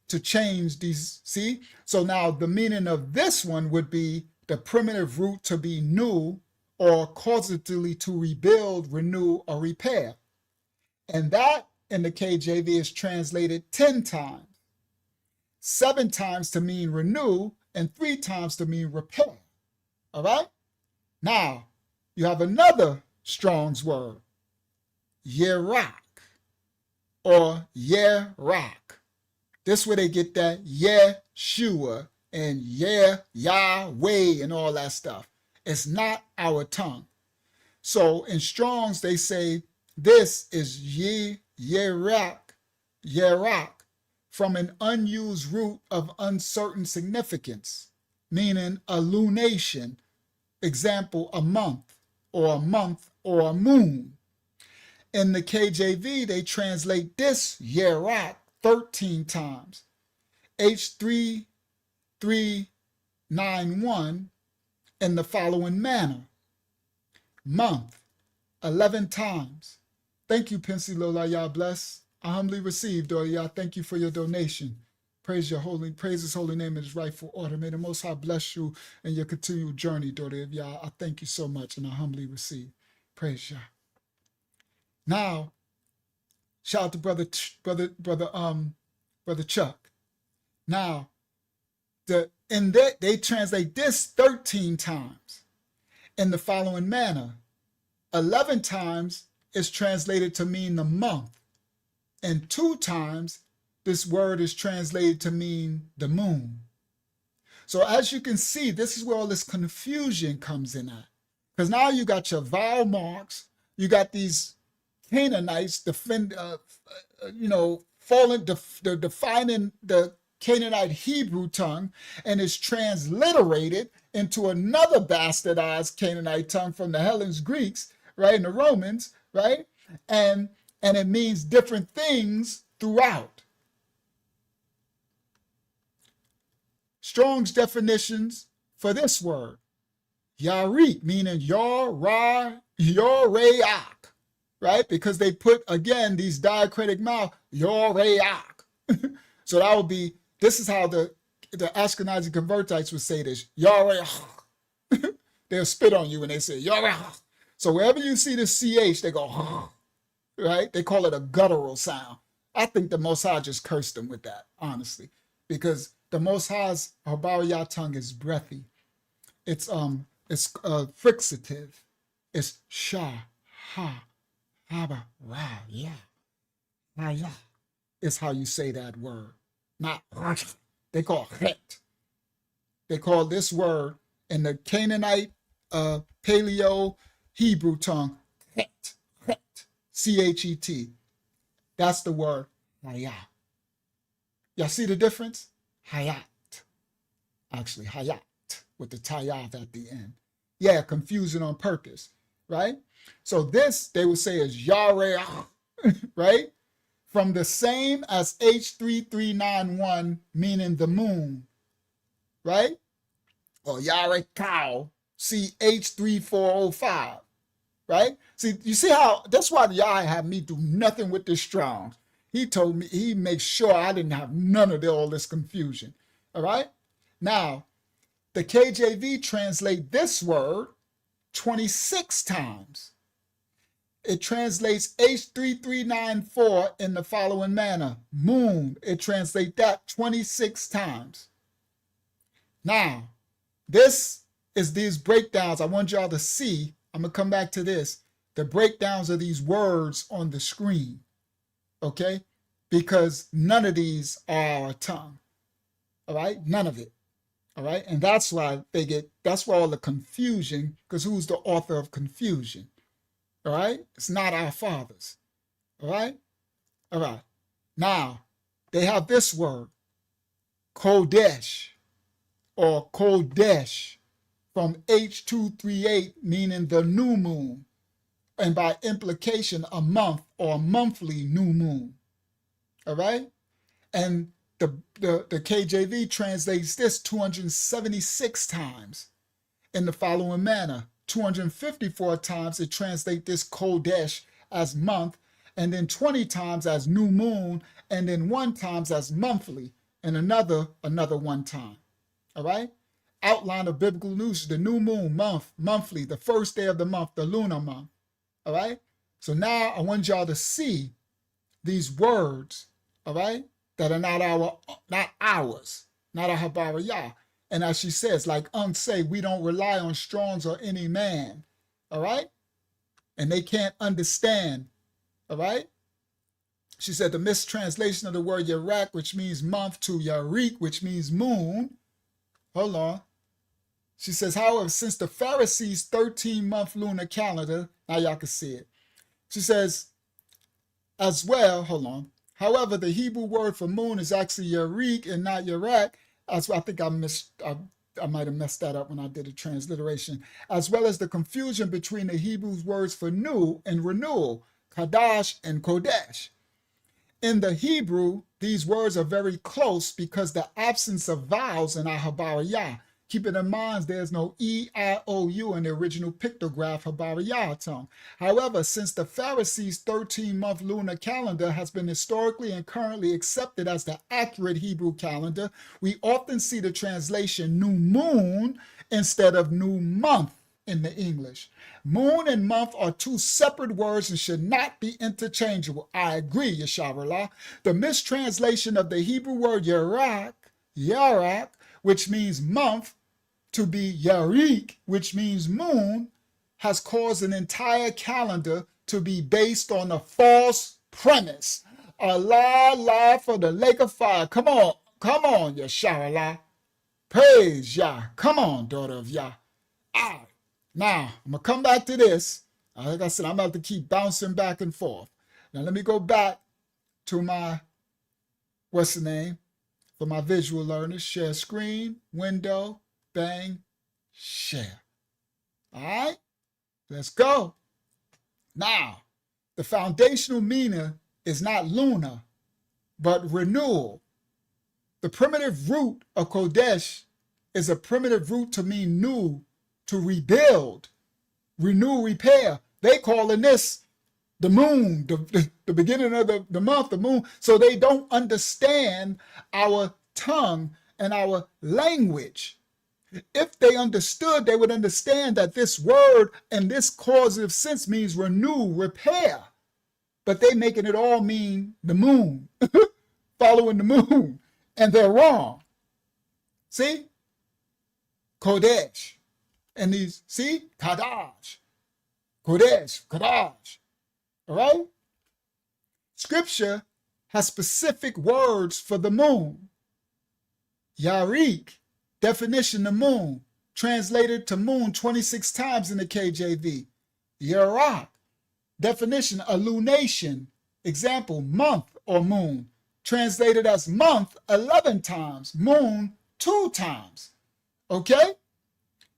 to change these, see? So now the meaning of this one would be the primitive root to be new, or causatively to rebuild, renew, or repair. And that in the KJV is translated 10 times. 7 times to mean renew, and 3 times to mean repair. All right? Now, you have another Strong's word, Yerak, or Yerak. This is where they get that Yeshua and Yahweh and all that stuff. It's not our tongue. So in Strong's, they say this is Yerak, from an unused root of uncertain significance, meaning a lunation, example, a month or a moon. In the KJV, they translate this Yerak 13 times. H3391 in the following manner. Month, 11 times. Thank you, Pensy Lola, Yah bless. I humbly received, or Yah, thank you for your donation. Praise his holy name in his rightful order. May the Most High bless you in your continued journey, daughter of Yah. I thank you so much, and I humbly receive. Praise Yah. Now, shout out to brother Chuck. Now, they translate this 13 times in the following manner. 11 times is translated to mean the month, and 2 times this word is translated to mean the moon. So as you can see, this is where all this confusion comes in at. Because now you got your vowel marks, you got these Canaanites defining the Canaanite Hebrew tongue, and is transliterated into another bastardized Canaanite tongue from the Hellenes Greeks, right, and the Romans, right? And it means different things throughout. Strong's definitions for this word, Yarik, meaning Yoreak, right? Because they put, again, these diacritic mouth, Yoreak. So that would be, this is how the Ashkenazi convertites would say this, Yoreak. They'll spit on you when they say Yoreak. So wherever you see the CH, they go, right? They call it a guttural sound. I think the Most High just cursed them with that, honestly, because the Most High's Habariyah tongue is breathy. It's frixative. It's sha, ha, haba, ra, ya, ya. Is how you say that word. Not they call het. They call this word in the Canaanite Paleo Hebrew tongue het, C-H-E-T. That's the word hayat. Y'all see the difference? Hayat. Actually, hayat with the tayav at the end. Yeah, confusing on purpose, right? So this, they would say, is Yareach, right? From the same as H3391, meaning the moon, right? Or Yarekau, see H3405, right? See, you see how, that's why Yah had me do nothing with this Strong. He told me, he makes sure I didn't have none of all this confusion, all right? Now, the KJV translate this word 26 times. It translates H3394 in the following manner. Moon, it translates that 26 times. Now, this is these breakdowns. I want y'all to see, I'm going to come back to this, the breakdowns of these words on the screen, okay? Because none of these are our tongue, all right? None of it, all right? And that's why that's why all the confusion, because who's the author of confusion? All right? It's not our fathers. All right? All right. Now, they have this word, Kodesh, or Kodesh, from H238, meaning the new moon, and by implication, a month or monthly new moon. All right? And the KJV translates this 276 times in the following manner. 254 times it translates this Kodesh as month, and then 20 times as new moon, and then 1 times as monthly, and another 1 time. All right? Outline of biblical news, the new moon, monthly, the first day of the month, the lunar month. All right? So now I want y'all to see these words, all right, that are not ours, not a Habariyah. And as she says, like say, we don't rely on Strong's or any man, all right? And they can't understand, all right? She said the mistranslation of the word Yarak, which means month, to Yarik, which means moon. Hold on. She says, however, since the Pharisees' 13-month lunar calendar, now y'all can see it. She says, as well, hold on. However, the Hebrew word for moon is actually Yarik and not Yarak. As I think I might have messed that up when I did a transliteration. As well as the confusion between the Hebrew words for new and renewal, Kadash and Kodesh. In the Hebrew, these words are very close because the absence of vowels in our Habariyah. Keep it in mind, there's no E-I-O-U in the original pictograph Habariyah tongue. However, since the Pharisees' 13-month lunar calendar has been historically and currently accepted as the accurate Hebrew calendar, we often see the translation new moon instead of new month in the English. Moon and month are 2 separate words and should not be interchangeable. I agree, Yasharallah. The mistranslation of the Hebrew word Yarak, which means month, to be Yarik, which means moon, has caused an entire calendar to be based on a false premise. Allah for the lake of fire. Come on, Yasharallah. Praise Yah. Come on, daughter of Yah. All right. Now, I'm going to come back to this. Like I said, I'm about to keep bouncing back and forth. Now, let me go back to my, what's the name? For my visual learners, share screen, window, bang, share. All right, let's go. Now, the foundational meaning is not lunar, but renewal. The primitive root of Kodesh is a primitive root to mean new, to rebuild, renew, repair. They calling this the moon, the beginning of the month, the moon. So they don't understand our tongue and our language. If they understood, they would understand that this word and this causative sense means renew, repair. But they making it all mean the moon, following the moon. And they're wrong. See? Kodesh. And these, see? Kadash. Kodesh, Kadash. All right? Scripture has specific words for the moon. Yarik, definition of moon, translated to moon 26 times in the KJV. Yarak, definition, a lunation, example, month or moon, translated as month 11 times, moon 2 times. Okay?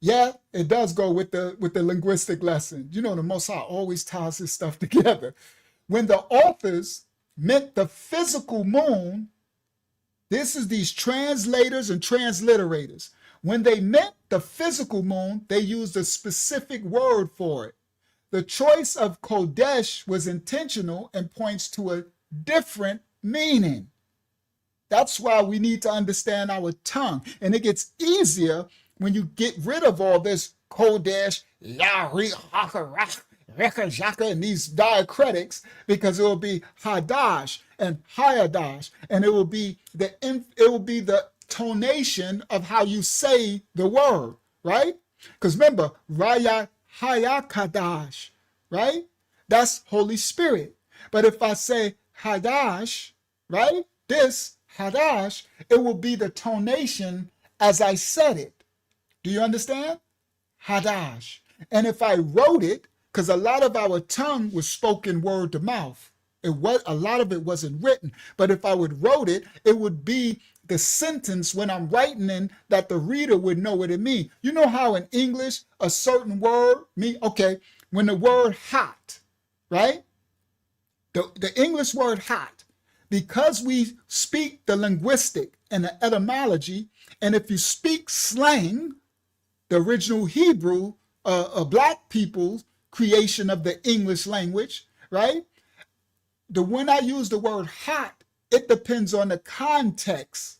Yeah, it does go with the linguistic lesson. You know, the Most High always ties this stuff together. When the authors meant the physical moon, this is these translators and transliterators. When they meant the physical moon, they used a specific word for it. The choice of Kodesh was intentional and points to a different meaning. That's why we need to understand our tongue. And it gets easier when you get rid of all this Kodesh, and these diacritics, because it will be Hadash and Hayadash, and it will be the tonation of how you say the word, right? Because remember, Raya Hayakadash, right? That's Holy Spirit. But if I say Hadash, right? This Hadash, it will be the tonation as I said it. Do you understand? Hadash. And if I wrote it, because a lot of our tongue was spoken word to mouth. A lot of it wasn't written. But if I would wrote it, it would be the sentence when I'm writing in that the reader would know what it means. You know how in English a certain word mean? Okay, when the word hot, right? The English word hot, because we speak the linguistic and the etymology, and if you speak slang, the original Hebrew, black people's creation of the English language, right? when I use the word hot, it depends on the context,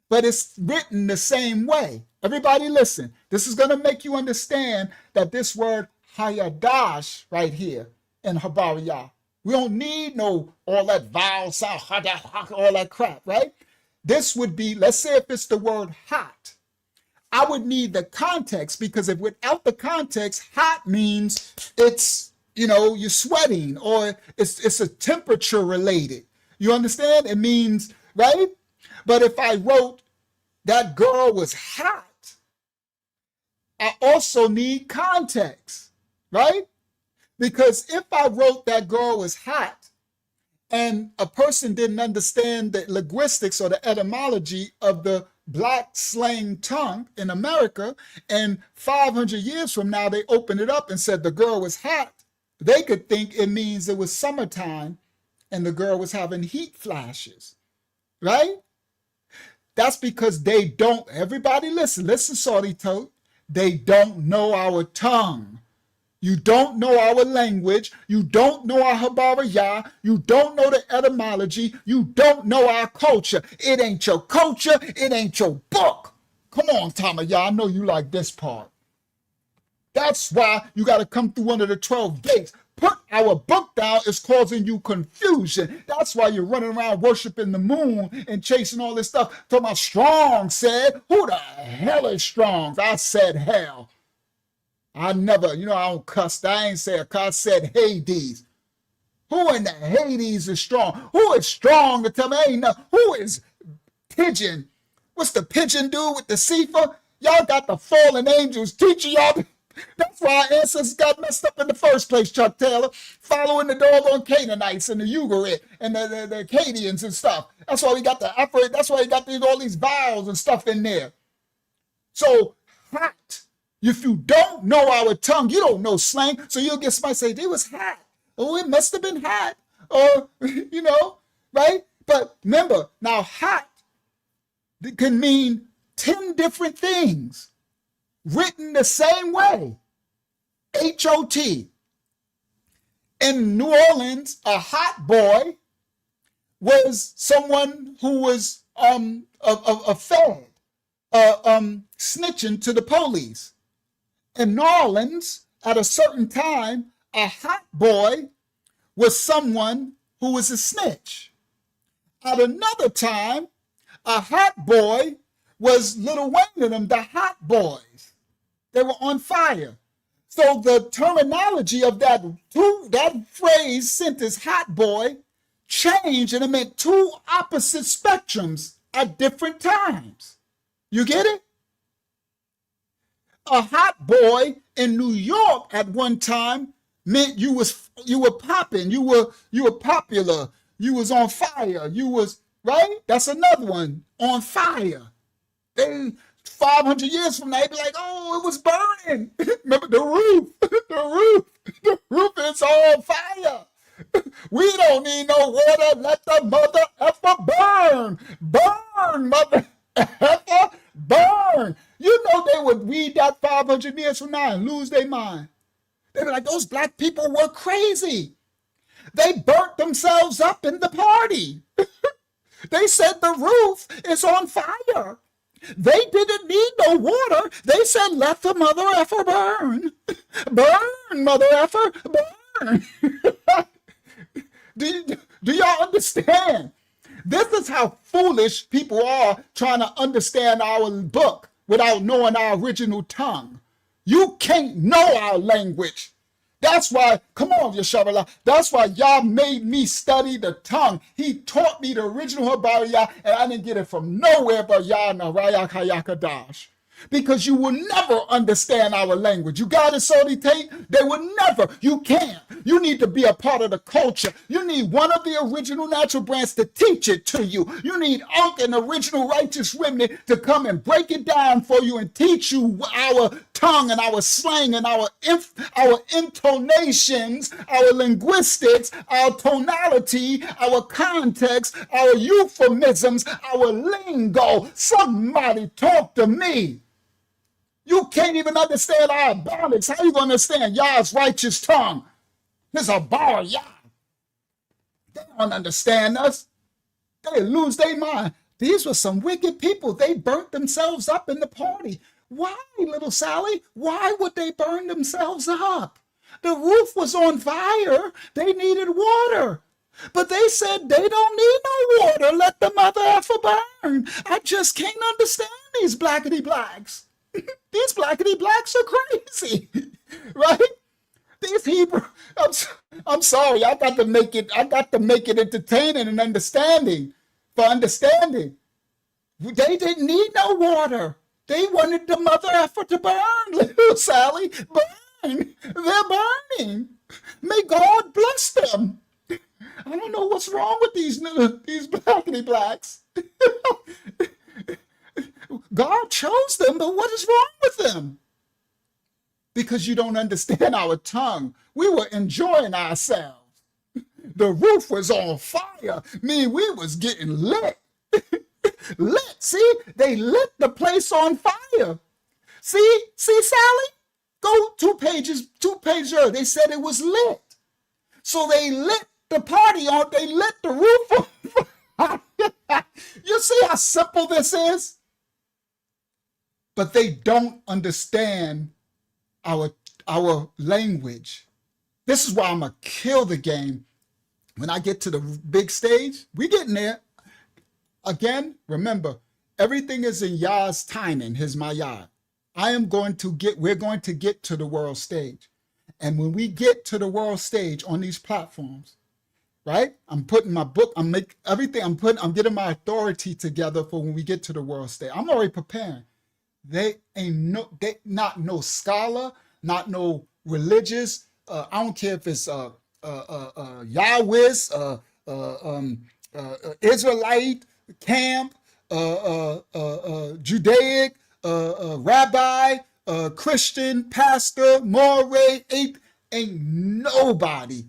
but it's written the same way. Everybody listen. This is going to make you understand that this word hayadash right here in Habariya, we don't need no all that vowel sound, all that crap, right? This would be, let's say if it's the word hot, I would need the context, because if without the context, hot means it's, you're sweating, or it's a temperature related. You understand? It means, right? But if I wrote that girl was hot, I also need context, right? Because if I wrote that girl was hot and a person didn't understand the linguistics or the etymology of the Black slang tongue in America, and 500 years from now they opened it up and said the girl was hot, they could think it means it was summertime and the girl was having heat flashes, right? That's because they don't, everybody listen, Salty Toad, they don't know our tongue. You don't know our language. You don't know our Habariya. You don't know the etymology. You don't know our culture. It ain't your culture. It ain't your book. Come on, Tamaya, I know you like this part. That's why you got to come through one of the 12 gates. Put our book down is causing you confusion. That's why you're running around worshiping the moon and chasing all this stuff. Talking about Strong said, who the hell is Strong? I said hell. I never, I don't cuss. I ain't say a cuss. I said Hades. Who in the Hades is strong? Who is strong to tell me? Ain't no, who is pigeon? What's the pigeon do with the Cepha? Y'all got the fallen angels teaching y'all. That's why our ancestors got messed up in the first place, Chuck Taylor, following the doggone Canaanites and the Ugarit and the Akkadians and stuff. That's why we got the effort. That's why we got all these vowels and stuff in there. So hot. If you don't know our tongue, you don't know slang. So you'll get somebody say, it was hot. Oh, it must have been hot. Or, right? But remember, now hot can mean 10 different things written the same way. H-O-T. In New Orleans, a hot boy was someone who was a fed, snitching to the police. In New Orleans, at a certain time, a hot boy was someone who was a snitch. At another time, a hot boy was Lil Wayne and them, the hot boys. They were on fire. So the terminology of that phrase, sentence, hot boy, changed, and it meant two opposite spectrums at different times. You get it? A hot boy in New York at one time meant you were popping, you were popular, you was on fire, you was, right? That's another one, on fire. They 500 years from now, they'd be like, oh, it was burning. Remember the roof is on fire. We don't need no water. Let the mother effer burn. Burn, mother effer burn. You know they would read that 500 years from now and lose their mind. They'd be like, those black people were crazy. They burnt themselves up in the party. They said the roof is on fire. They didn't need no water. They said, let the mother effer burn. Burn, mother effer, burn. Do y'all understand? This is how foolish people are trying to understand our book without knowing our original tongue. You can't know our language. That's why, come on, Yashabala. That's why y'all made me study the tongue. He taught me the original Habariya, and I didn't get it from nowhere but Yah Narayak Hayakadash. Because you will never understand our language. You got it, Sodi Tate? They will never. You can't. You need to be a part of the culture. You need one of the original natural brands to teach it to you. You need Unk and original righteous remnant to come and break it down for you and teach you our tongue and our slang and our intonations, our linguistics, our tonality, our context, our euphemisms, our lingo. Somebody talk to me. You can't even understand our balance. How you going to understand Yah's righteous tongue? This is a bar, Yah. They don't understand us. They lose their mind. These were some wicked people. They burnt themselves up in the party. Why, little Sally? Why would they burn themselves up? The roof was on fire. They needed water. But they said they don't need no water. Let the mother effer burn. I just can't understand these blackety blacks. These blackety blacks are crazy, right? These Hebrew, I'm sorry, I got to make it entertaining and understanding. For understanding, they didn't need no water. They wanted the mother effer to burn, little Sally. Burn. They're burning. May God bless them. I don't know what's wrong with these blackity blacks. God chose them, but what is wrong with them? Because you don't understand our tongue. We were enjoying ourselves. The roof was on fire. We was getting lit. Lit. See, they lit the place on fire. See, Sally? Go 2 pages earlier. They said it was lit. So they lit the party on, they lit the roof on fire. You see how simple this is? But they don't understand our language. This is why I'm going to kill the game. When I get to the big stage, we getting there. Again, remember, everything is in Yah's timing, his Mayah. we're going to get to the world stage. And when we get to the world stage on these platforms, right? I'm putting my book, I'm getting my authority together for when we get to the world stage. I'm already preparing. They not no scholar, not no religious. I don't care if it's Yahwist, Israelite, camp, Judaic, rabbi, Christian, pastor, moray, ain't nobody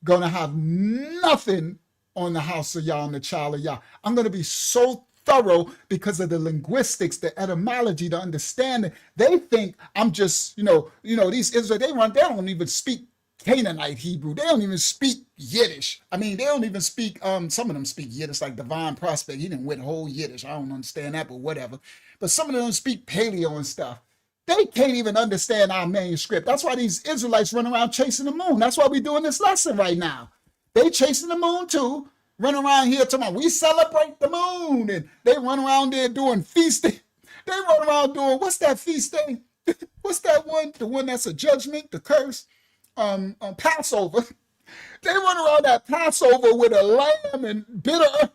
gonna have nothing on the house of Yah and the child of Yah. I'm gonna be so thorough because of the linguistics, the etymology, the understanding. They think I'm just, these Israelites, they don't even speak Canaanite Hebrew. They don't even speak Yiddish. I mean, they don't even speak, some of them speak Yiddish, like Divine Prospect. He didn't win whole Yiddish. I don't understand that, but whatever. But some of them don't speak Paleo and stuff. They can't even understand our manuscript. That's why these Israelites run around chasing the moon. That's why we're doing this lesson right now. They chasing the moon too. Run around here talking about we celebrate the moon, and they run around there doing feasting. They run around doing, what's that feast day? What's that one? The one that's a judgment, the curse, Passover. They run around that Passover with a lamb and bitter.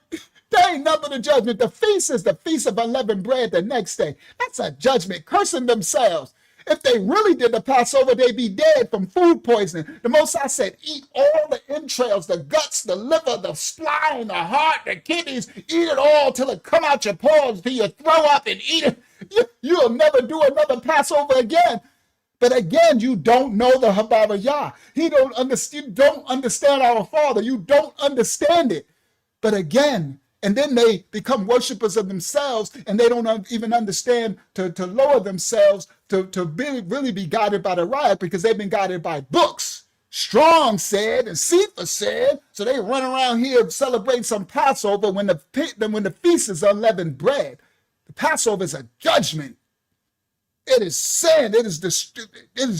There ain't nothing to judgment. The feast is the feast of unleavened bread the next day. That's a judgment, cursing themselves. If they really did the Passover, they'd be dead from food poisoning. The Most High said, eat all the entrails, the guts, the liver, the spine, the heart, the kidneys. Eat it all till it come out your pores, till you throw up and eat it. You'll never do another Passover again. But again, you don't know the Habar Yah. You don't understand our Father. You don't understand it. But again, and then they become worshipers of themselves, and they don't even understand to lower themselves to really be guided by the riot, because they've been guided by books. Strong said and Cephas said, so they run around here celebrating some Passover when the feast is unleavened bread. The Passover is a judgment. It is sin. It is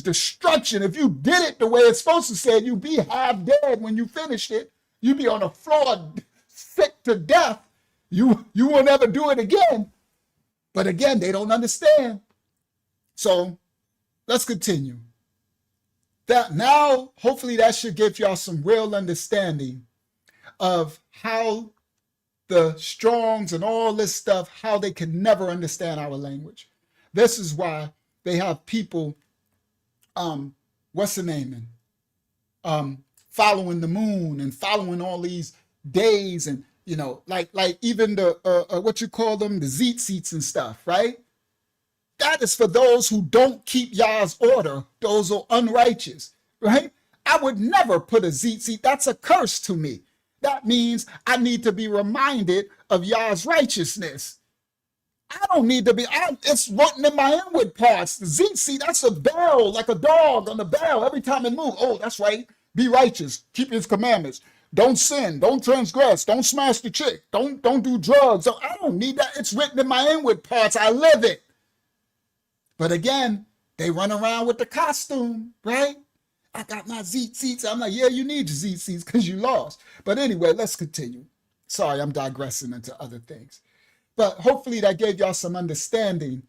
destruction. If you did it the way it's supposed to say, you'd be half dead when you finished it. You'd be on the floor sick to death. You will never do it again. But again, they don't understand. So let's continue. That now, hopefully that should give y'all some real understanding of how the Strongs and all this stuff, how they can never understand our language. This is why they have people, what's the name? Following the moon and following all these days, and like even the what you call them, the zeet and stuff, right? That is for those who don't keep Yah's order. Those are unrighteous, right? I would never put a zeet. That's a curse to me. That means I need to be reminded of Yah's righteousness. I don't need to be, it's rotten in my inward parts. The zeet, that's a bell, like a dog on the bell every time it moves. Oh, that's right. Be righteous. Keep his commandments. Don't sin, don't transgress, don't smash the chick, don't do drugs. So I don't need that. It's written in my inward parts. I live it. But again, they run around with the costume, right? I got my seats. I'm like, yeah, you need your seats because you lost. But anyway, let's continue. Sorry, I'm digressing into other things. But hopefully that gave y'all some understanding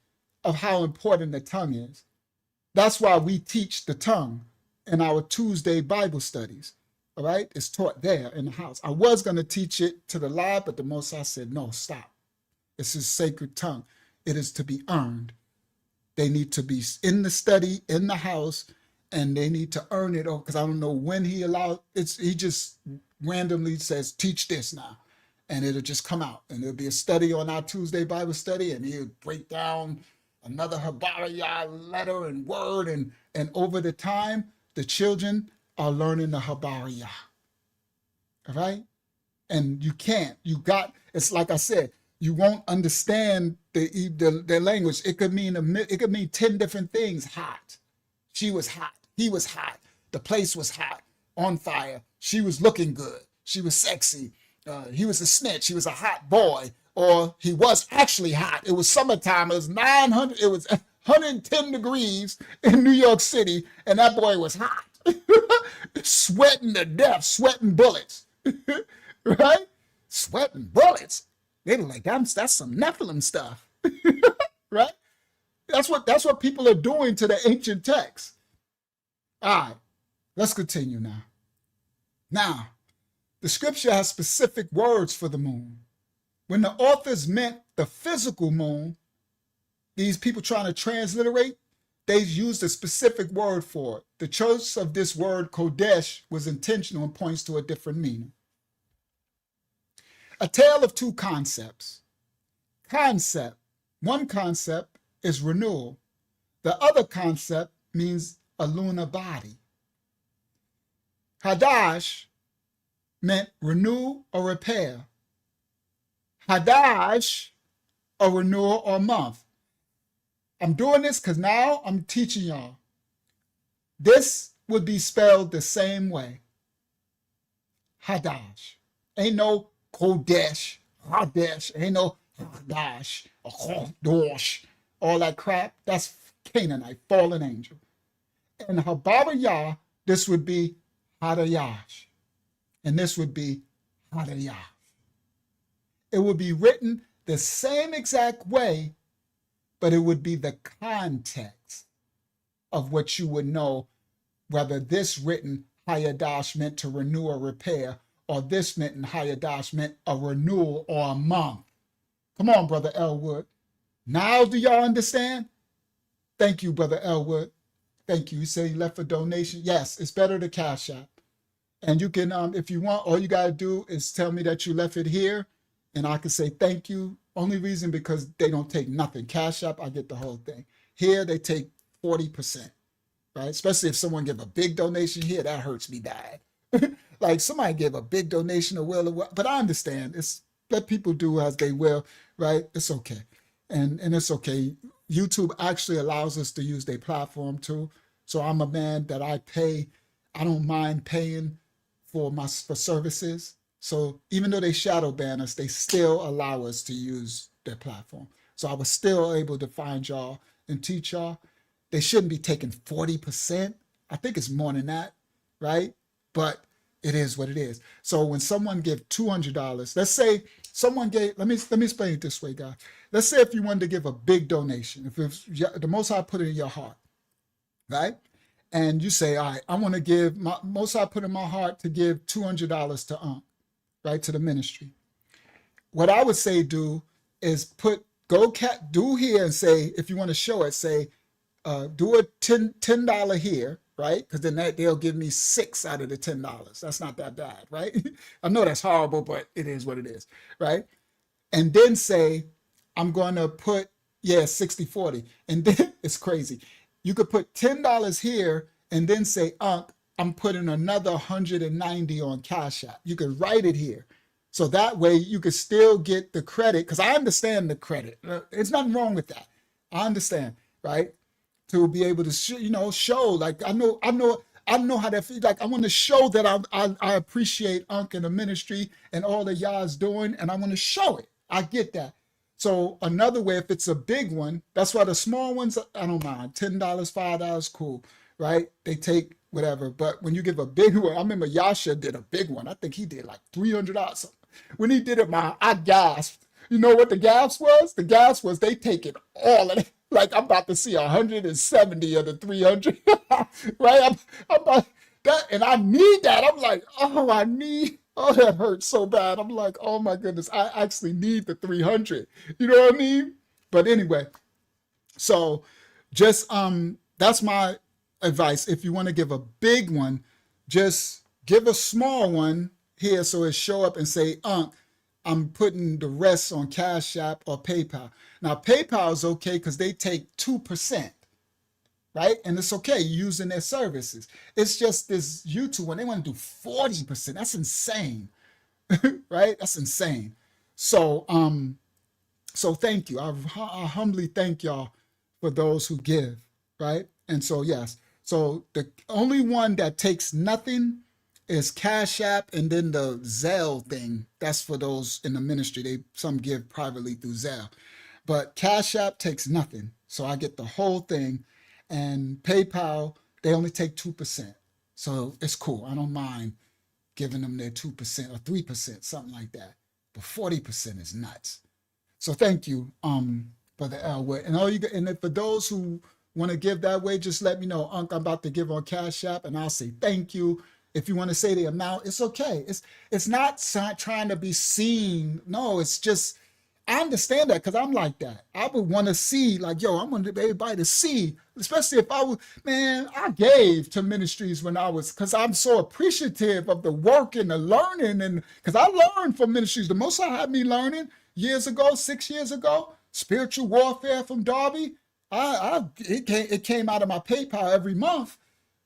of how important the tongue is. That's why we teach the tongue in our Tuesday Bible studies. All right, it's taught there in the house. I was going to teach it to the live, but the Most High said, no, stop. It's his sacred tongue. It is to be earned. They need to be in the study, in the house, and they need to earn it. Because I don't know when he allowed it. He just randomly says, teach this now. And it'll just come out. And there'll be a study on our Tuesday Bible study, and he'll break down another Habariyah letter and word. And over the time, the children are learning the Habariyah. All right? And you can't. It's like I said, you won't understand the language. It could mean 10 different things. Hot. She was hot. He was hot. The place was hot. On fire. She was looking good. She was sexy. He was a snitch. He was a hot boy. Or he was actually hot. It was summertime. It was 110 degrees in New York City, and that boy was hot. Sweating to death, sweating bullets. Right? Sweating bullets. They were like, that's some Nephilim stuff. Right? That's what people are doing to the ancient texts. All right, let's continue now. Now, the scripture has specific words for the moon. When the authors meant the physical moon, these people trying to transliterate, they used a specific word for it. The choice of this word, Kodesh, was intentional and points to a different meaning. A tale of two concepts. One concept is renewal. The other concept means a lunar body. Hadash meant renew or repair. Hadash, a renewal or month. I'm doing this because now I'm teaching y'all. This would be spelled the same way. Hadash. Ain't no Kodesh, Hadesh, ain't no Hadash, or Chodosh, all that crap. That's Canaanite, fallen angel. And Habariyah, this would be Hadayash. And this would be Hadayash. It would be written the same exact way, but it would be the context of what you would know, whether this written Hayadash meant to renew or repair, or this meant in Hayadash meant a renewal or a month. Come on, Brother Elwood. Now do y'all understand? Thank you, Brother Elwood. Thank you. You say you left a donation. Yes, it's better to Cash App. And you can, if you want, all you got to do is tell me that you left it here, and I can say thank you. Only reason because they don't take nothing. Cash App, I get the whole thing. Here, they take 40%, right? Especially if someone give a big donation here, that hurts me bad. Like somebody gave a big donation or will, but I understand. It's let people do as they will, right? It's okay. And it's okay. YouTube actually allows us to use their platform too. So I'm a man that I don't mind paying for services. So even though they shadow ban us, they still allow us to use their platform. So I was still able to find y'all and teach y'all. They shouldn't be taking 40%. I think it's more than that, right? But it is what it is. So when someone give $200, let's say someone gave, let me explain it this way, guys. Let's say if you wanted to give a big donation, if the Most High put it in your heart, right? And you say, all right, I want to give, Most High put in my heart to give $200 to right, to the ministry. What I would say do is do here and say, if you want to show it, say, do a $10 here, right? Because then they'll give me 6 out of the $10. That's not that bad, right? I know that's horrible, but it is what it is, right? And then say, I'm going to put, 60-40. And then it's crazy. You could put $10 here and then say, I'm putting another 190 on Cash App. You could write it here. So that way you could still get the credit, because I understand the credit. There's nothing wrong with that. I understand, right? To be able to show, like I I know how that feels. Like I want to show that I appreciate Unc and the ministry and all that y'all's doing, and I want to show it. I get that. So another way, if it's a big one, that's why the small ones I don't mind. $10, $5, cool, right? They take whatever. But when you give a big one, I remember Yasha did a big one. I think he did like $300. When he did it, I gasped. You know what the gas was? The gas was they take it all of it. Like I'm about to see 170 of the 300, right? I'm about that, and I need that. I'm like, oh, that hurts so bad. I'm like, oh my goodness, I actually need the 300. You know what I mean? But anyway, so just that's my advice. If you want to give a big one, just give a small one here so it show up and say, I'm putting the rest on Cash App or PayPal. Now, PayPal is okay because they take 2%, right? And it's okay using their services. It's just this YouTube one, they want to do 40%. That's insane, right? That's insane. So, so thank you. I humbly thank y'all for those who give, right? And so, yes. So the only one that takes nothing is Cash App, and then the Zelle thing. That's for those in the ministry. Some give privately through Zelle. But Cash App takes nothing. So I get the whole thing. And PayPal, they only take 2%. So it's cool. I don't mind giving them their 2% or 3%, something like that. But 40% is nuts. So thank you, Brother Elwood. And for those who want to give that way, just let me know. Unc, I'm about to give on Cash App, and I'll say thank you. If you want to say the amount, it's okay. It's not trying to be seen. No, it's just, I understand that because I'm like that. I would want to see, like, yo, I want everybody to see, especially if I gave to ministries when I was, because I'm so appreciative of the work and the learning, and because I learned from ministries. The most I had me learning years ago, 6 years ago, spiritual warfare from Darby. It came out of my PayPal every month.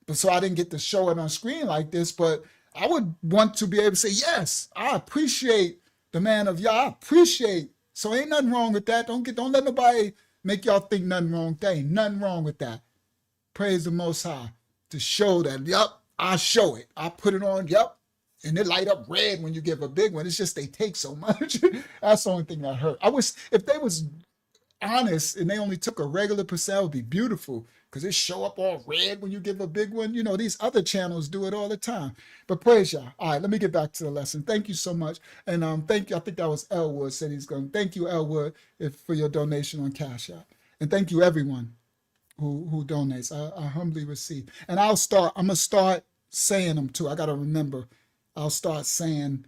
But so I didn't get to show it on screen like this, but I would want to be able to say, yes, I appreciate the man of Yah. I appreciate. So ain't nothing wrong with that. Don't let nobody make y'all think nothing wrong. There ain't nothing wrong with that. Praise the Most High to show that, yup, I show it. I put it on, yup, and it light up red when you give a big one. It's just they take so much. That's the only thing that hurt. I wish if they was honest and they only took a regular percent, it would be beautiful because it show up all red when you give a big one. You know, these other channels do it all the time. But praise y'all. All right, let me get back to the lesson. Thank you so much. And thank you. I think that was Elwood said he's going. Thank you, Elwood, for your donation on Cash App. And thank you, everyone who donates. I humbly receive. And I'm going to start saying them too. I got to remember. I'll start saying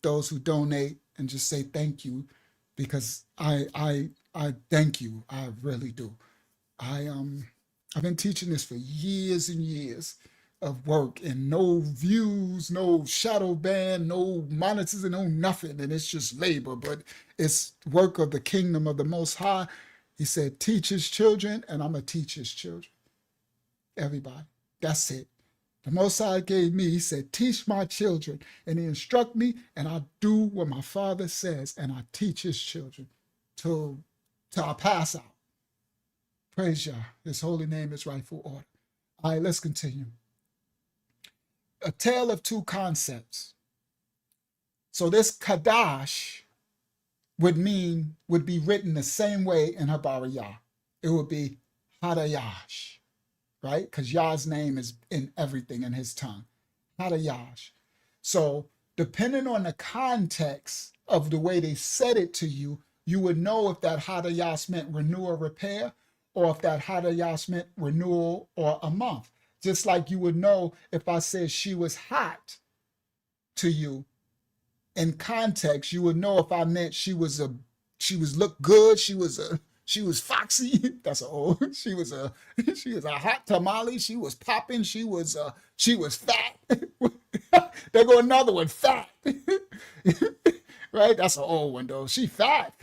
those who donate and just say thank you because I thank you. I really do. I've been teaching this for years and years of work and no views, no shadow ban, no monetization, no nothing. And it's just labor, but it's work of the kingdom of the Most High. He said, teach his children, and I'm going to teach his children. Everybody. That's it. The Most High gave me, he said, teach my children. And he instruct me, and I do what my Father says, and I teach his children till I pass out. Praise Yah. His holy name is rightful order. All right, let's continue. A tale of two concepts. So this Kadash would be written the same way in Habariyah. It would be Hadayash, right? Because Yah's name is in everything in his tongue. Hadayash. So depending on the context of the way they said it to you, you would know if that Hadayash meant renew or repair, or if that Hadayash meant renewal or a month. Just like you would know if I said she was hot to you in context, you would know if I meant she was looked good, she was foxy. That's an old. She was a hot tamale. She was popping. She was fat. There go another one, fat. Right? That's an old one though. She fat.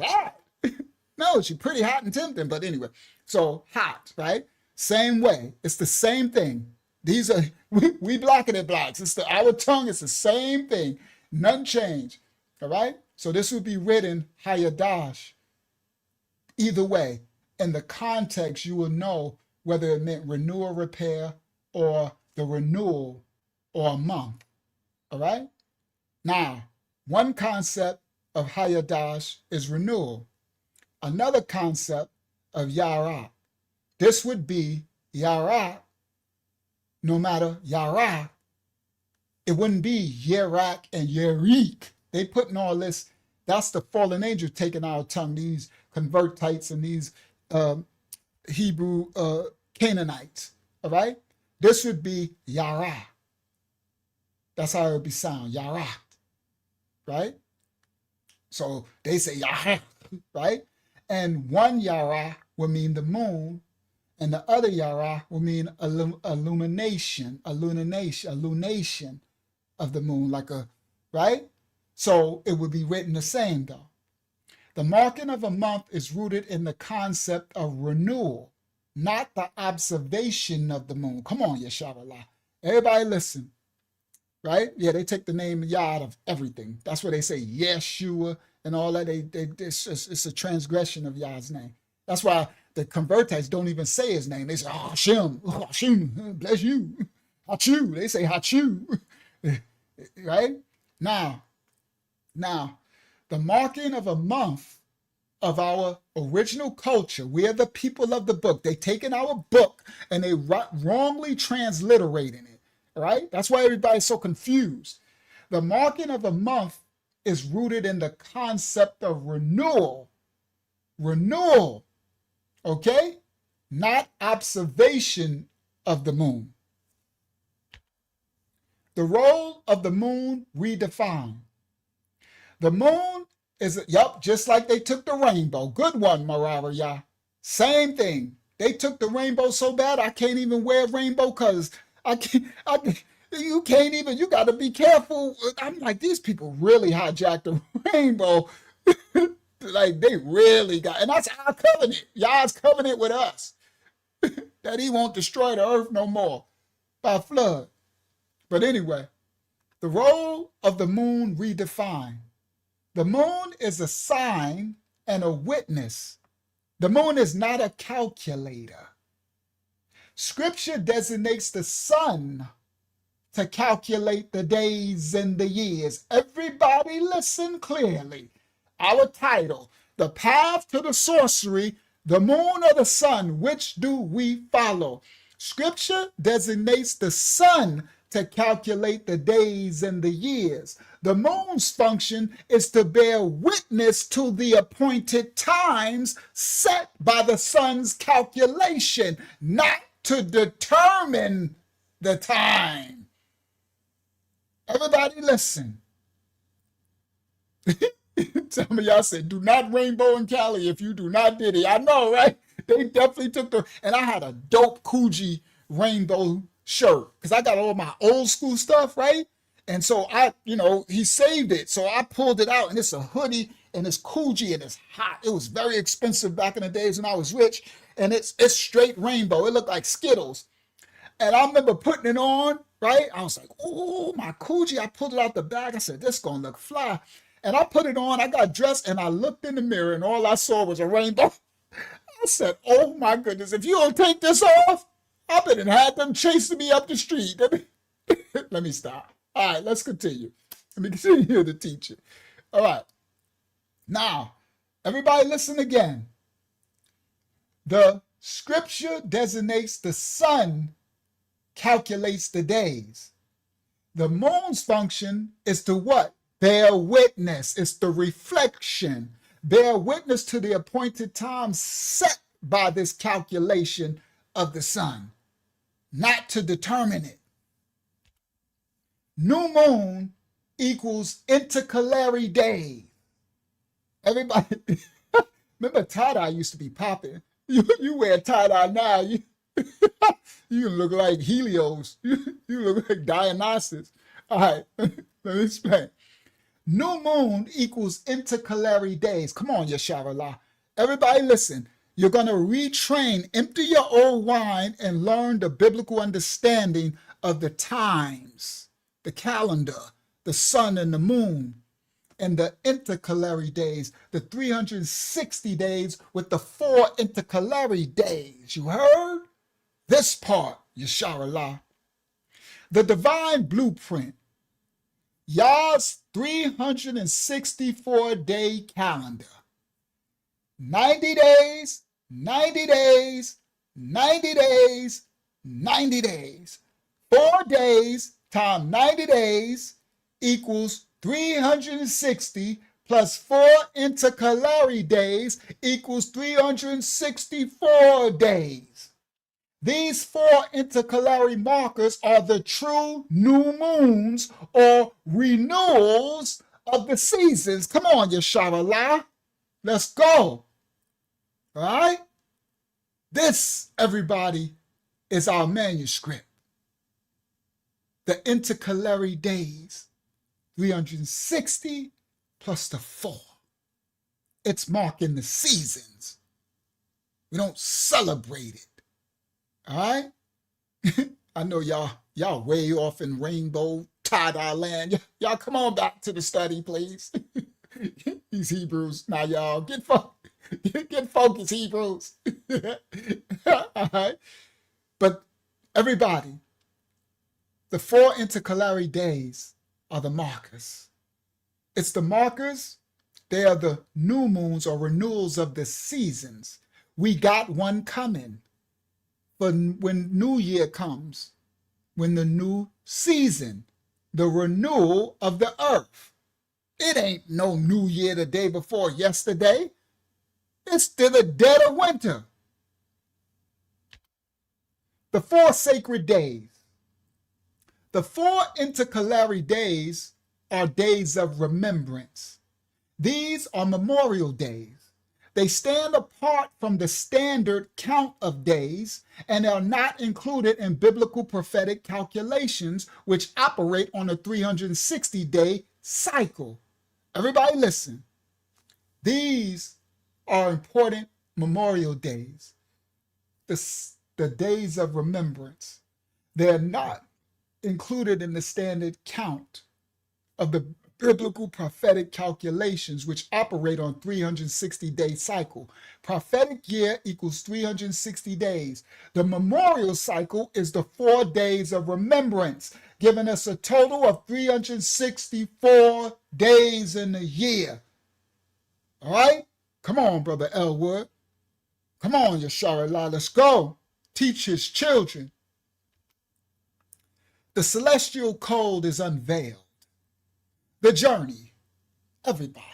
No, she pretty hot and tempting. But anyway, so hot, right? Same way. It's the same thing. These are we blacking it blacks. It's our tongue. It's the same thing. None change. All right. So this would be written Hayadash. Either way, in the context, you will know whether it meant renew or repair or the renewal or a month. All right? Now, one concept of Hayadash is renewal. Another concept of Yara. This would be Yara, no matter Yara, it wouldn't be Yerak and Yerik. They putting all this, that's the fallen angel taking our tongue, these convertites and these Hebrew Canaanites, all right? This would be Yara. That's how it would be sound, Yara, right? So they say Yara, right? And one Yara will mean the moon, and the other Yara will mean illumination of the moon, like a, right? So it would be written the same though. The marking of a month is rooted in the concept of renewal, not the observation of the moon. Come on, Yeshavallah. Everybody listen, right? Yeah, they take the name Yah out of everything. That's what they say, Yeshua and all that. It's a transgression of Yah's name. That's why the convertites don't even say his name. They say, oh, Hashem, bless you. Hachu, they say Hachu, right? Now, the marking of a month of our original culture, we are the people of the book. They taken our book and they wrongly transliterating it, right? That's why everybody's so confused. The marking of a month is rooted in the concept of renewal, okay? Not observation of the moon. The role of the moon redefined. The moon is, just like they took the rainbow. Good one, Marara. Same thing. They took the rainbow so bad I can't even wear a rainbow because you can't even, you got to be careful. I'm like, these people really hijacked the rainbow. Like they really got, and that's our covenant. Yah's covenant with us. That he won't destroy the earth no more by flood. But anyway, the role of the moon redefined. The moon is a sign and a witness. The moon is not a calculator. Scripture designates the sun to calculate the days and the years. Everybody listen clearly. Our title, The Path to the Sorcery, the moon or the sun, which do we follow? Scripture designates the sun to calculate the days and the years. The moon's function is to bear witness to the appointed times set by the sun's calculation, not to determine the time. Everybody listen. Some of y'all said, do not rainbow in Cali if you do not did it. I know, right? They definitely took and I had a dope Coogee rainbow shirt because I got all my old school stuff, right? And so he saved it. So I pulled it out and it's a hoodie and it's Coogee and it's hot. It was very expensive back in the days when I was rich. And it's straight rainbow. It looked like Skittles. And I remember putting it on, right? I was like, oh, my Coogee. I pulled it out the bag. I said, this going to look fly. And I put it on, I got dressed, and I looked in the mirror, and all I saw was a rainbow. I said, oh, my goodness, if you don't take this off, I bet it had them chasing me up the street. Let me stop. All right, let's continue. Let me continue to teach it. All right. Now, everybody listen again. The scripture designates the sun, calculates the days. The moon's function is to what? Bear witness. It's the reflection. Bear witness to the appointed time set by this calculation of the sun, not to determine it. New moon equals intercalary day. Everybody, remember tie-dye used to be popping. You wear tie-dye now, you look like Helios. You look like Dionysus. All right, let me explain. New moon equals intercalary days. Come on, Yeshavallah. Everybody listen. You're going to retrain, empty your old wine, and learn the biblical understanding of the times, the calendar, the sun and the moon, and the intercalary days, the 360 days with the 4 intercalary days. You heard? This part, Yeshavallah. The divine blueprint, Yah's 364-day calendar. 90 days, 90 days, 90 days, 90 days. 4 days times 90 days equals 360 plus 4 intercalary days equals 364 days. These 4 intercalary markers are the true new moons or renewals of the seasons. Come on, Yasharallah. Let's go. All right? This, everybody, is our manuscript. The intercalary days, 360 plus the 4. It's marking the seasons. We don't celebrate it. All right? I know y'all way off in rainbow tie-dye land. Y'all come on back to the study, please. These Hebrews. Now, y'all, get focused, Hebrews. All right? But everybody, the 4 intercalary days are the markers. It's the markers. They are the new moons or renewals of the seasons. We got one coming. But when New Year comes, when the new season, the renewal of the earth, it ain't no New Year the day before yesterday. It's still the dead of winter. The 4 sacred days. The 4 intercalary days are days of remembrance. These are memorial days. They stand apart from the standard count of days and are not included in biblical prophetic calculations, which operate on a 360-day cycle. Everybody listen. These are important memorial days, the days of remembrance. They're not included in the standard count of the biblical prophetic calculations, which operate on 360-day cycle. Prophetic year equals 360 days. The memorial cycle is the 4 days of remembrance, giving us a total of 364 days in a year. All right? Come on, Brother Elwood. Come on, Yasharallah. Let's go. Teach his children. The celestial code is unveiled. The journey, everybody.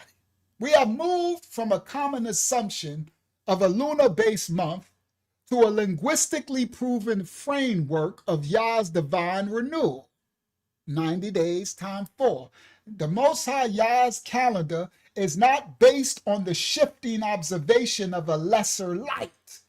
We have moved from a common assumption of a lunar-based month to a linguistically proven framework of Yah's divine renewal. 90 days times 4. The Most High Yah's calendar is not based on the shifting observation of a lesser light,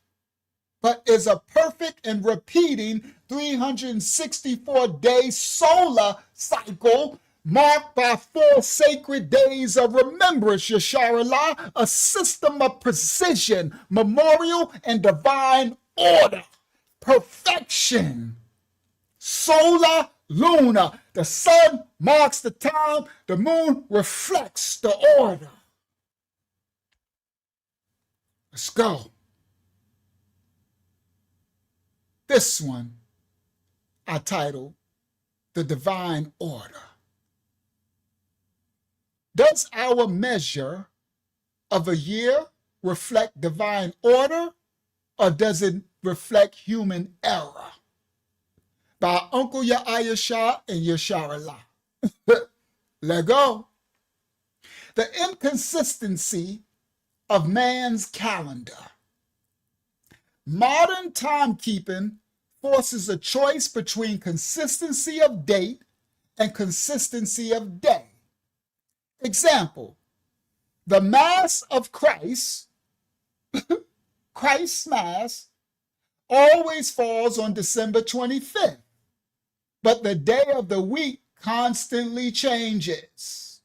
but is a perfect and repeating 364-day solar cycle marked by 4 sacred days of remembrance, Yasharallah, a system of precision, memorial, and divine order. Perfection. Solar, lunar. The sun marks the time, the moon reflects the order. Let's go. This one I titled The Divine Order. Does our measure of a year reflect divine order, or does it reflect human error? By Uncle Ya'ayashah and Yasharallah. Let go. The inconsistency of man's calendar. Modern timekeeping forces a choice between consistency of date and consistency of day. Example, the Mass of Christ, Christ's Mass, always falls on December 25th, but the day of the week constantly changes.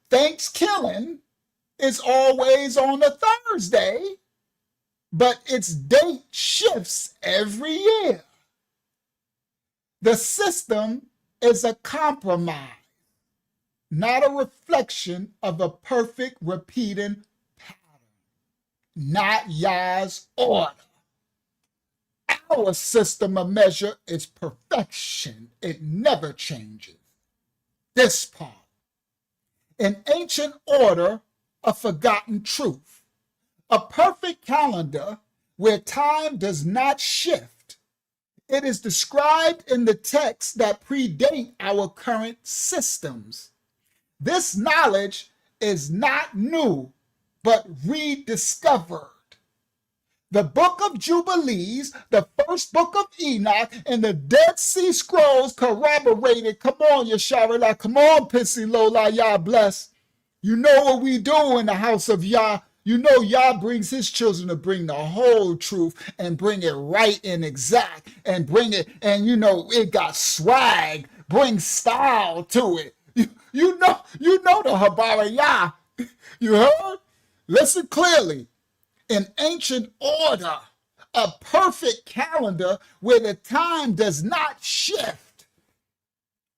Thanksgiving is always on a Thursday, but its date shifts every year. The system is a compromise, not a reflection of a perfect repeating pattern, not Yah's order. our system of measure is perfection. It never changes. This part. An ancient order, a forgotten truth. A perfect calendar where time does not shift. It is described in the texts that predate our current systems. This knowledge is not new, but rediscovered. The Book of Jubilees, the first book of Enoch, and the Dead Sea Scrolls corroborated. Come on, Yasharallah. Come on, Pissy Lola, Yah bless. You know what we do in the house of Yah. You know Yah brings his children to bring the whole truth and bring it right and exact and bring it, and you know, it got swag, bring style to it. You know the Habara Yah. You heard? Listen clearly. An ancient order, a perfect calendar where the time does not shift.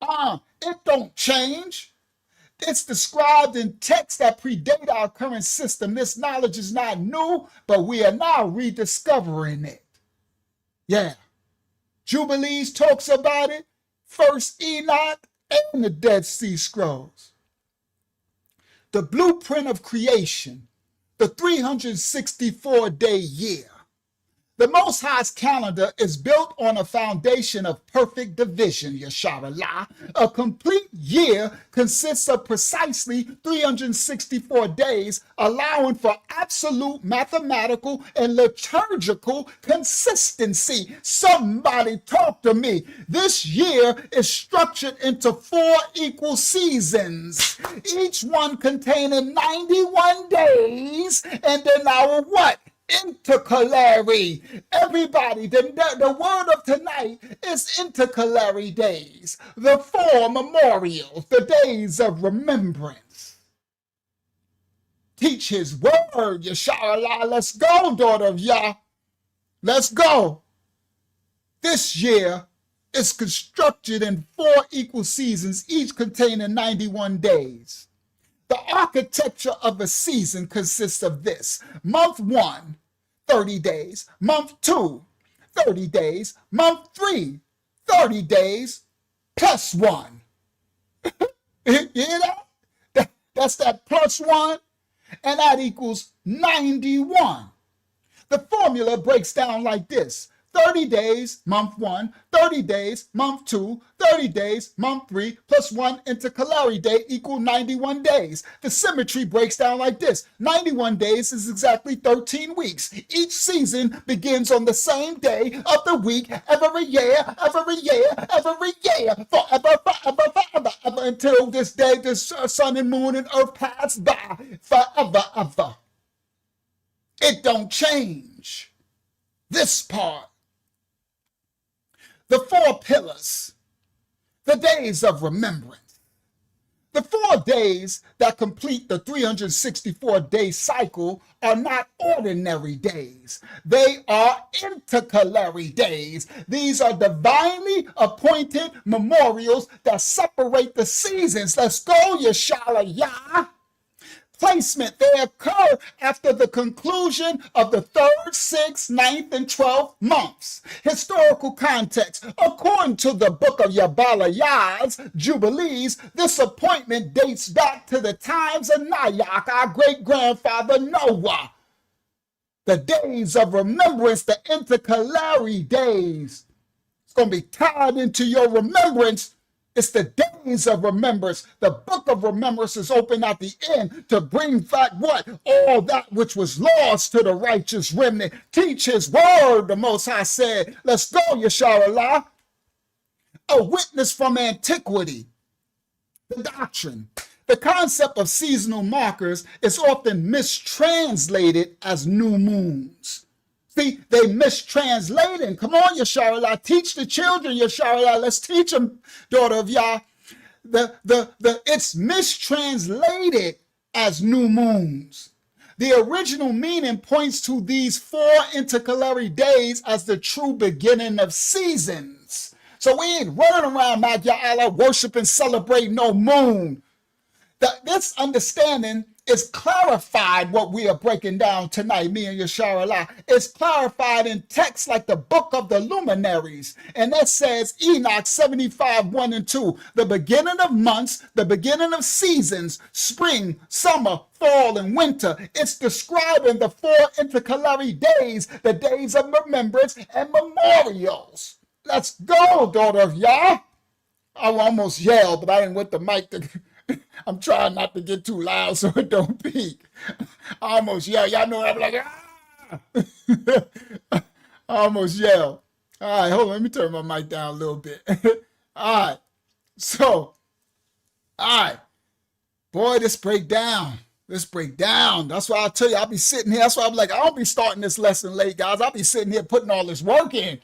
It don't change. It's described in texts that predate our current system. This knowledge is not new, but we are now rediscovering it. Yeah. Jubilees talks about it, First Enoch, and the Dead Sea Scrolls. The blueprint of creation, the 364-day year. The Most High's calendar is built on a foundation of perfect division, Yasharallah. A complete year consists of precisely 364 days, allowing for absolute mathematical and liturgical consistency. Somebody talk to me. This year is structured into 4 equal seasons, each one containing 91 days, and then our what? Intercalary. Everybody, the word of tonight is intercalary days, the 4 memorials, the days of remembrance. Teach his word, Yasharallah. Let's go, daughter of Yah. Let's go. This year is constructed in 4 equal seasons, each containing 91 days. The architecture of a season consists of this. Month 1, 30 days. Month 2, 30 days. Month 3, 30 days plus 1. You hear that? That's that plus 1, and that equals 91. The formula breaks down like this. 30 days, month 1, 30 days, month 2, 30 days, month 3, plus 1 intercalary day equal 91 days. The symmetry breaks down like this. 91 days is exactly 13 weeks. Each season begins on the same day of the week every year, forever, until this day the sun and moon and earth pass by, forever. It don't change. This part. The 4 pillars, the days of remembrance. The 4 days that complete the 364-day cycle are not ordinary days. They are intercalary days. These are divinely appointed memorials that separate the seasons. Let's go, Yashala Yah. Placement, they occur after the conclusion of the 3rd, 6th, 9th, and 12th months. Historical context. According to the book of Yabalayah's Jubilees, this appointment dates back to the times of Nayak, our great-grandfather Noah. The days of remembrance, the intercalary days. It's going to be tied into your remembrance. It's the days of remembrance. The book of remembrance is open at the end to bring back what? All that which was lost to the righteous remnant. Teach his word, the Most High said. Let's go, Yasharallah. A witness from antiquity. The doctrine. The concept of seasonal markers is often mistranslated as new moons. See, they mistranslating. Come on, Yasharallah. Teach the children, Yasharallah. Let's teach them, daughter of Yah. It's mistranslated as new moons. The original meaning points to these 4 intercalary days as the true beginning of seasons. So we ain't running around, Mag Ya Allah, worship and celebrate no moon. This understanding It's clarified what we are breaking down tonight, me and Yashar Allah. It's clarified in text like the book of the Luminaries. And that says Enoch 75, 1 and 2. The beginning of months, the beginning of seasons, spring, summer, fall, and winter. It's describing the 4 intercalary days, the days of remembrance and memorials. Let's go, daughter of Yah. I almost yelled, but I didn't want the mic to... I'm trying not to get too loud so it don't peak. I almost yelled. Y'all know I'm like, ah! I almost yelled. All right, hold on. Let me turn my mic down a little bit. All right. So, all right. Boy, this break down. That's why I tell you, I'll be sitting here. That's why I'm like, I don't be starting this lesson late, guys. I'll be sitting here putting all this work in.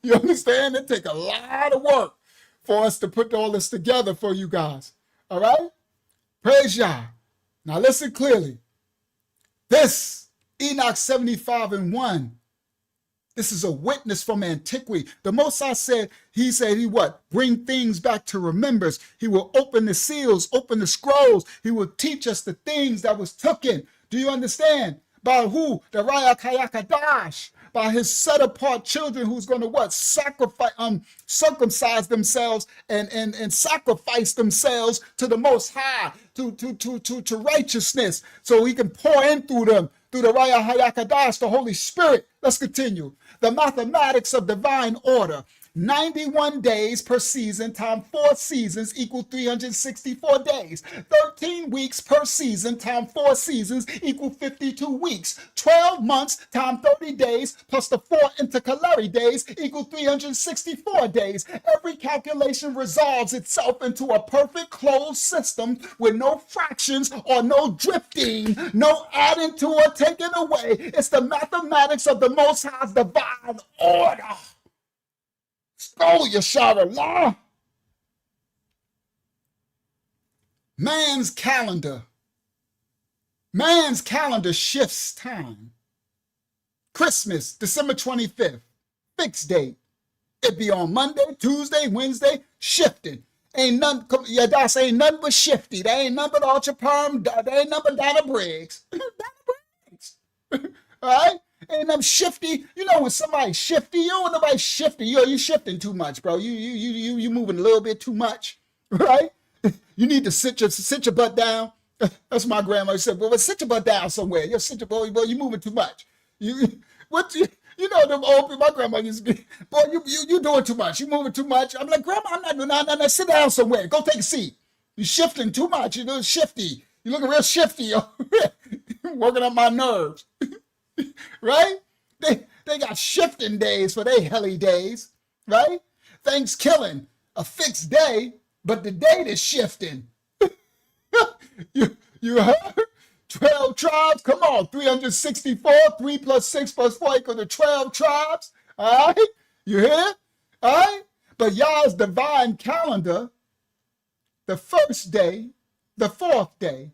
You understand? It take a lot of work for us to put all this together for you guys. All right? Praise Yah. Now listen clearly. This Enoch 75 and 1, this is a witness from antiquity. The Most High said, he what? Bring things back to remembrance. He will open the seals, open the scrolls. He will teach us the things that was taken. Do you understand? By who? The Raya Kayakadash. By his set-apart children who's going to what? Circumcise themselves and sacrifice themselves to the Most High, to righteousness, so he can pour in through them, through the Raya Hayakadash, the Holy Spirit. Let's continue. The mathematics of divine order. 91 days per season times 4 seasons equal 364 days. 13 weeks per season times 4 seasons equal 52 weeks. 12 months times 30 days plus the 4 intercalary days equal 364 days. Every calculation resolves itself into a perfect closed system with no fractions or no drifting, no adding to or taking away. It's the mathematics of the Most High's divine order. Go, Yashar Allah. Man's calendar shifts time. Christmas, December 25th, fixed date. It be on Monday, Tuesday, Wednesday, shifting. Ain't none, yeah, that's ain't nothing but shifty. They ain't nothing but Ultra Perm, they ain't nothing but Donna Briggs. Donna Briggs. All right? And I'm shifty. You know when somebody's shifty, you don't want nobody shifty. You shifting too much, bro. You moving a little bit too much, right? You need to sit your butt down. That's my grandma said. Well, sit your butt down somewhere. You sit your boy, you moving too much. You know them old people. My grandma used to be, boy, you doing too much. You moving too much. I'm like, grandma, I'm not doing nothing. Sit down somewhere. Go take a seat. You shifting too much. You're shifty. You looking real shifty. Working up my nerves. Right? They got shifting days for their helly days, right? Thanksgiving, a fixed day, but the date is shifting. you heard? 12 tribes, come on, 364, 3 plus 6 plus 4 equal to 12 tribes, all right? You hear? All right? But Yah's divine calendar, the first day, the 4th day,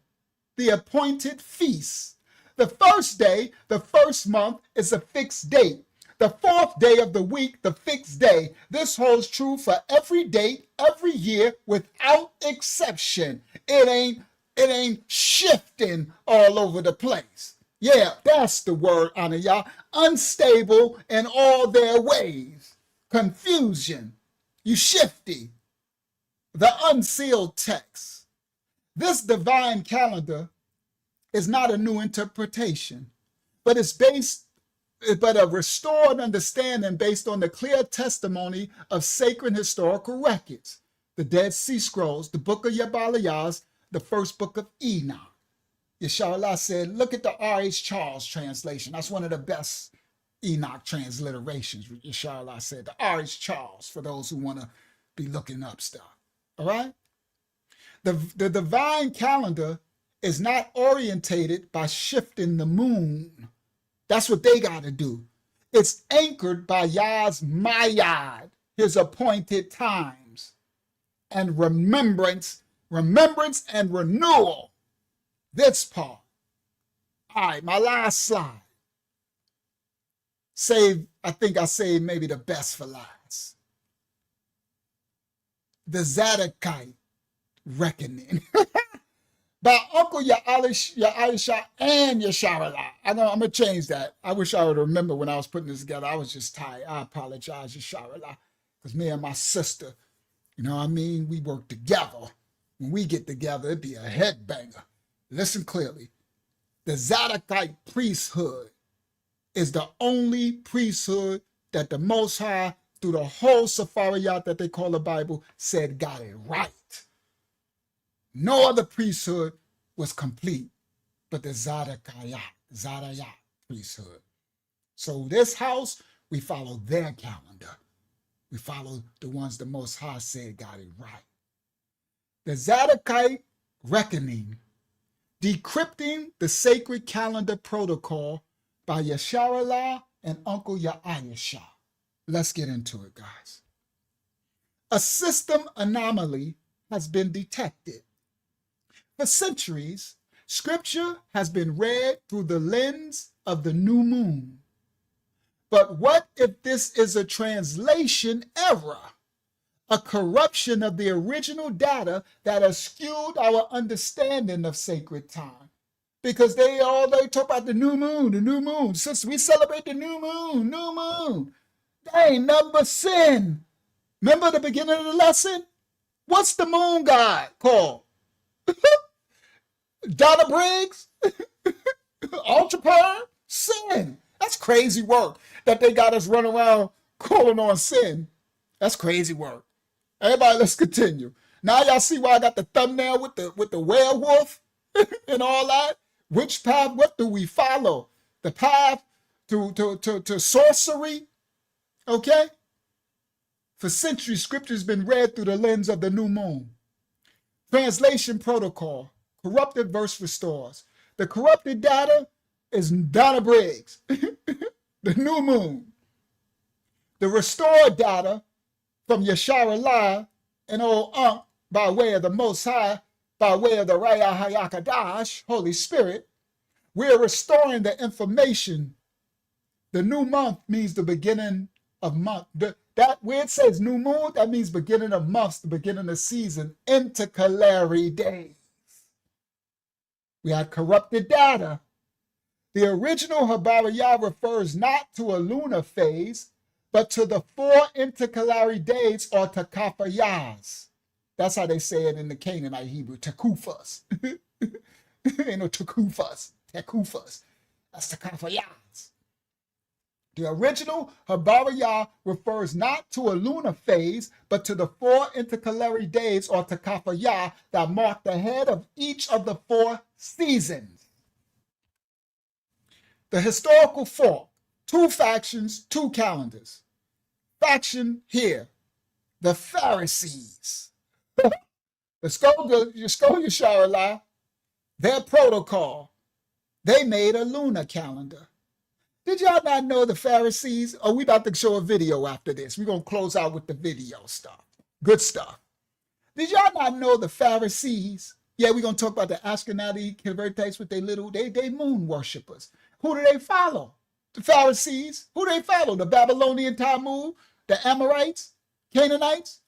the appointed feast. The first day, the first month is a fixed date. The 4th day of the week, the fixed day. This holds true for every date, every year, without exception. It ain't shifting all over the place. Yeah, that's the word, Anna Yah. Unstable in all their ways. Confusion. You shifty. The unsealed text. This divine calendar is not a new interpretation, but it's a restored understanding based on the clear testimony of sacred historical records, the Dead Sea Scrolls, the Book of Yabalayas, the first book of Enoch. Yeshua said, look at the R.H. Charles translation. That's one of the best Enoch transliterations. Yeshua said, the R.H. Charles, for those who want to be looking up stuff. All right? The divine calendar is not orientated by shifting the moon. That's what they got to do. It's anchored by Yah's Mayad, his appointed times, and remembrance and renewal. This part. All right, my last slide. I think I saved maybe the best for last. The Zadokite reckoning. by Uncle Ya'aisha and Yasharala. I'm going to change that. I wish I would remember when I was putting this together. I was just tired. I apologize, Yasharala, because me and my sister, you know what I mean? We work together. When we get together, it'd be a headbanger. Listen clearly. The Zadokite priesthood is the only priesthood that the Most High, through the whole Safariyat that they call the Bible, said got it right. No other priesthood was complete but the Zadokite priesthood. So this house, we follow their calendar. We follow the ones the Most High said got it right. The Zadokite reckoning, decrypting the sacred calendar protocol by Yasharallah and Uncle Ya'aisha. Let's get into it, guys. A system anomaly has been detected. For centuries, scripture has been read through the lens of the new moon. But what if this is a translation error, a corruption of the original data that has skewed our understanding of sacred time? Because they talk about the new moon, the new moon. Since we celebrate the new moon, that ain't nothing but sin. Remember the beginning of the lesson? What's the moon god called? Donna Briggs? Ultra Perm? Sin. That's crazy work that they got us running around calling on sin. That's crazy work. Everybody, let's continue. Now y'all see why I got the thumbnail with the werewolf and all that? Which path, what do we follow? The path to sorcery? Okay? For centuries, scripture has been read through the lens of the new moon. Translation protocol. Corrupted verse restores. The corrupted data is Donna Briggs, the new moon. The restored data from Yasharallah and old Unc by way of the Most High, by way of the Raya Hayakadash, Holy Spirit, we're restoring the information. The new month means the beginning of month. That where it says new moon, that means beginning of months, the beginning of season, intercalary days. We had corrupted data. The original Habariyah refers not to a lunar phase, but to the 4 intercalary days or takafayas. That's how they say it in the Canaanite Hebrew, takufas. You know, takufas. That's takafayas. The original Habariyah refers not to a lunar phase, but to the 4 intercalary days or takafayah that mark the head of each of the 4 seasons. The historical fork, 2 factions, 2 calendars. Faction here, the Pharisees. The Yasharallah, their protocol, they made a lunar calendar. Did y'all not know the Pharisees? Oh, we about to show a video after this. We're going to close out with the video stuff. Good stuff. Did y'all not know the Pharisees? Yeah, we're going to talk about the Ashkenazi converts with they moon worshippers. Who do they follow? The Pharisees. Who do they follow? The Babylonian Talmud? The Amorites? Canaanites?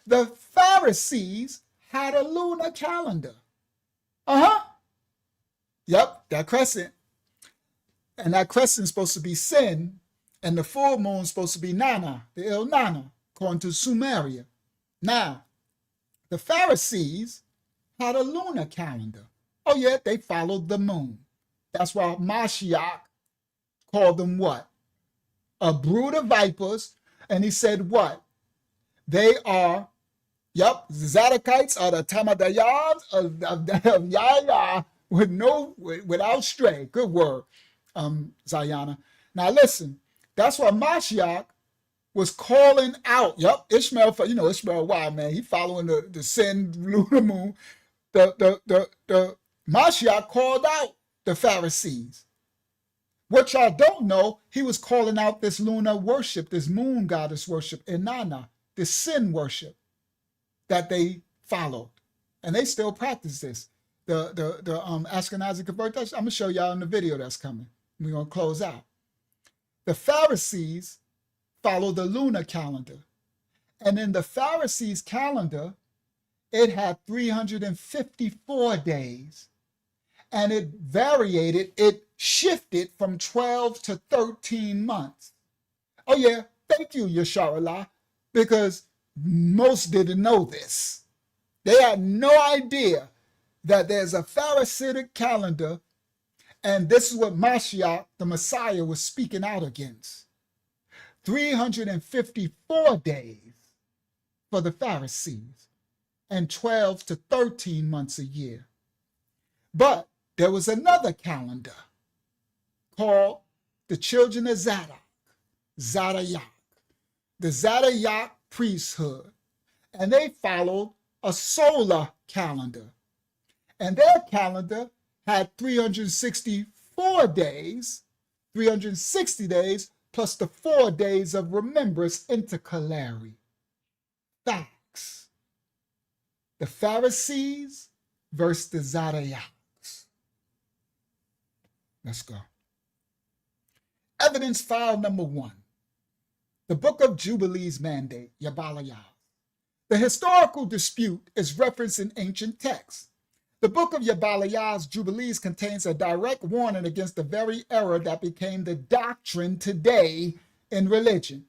The Pharisees had a lunar calendar. Yep, that crescent. And that crescent is supposed to be Sin, and the full moon is supposed to be Nana, the El Nana, according to Sumeria. Now, the Pharisees had a lunar calendar. Oh yeah, they followed the moon. That's why Mashiach called them what? A brood of vipers. And he said what? They are, the Zadokites are the Tamadayas of Yahya without stray. Good word, Zayana. Now listen, that's why Mashiach was calling out. Ishmael, Ishmael wild man. He following the sin lunar moon. The Mashiach called out the Pharisees. What y'all don't know, he was calling out this lunar worship, this moon goddess worship, Inanna, this sin worship that they followed. And they still practice this. The Ashkenazi converts, I'm going to show y'all in the video that's coming. We're going to close out. The Pharisees follow the lunar calendar. And in the Pharisees' calendar, it had 354 days, and it variated, it shifted from 12 to 13 months. Oh yeah, thank you, Yasharallah, because most didn't know this. They had no idea that there's a Pharisaic calendar, and this is what Mashiach, the Messiah, was speaking out against. 354 days for the Pharisees and 12 to 13 months a year. But there was another calendar called the children of Zadok, Zadok, the Zadok priesthood, and they followed a solar calendar. And their calendar had 364 days, 360 days, plus the 4 days of remembrance intercalary. Facts. The Pharisees versus the Zadoks. Let's go. Evidence file number 1. The Book of Jubilees mandate, Yabalayah. The historical dispute is referenced in ancient texts. The Book of Yabalayah's Jubilees contains a direct warning against the very error that became the doctrine today in religion.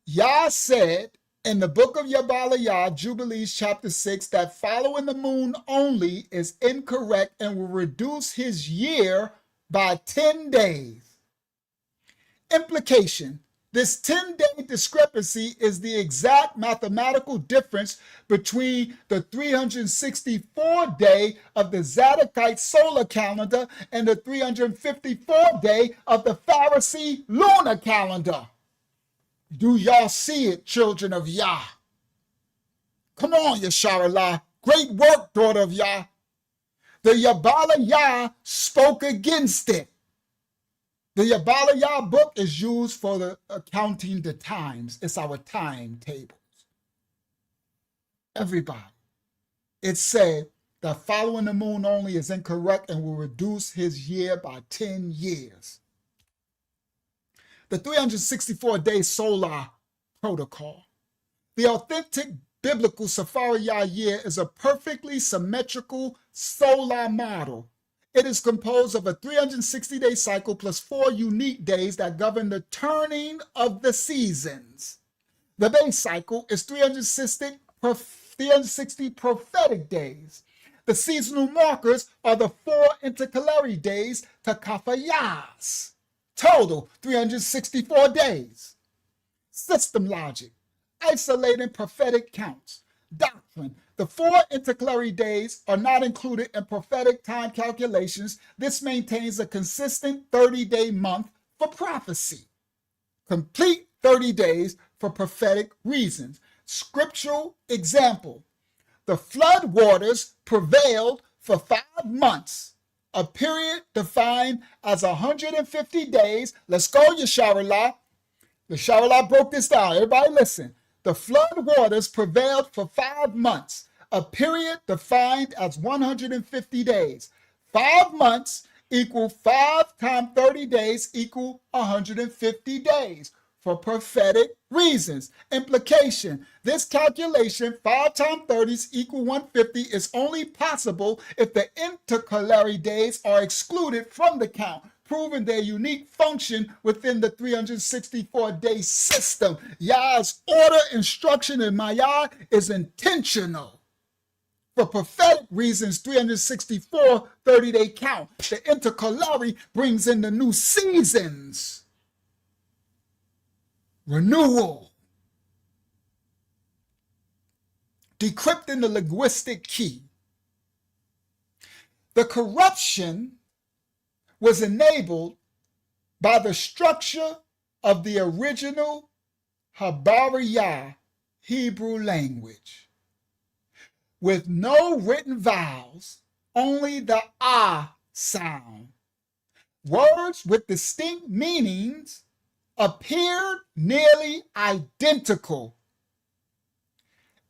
Yah said in the Book of Yabalayah, Jubilees chapter 6, that following the moon only is incorrect and will reduce his year by 10 days. Implication: this 10-day discrepancy is the exact mathematical difference between the 364-day of the Zadokite solar calendar and the 354-day of the Pharisee lunar calendar. Do y'all see it, children of Yah? Come on, Yasharallah. Great work, daughter of Yah. The Yabalayah spoke against it. The Yabalayah book is used for the counting the times. It's our timetables. Everybody. It said that following the moon only is incorrect and will reduce his year by 10 years. The 364-day solar protocol. The authentic biblical Safariyah year is a perfectly symmetrical solar model. It is composed of a 360-day cycle plus 4 unique days that govern the turning of the seasons. The base cycle is 360 prophetic days. The seasonal markers are the 4 intercalary days to Kafayas. Total 364 days. System logic. Isolating prophetic counts. Doctrine. The 4 intercalary days are not included in prophetic time calculations. This maintains a consistent 30-day month for prophecy. Complete 30 days for prophetic reasons. Scriptural example. The flood waters prevailed for 5 months, a period defined as 150 days. Let's go, Yasharallah. Yasharallah broke this down. Everybody listen. The flood waters prevailed for 5 months, a period defined as 150 days. 5 months equal 5 times 30 days equal 150 days for prophetic reasons. Implication: this calculation, 5 times 30 equal 150, is only possible if the intercalary days are excluded from the count, proving their unique function within the 364-day system. Yah's order, instruction, and Maya is intentional. For prophetic reasons, 364 30-day count. The intercalary brings in the new seasons. Renewal. Decrypting the linguistic key. The corruption was enabled by the structure of the original Habariyah Hebrew language. With no written vowels, only the ah sound. Words with distinct meanings appeared nearly identical.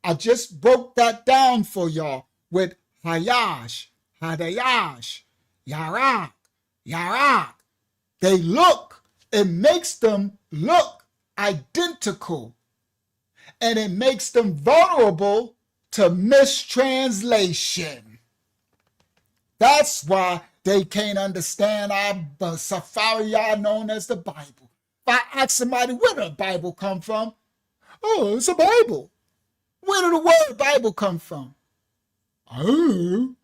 I just broke that down for y'all with Hayash, Hadayash, Yarak, Yarak. They look, it makes them look identical. And it makes them vulnerable to mistranslation. That's why they can't understand our Safari known as the Bible. If I ask somebody, where did the Bible come from? Oh, it's a Bible. Where did the word Bible come from? Oh,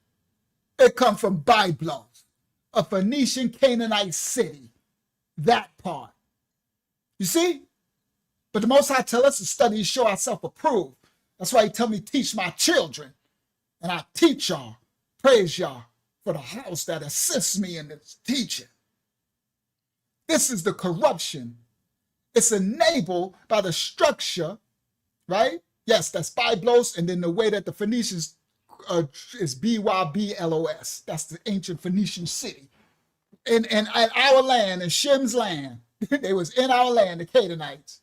it come from Byblos, a Phoenician Canaanite city. That part. You see? But the Most High tell us to study and show ourselves approved. That's why he tell me teach my children. And I teach y'all, praise y'all for the house that assists me in this teaching. This is the corruption. It's enabled by the structure, right? Yes, that's Byblos, and then the way that the Phoenicians is Byblos. That's the ancient Phoenician city. And our land, in Shem's land, they was in our land, the Canaanites.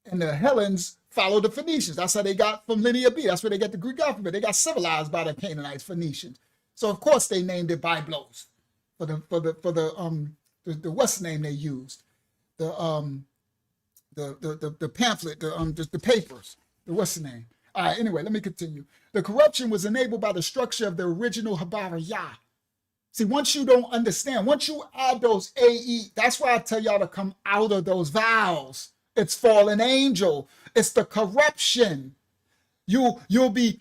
And the Hellenes followed the Phoenicians. That's how they got from Linear B. That's where they got the Greek alphabet. They got civilized by the Canaanites, Phoenicians. So of course they named it Byblos for the what's the name they used? The pamphlet, the papers. The what's the name? All right, anyway, let me continue. The corruption was enabled by the structure of the original Habariyah. See, once you don't understand, once you add those AE, that's why I tell y'all to come out of those vowels. It's fallen angel. It's the corruption. You'll be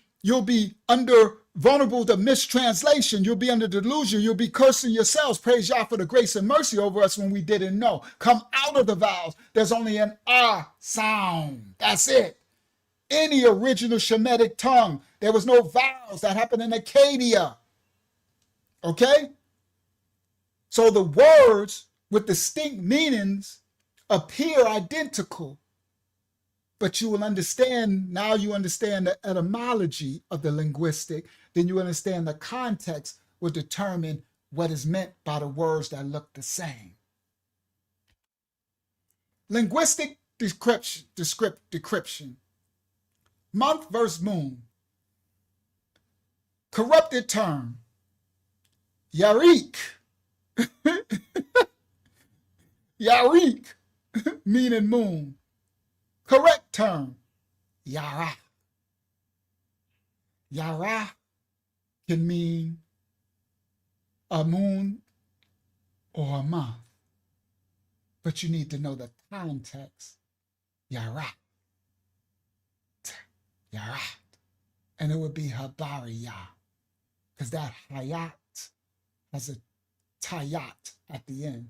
under vulnerable to mistranslation. You'll be under delusion. You'll be cursing yourselves. Praise y'all for the grace and mercy over us when we didn't know. Come out of the vowels. There's only an R sound. That's it. Any original Shemitic tongue, there was no vowels. That happened in Acadia. Okay? So the words with distinct meanings appear identical, but you will understand, now you understand the etymology of the linguistic, then you understand the context will determine what is meant by the words that look the same. Linguistic decryption. Month versus moon. Corrupted term. Yarik. Yarik, meaning moon. Correct term, Yara. Yara can mean a moon or a month, but you need to know the context. Yara. Yara. And it would be Habariyah, because that Hayat has a Tayat at the end.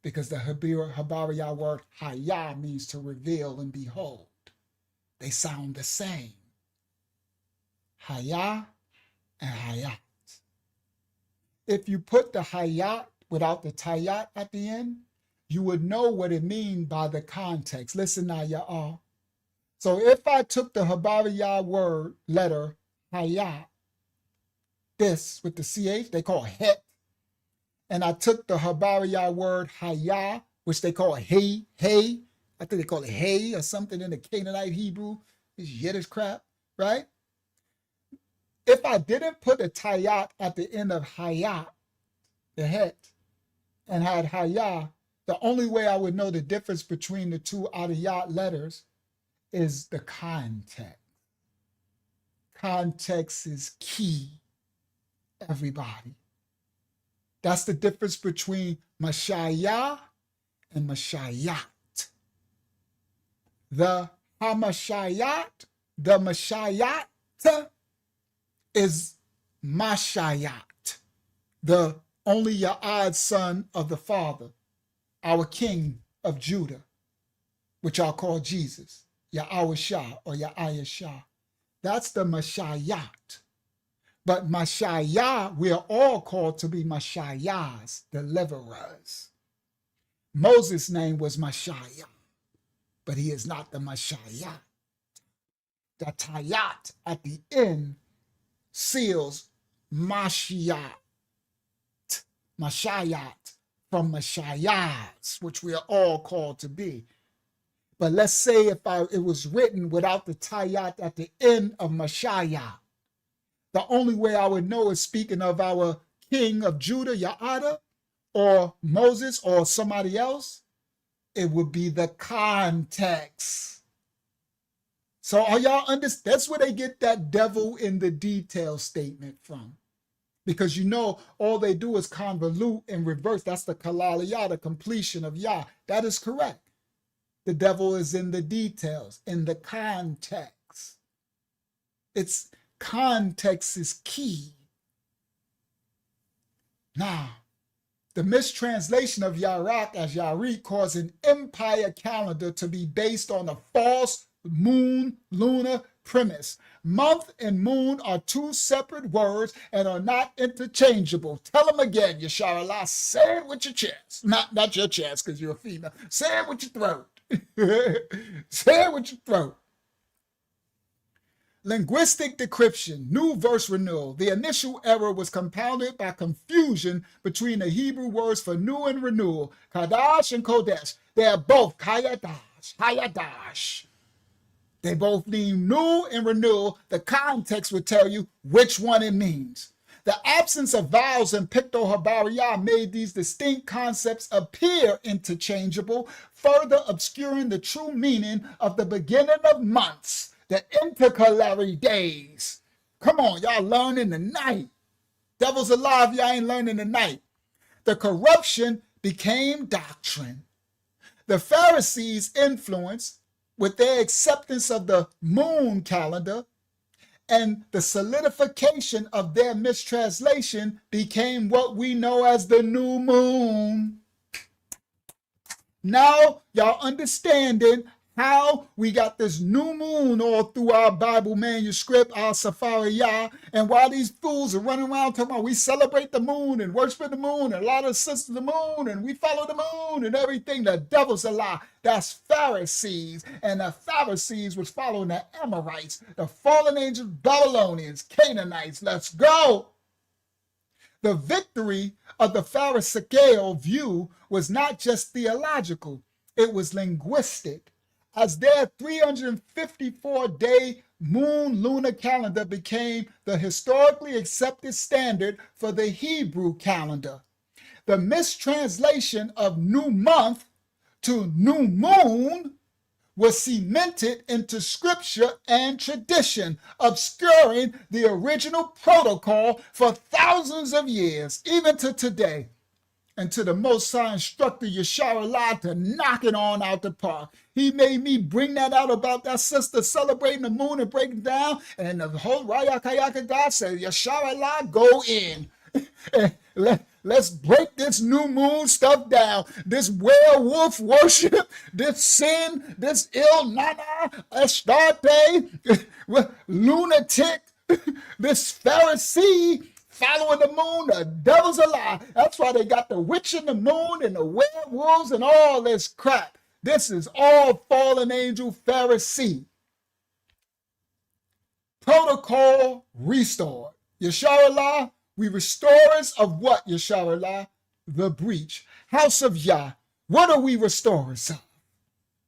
Because the Habariyah word Hayah means to reveal and behold. They sound the same. Hayah and Hayat. If you put the Hayat without the Tayat at the end, you would know what it means by the context. Listen now, y'all. So if I took the Habariyah word letter Hayat, this with the CH, they call het, and I took the Habariyah word Hayah, which they call hey, I think they call it hey or something in the Canaanite Hebrew, this Yiddish crap, right? If I didn't put a Tayat at the end of Hayat, the het, and had Hayah, the only way I would know the difference between the two Adiyat letters is the context. Context is key, everybody. That's the difference between Mashayah and Mashayat. The Hamashayat, the Mashayat is Mashayat, the only Ya'ad son of the Father, our King of Judah, which I'll call Jesus, Yahweh Shah or Yahweh Shah. That's the Mashayat. But Mashayah, we are all called to be Mashayahs, deliverers. Moses' name was Mashayah, but he is not the Mashayah. The Tayat at the end seals Mashayat from Mashayahs, which we are all called to be. But let's say if it was written without the Tayat at the end of Mashayah, the only way I would know is speaking of our king of Judah, Ya'ada, or Moses, or somebody else. It would be the context. So are y'all understand? That's where they get that devil in the detail statement from. Because you know, all they do is convolute and reverse. That's the kalaliyah, the completion of Yah. That is correct. The devil is in the details, in the context. It's context is key. Now, the mistranslation of Yarak as Yarik caused an empire calendar to be based on a false moon lunar premise. Month and moon are two separate words and are not interchangeable. Tell them again, Yasharallah. Say it with your chest. Not your chest because you're a female. Say it with your throat. Say it with your throat. Linguistic decryption, new verse renewal. The initial error was compounded by confusion between the Hebrew words for new and renewal, Kadash and Kodesh. They are both Kayadash, Hayadash. They both mean new and renewal. The context would tell you which one it means. The absence of vowels in Picto-Habariyah made these distinct concepts appear interchangeable, further obscuring the true meaning of the beginning of months, the intercalary days. Come on, y'all learning tonight. Devil's alive, y'all ain't learning tonight. The corruption became doctrine. The Pharisees' influence, with their acceptance of the moon calendar and the solidification of their mistranslation, became what we know as the new moon. Now, y'all understanding how we got this new moon all through our Bible manuscript, our Safariyah, and while these fools are running around talking about we celebrate the moon and worship the moon, and a lot of sisters the moon, and we follow the moon and everything, the devil's a lie. That's Pharisees, and the Pharisees was following the Amorites, the fallen angels, Babylonians, Canaanites. Let's go. The victory of the Pharisaical view was not just theological, it was linguistic. As their 354-day moon lunar calendar became the historically accepted standard for the Hebrew calendar. The mistranslation of new month to new moon was cemented into scripture and tradition, obscuring the original protocol for thousands of years, even to today. And to the Most High instructor Yasharallah to knock it on out the park. He made me bring that out about that sister celebrating the moon and breaking down. And the whole Rayakayaka God said, Yasharallah, go in. Let's break this new moon stuff down. This werewolf worship, this sin, this Nana, Astarte, lunatic, this Pharisee, following the moon, the devil's a lie. That's why they got the witch in the moon and the werewolves and all this crap. This is all fallen angel Pharisee. Protocol restored. Yasharallah, we restorers of what, Yasharallah? The breach. House of Yah, what are we restorers of?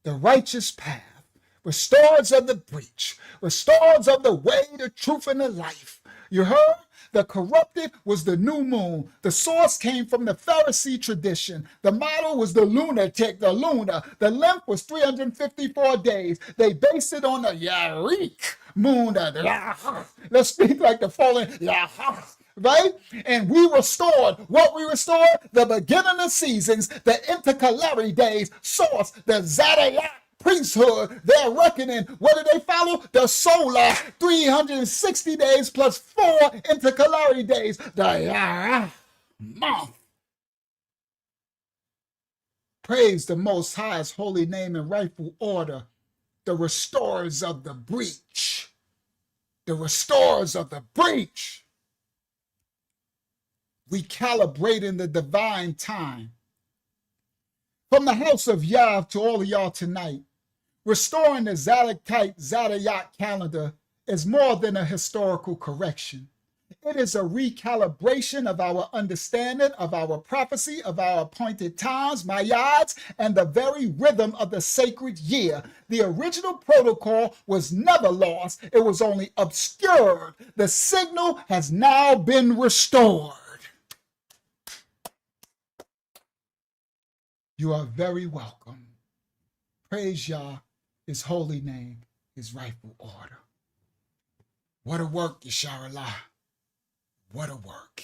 The righteous path. Restorers of the breach. Restorers of the way, the truth, and the life. You heard? The corrupted was the new moon. The source came from the Pharisee tradition. The model was the lunatic, the lunar. The length was 354 days. They based it on the Yarik moon. Let's speak like the fallen Yahah, right? And we restored what we restored? The beginning of seasons, the intercalary days, source, the Zadiac priesthood, their reckoning. What do they follow? The solar 360 days plus 4 intercalary days. The month. Praise the Most High's holy name and rightful order. The restorers of the breach. The restorers of the breach. Recalibrating the divine time. From the house of Yah to all of y'all tonight, restoring the Zadiac calendar is more than a historical correction. It is a recalibration of our understanding of our prophecy, of our appointed times, mayads, and the very rhythm of the sacred year. The original protocol was never lost. It was only obscured. The signal has now been restored. You are very welcome. Praise Yah, his holy name. his rightful order. What a work, Yasharallah. What a work.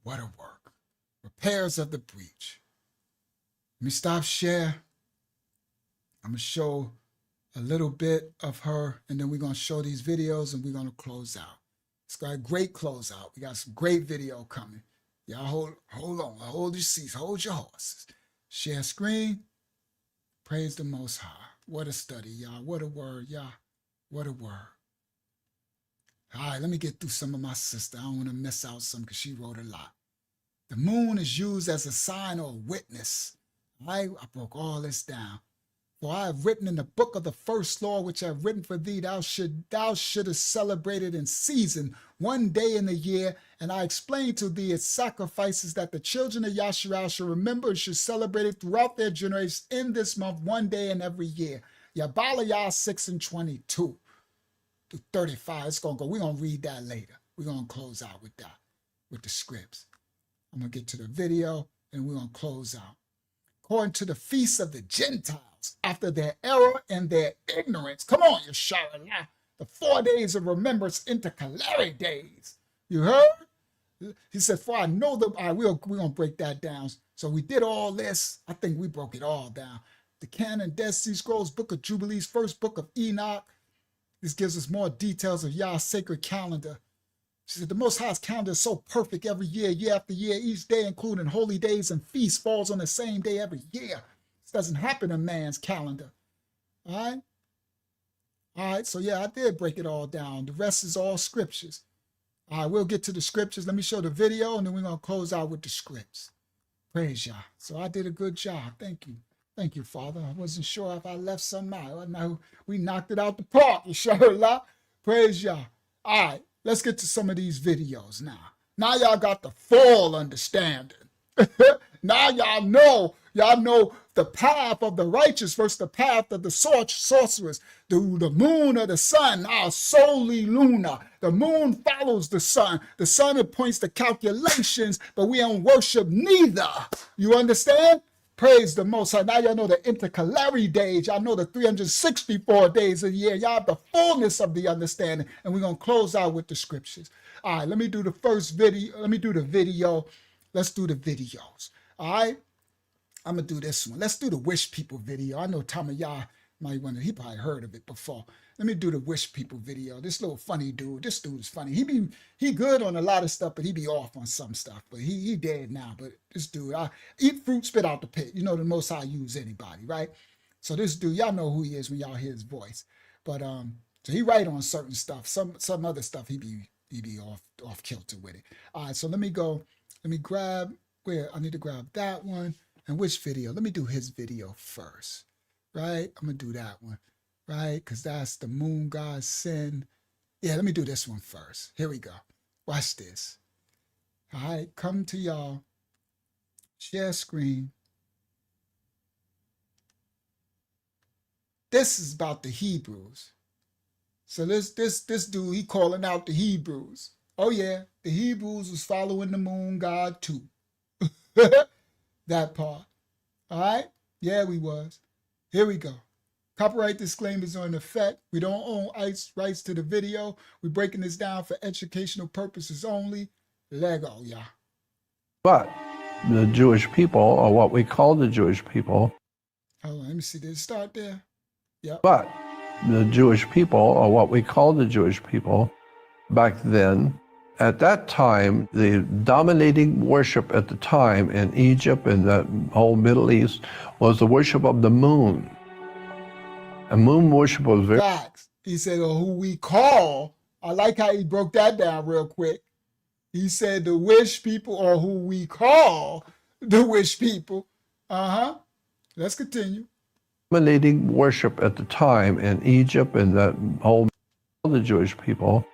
What a work. Repairs of the breach. Let me stop share. I'm going to show a little bit of her, and then we're going to show these videos, and we're going to close out. It's got a great closeout. We got some great video coming. Y'all hold on. Hold your seats. Hold your horses. Share screen. Praise the Most High. What a study, y'all. What a word, y'all. What a word. All right, let me get through some of my sister. I don't want to miss out some because she wrote a lot. The moon is used as a sign or a witness. All right, I broke all this down. For I have written in the book of the first law, which I have written for thee, thou shouldest celebrate it in season, one day in the year. And I explained to thee its sacrifices that the children of Yasharal should remember and should celebrate it throughout their generations in this month, one day in every year. Yabalayah 6:22 to 35. It's going to go. We're going to read that later. We're going to close out with that, with the scripts. I'm going to get to the video, and we're going to close out. According to the feast of the Gentiles, after their error and their ignorance. Come on, Yasharallah. The 4 days of remembrance intercalary days. You heard? He said, for I know them. All right, we're going to break that down. So we did all this. I think we broke it all down. The Canon, Dead Sea Scrolls, Book of Jubilees, First Book of Enoch. This gives us more details of Yah's sacred calendar. She said, the Most High's calendar is so perfect every year, year after year. Each day, including holy days and feasts, falls on the same day every year. This doesn't happen in man's calendar. All right? All right, so yeah, I did break it all down. The rest is all scriptures. All right, we'll get to the scriptures. Let me show the video, and then we're going to close out with the scripts. Praise Yah. So I did a good job. Thank you. Thank you, Father. I wasn't sure if I left something out. I know we knocked it out the park, inshallah. Praise Yah. All right, let's get to some of these videos now. Now y'all got the full understanding. Now y'all know the path of the righteous versus the path of the sorcerers. The moon or the sun are solely lunar. The moon follows the sun. The sun points to calculations, but we don't worship neither. You understand? Praise the Most High. Now y'all know the intercalary days. Y'all know the 364 days a year. Y'all have the fullness of the understanding. And we're going to close out with the scriptures. All right, let me do the first video. Let me do the video. Let's do the videos. All right? I'm going to do this one. Let's do the Wish People video. I know Tom of y'all might wonder. He probably heard of it before. Let me do the Wish People video. This little funny dude. This dude is funny. He good on a lot of stuff, but he be off on some stuff. But he dead now. But this dude, I eat fruit, spit out the pit. You know the Most High use anybody, right? So this dude, y'all know who he is when y'all hear his voice. But so he write on certain stuff. Some other stuff he be off kilter with it. All right, so let me go. Let me grab where I need to grab that one. And which video? Let me do his video first, right? I'm going to do that one, right? Because that's the moon god's sin. Yeah, let me do this one first. Here we go. Watch this. All right, come to y'all. Share screen. This is about the Hebrews. So this dude, he calling out the Hebrews. Oh yeah, the Hebrews was following the moon god too. That part. All right? Yeah, we was. Here we go. Copyright disclaimers are in effect. We don't own rights to the video. We're breaking this down for educational purposes only. Lego, yeah. But the Jewish people, or what we call the Jewish people. Hold on, let me see. Did it start there? Yep. But the Jewish people, or what we call the Jewish people, back then, at that time, the dominating worship at the time in Egypt and the whole Middle East was the worship of the moon. And moon worship was very... Facts. He said, oh, who we call. I like how he broke that down real quick. He said the wish people, or who we call the wish people. Let's continue. Dominating worship at the time in Egypt and the whole the Jewish people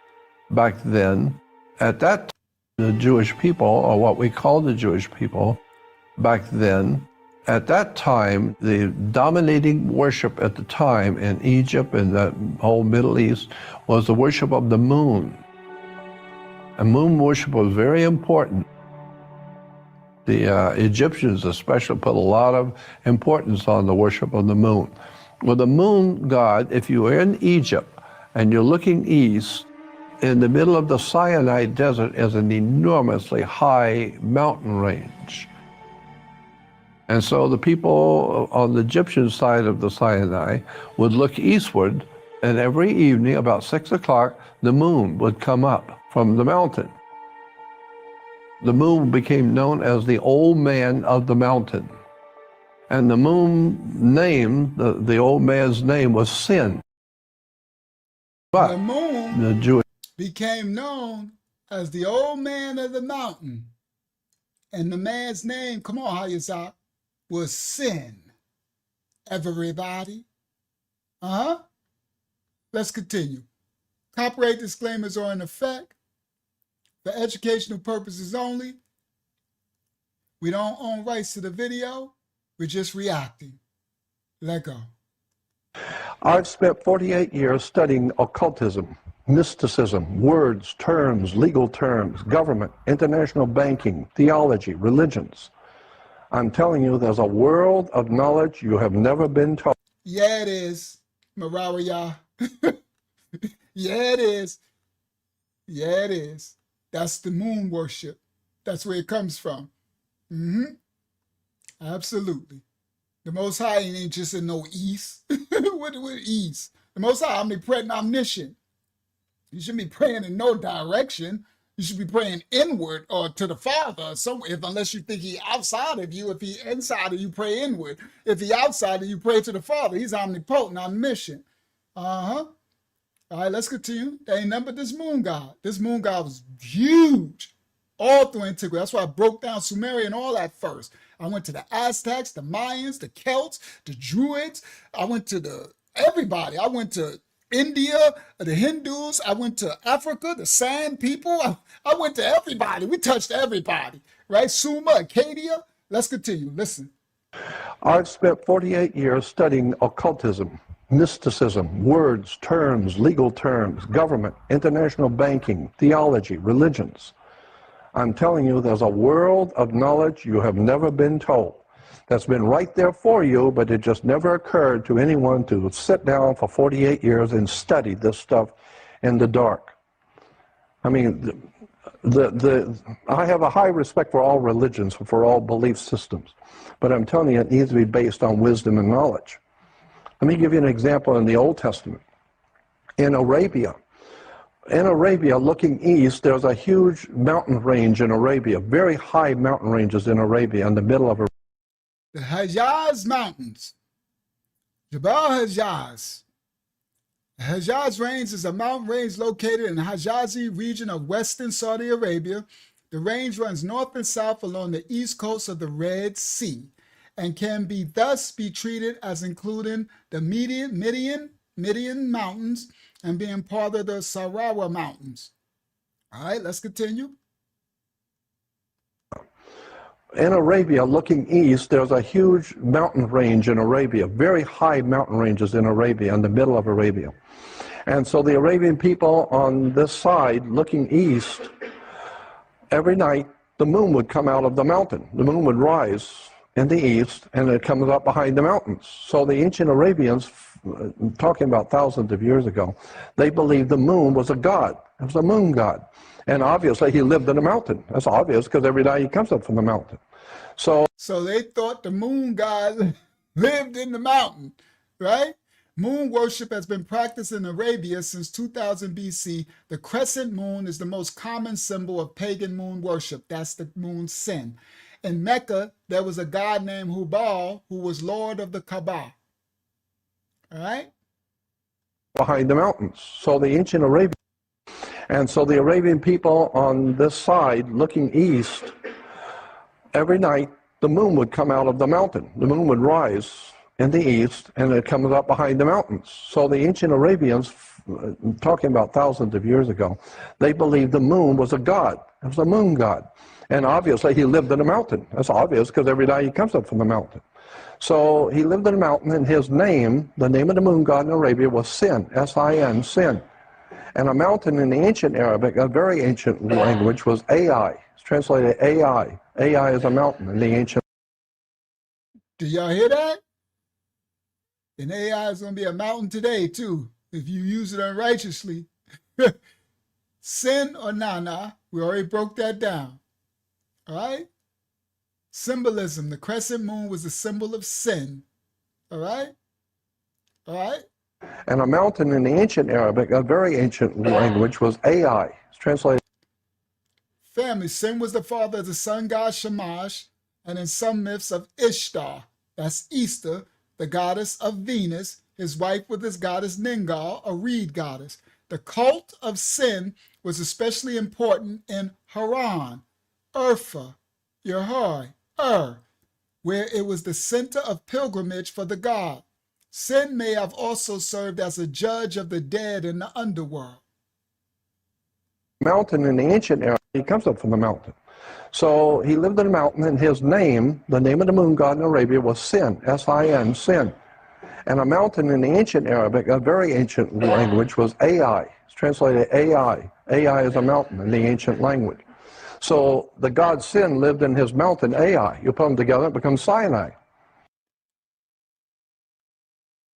back then. At that time, the Jewish people, or what we call the Jewish people, back then, at that time, the dominating worship at the time in Egypt and the whole Middle East was the worship of the moon. And moon worship was very important. The Egyptians especially put a lot of importance on the worship of the moon. Well, the moon god, if you were in Egypt and you're looking east, in the middle of the Sinai desert is an enormously high mountain range. And so the people on the Egyptian side of the Sinai would look eastward, and every evening about 6 o'clock, the moon would come up from the mountain. The moon became known as the old man of the mountain. And the moon name, the old man's name was Sin. But the moon the Jewish became known as the old man of the mountain. And the man's name, come on, Hayazah, was Sin. Everybody? Let's continue. Copyright disclaimers are in effect for educational purposes only. We don't own rights to the video. We're just reacting. Let go. I've spent 48 years studying occultism, mysticism, words, terms, legal terms, government, international banking, theology, religions. I'm telling you, there's a world of knowledge you have never been taught. Yeah, it is, Marawiyah. Yeah, it is. Yeah, it is. That's the moon worship. That's where it comes from. Absolutely. The Most High ain't just in no east. What east? The Most High omnipresent, omniscient. You shouldn't be praying in no direction. You should be praying inward or to the Father, unless you think he outside of you. If he inside of you, pray inward. If he outside of you, pray to the Father. He's omnipotent, omniscient. All right, let's continue. There ain't nothing but this moon god. This moon god was huge all through antiquity. That's why I broke down Sumerian and all that first. I went to the Aztecs, the Mayans, the Celts, the Druids. I went to everybody. I went to India, the Hindus. I went to Africa, the Sand people. I went to everybody. We touched everybody, right? Sumer, Acadia. Let's continue. Listen. I've spent 48 years studying occultism, mysticism, words, terms, legal terms, government, international banking, theology, religions. I'm telling you, there's a world of knowledge you have never been told. That's been right there for you, but it just never occurred to anyone to sit down for 48 years and study this stuff in the dark. I mean, I have a high respect for all religions, for all belief systems, but I'm telling you, it needs to be based on wisdom and knowledge. Let me give you an example in the Old Testament. In Arabia, looking east, there's a huge mountain range in Arabia, very high mountain ranges in Arabia, in the middle of the Hejaz Mountains, Jabal Hejaz. The Hejaz Range is a mountain range located in the Hijazi region of western Saudi Arabia. The range runs north and south along the east coast of the Red Sea and can thus be treated as including the Midian Mountains and being part of the Sahrawa Mountains. All right, let's continue. In Arabia, looking east, there's a huge mountain range in Arabia, very high mountain ranges in Arabia, in the middle of Arabia. And so the Arabian people on this side, looking east, every night the moon would come out of the mountain. The moon would rise in the east, and it comes up behind the mountains. So the ancient Arabians, talking about thousands of years ago, they believed the moon was a god. It was a moon god. And obviously he lived in a mountain. That's obvious because every day he comes up from the mountain. So they thought the moon god lived in the mountain, right? Moon worship has been practiced in Arabia since 2000 BC. The crescent moon is the most common symbol of pagan moon worship. That's the moon Sin. In Mecca, there was a god named Hubal who was lord of the Kaaba. All right? Behind the mountains. So the ancient Arabian, and so the Arabian people on this side, looking east, every night the moon would come out of the mountain. The moon would rise in the east, and it comes up behind the mountains. So the ancient Arabians, talking about thousands of years ago, they believed the moon was a god. It was a moon god. And obviously he lived in a mountain. That's obvious because every day he comes up from the mountain. So he lived in a mountain, and his name, the name of the moon god in Arabia, was Sin, S-I-N, Sin. And a mountain in the ancient Arabic, a very ancient language, was Ai. It's translated Ai. Ai is a mountain in the ancient. Do y'all hear that? And AI is going to be a mountain today, too, if you use it unrighteously. Sin or nana, we already broke that down. All right? Symbolism. The crescent moon was a symbol of sin. All right? All right? And a mountain in the ancient Arabic, a very ancient language, was Ai. It's translated. Family. Sin was the father of the sun god Shamash, and in some myths of Ishtar. That's Easter, the goddess of Venus. His wife was this goddess Ningal, a reed goddess. The cult of Sin was especially important in Haran, Urfa, Yerhoi, where it was the center of pilgrimage for the god. Sin may have also served as a judge of the dead in the underworld. Mountain in the ancient Arabic, he comes up from the mountain. So he lived in a mountain, and his name, the name of the moon god in Arabia, was Sin, S-I-N, Sin. And a mountain in the ancient Arabic, a very ancient language, was Ai. It's translated Ai. Ai is a mountain in the ancient language. So the god Sin lived in his mountain, Ai. You put them together, it becomes Sinai.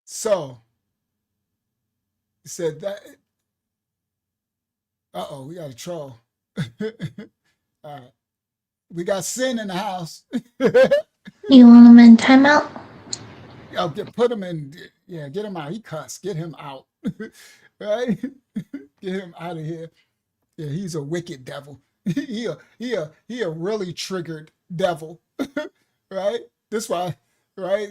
So, he said that, we got a troll. All right. We got Sin in the house. You want him in timeout? Put him in, get him out. He cussed. Get him out. Right? Get him out of here. Yeah, he's a wicked devil. He a really triggered devil. Right? That's why, right?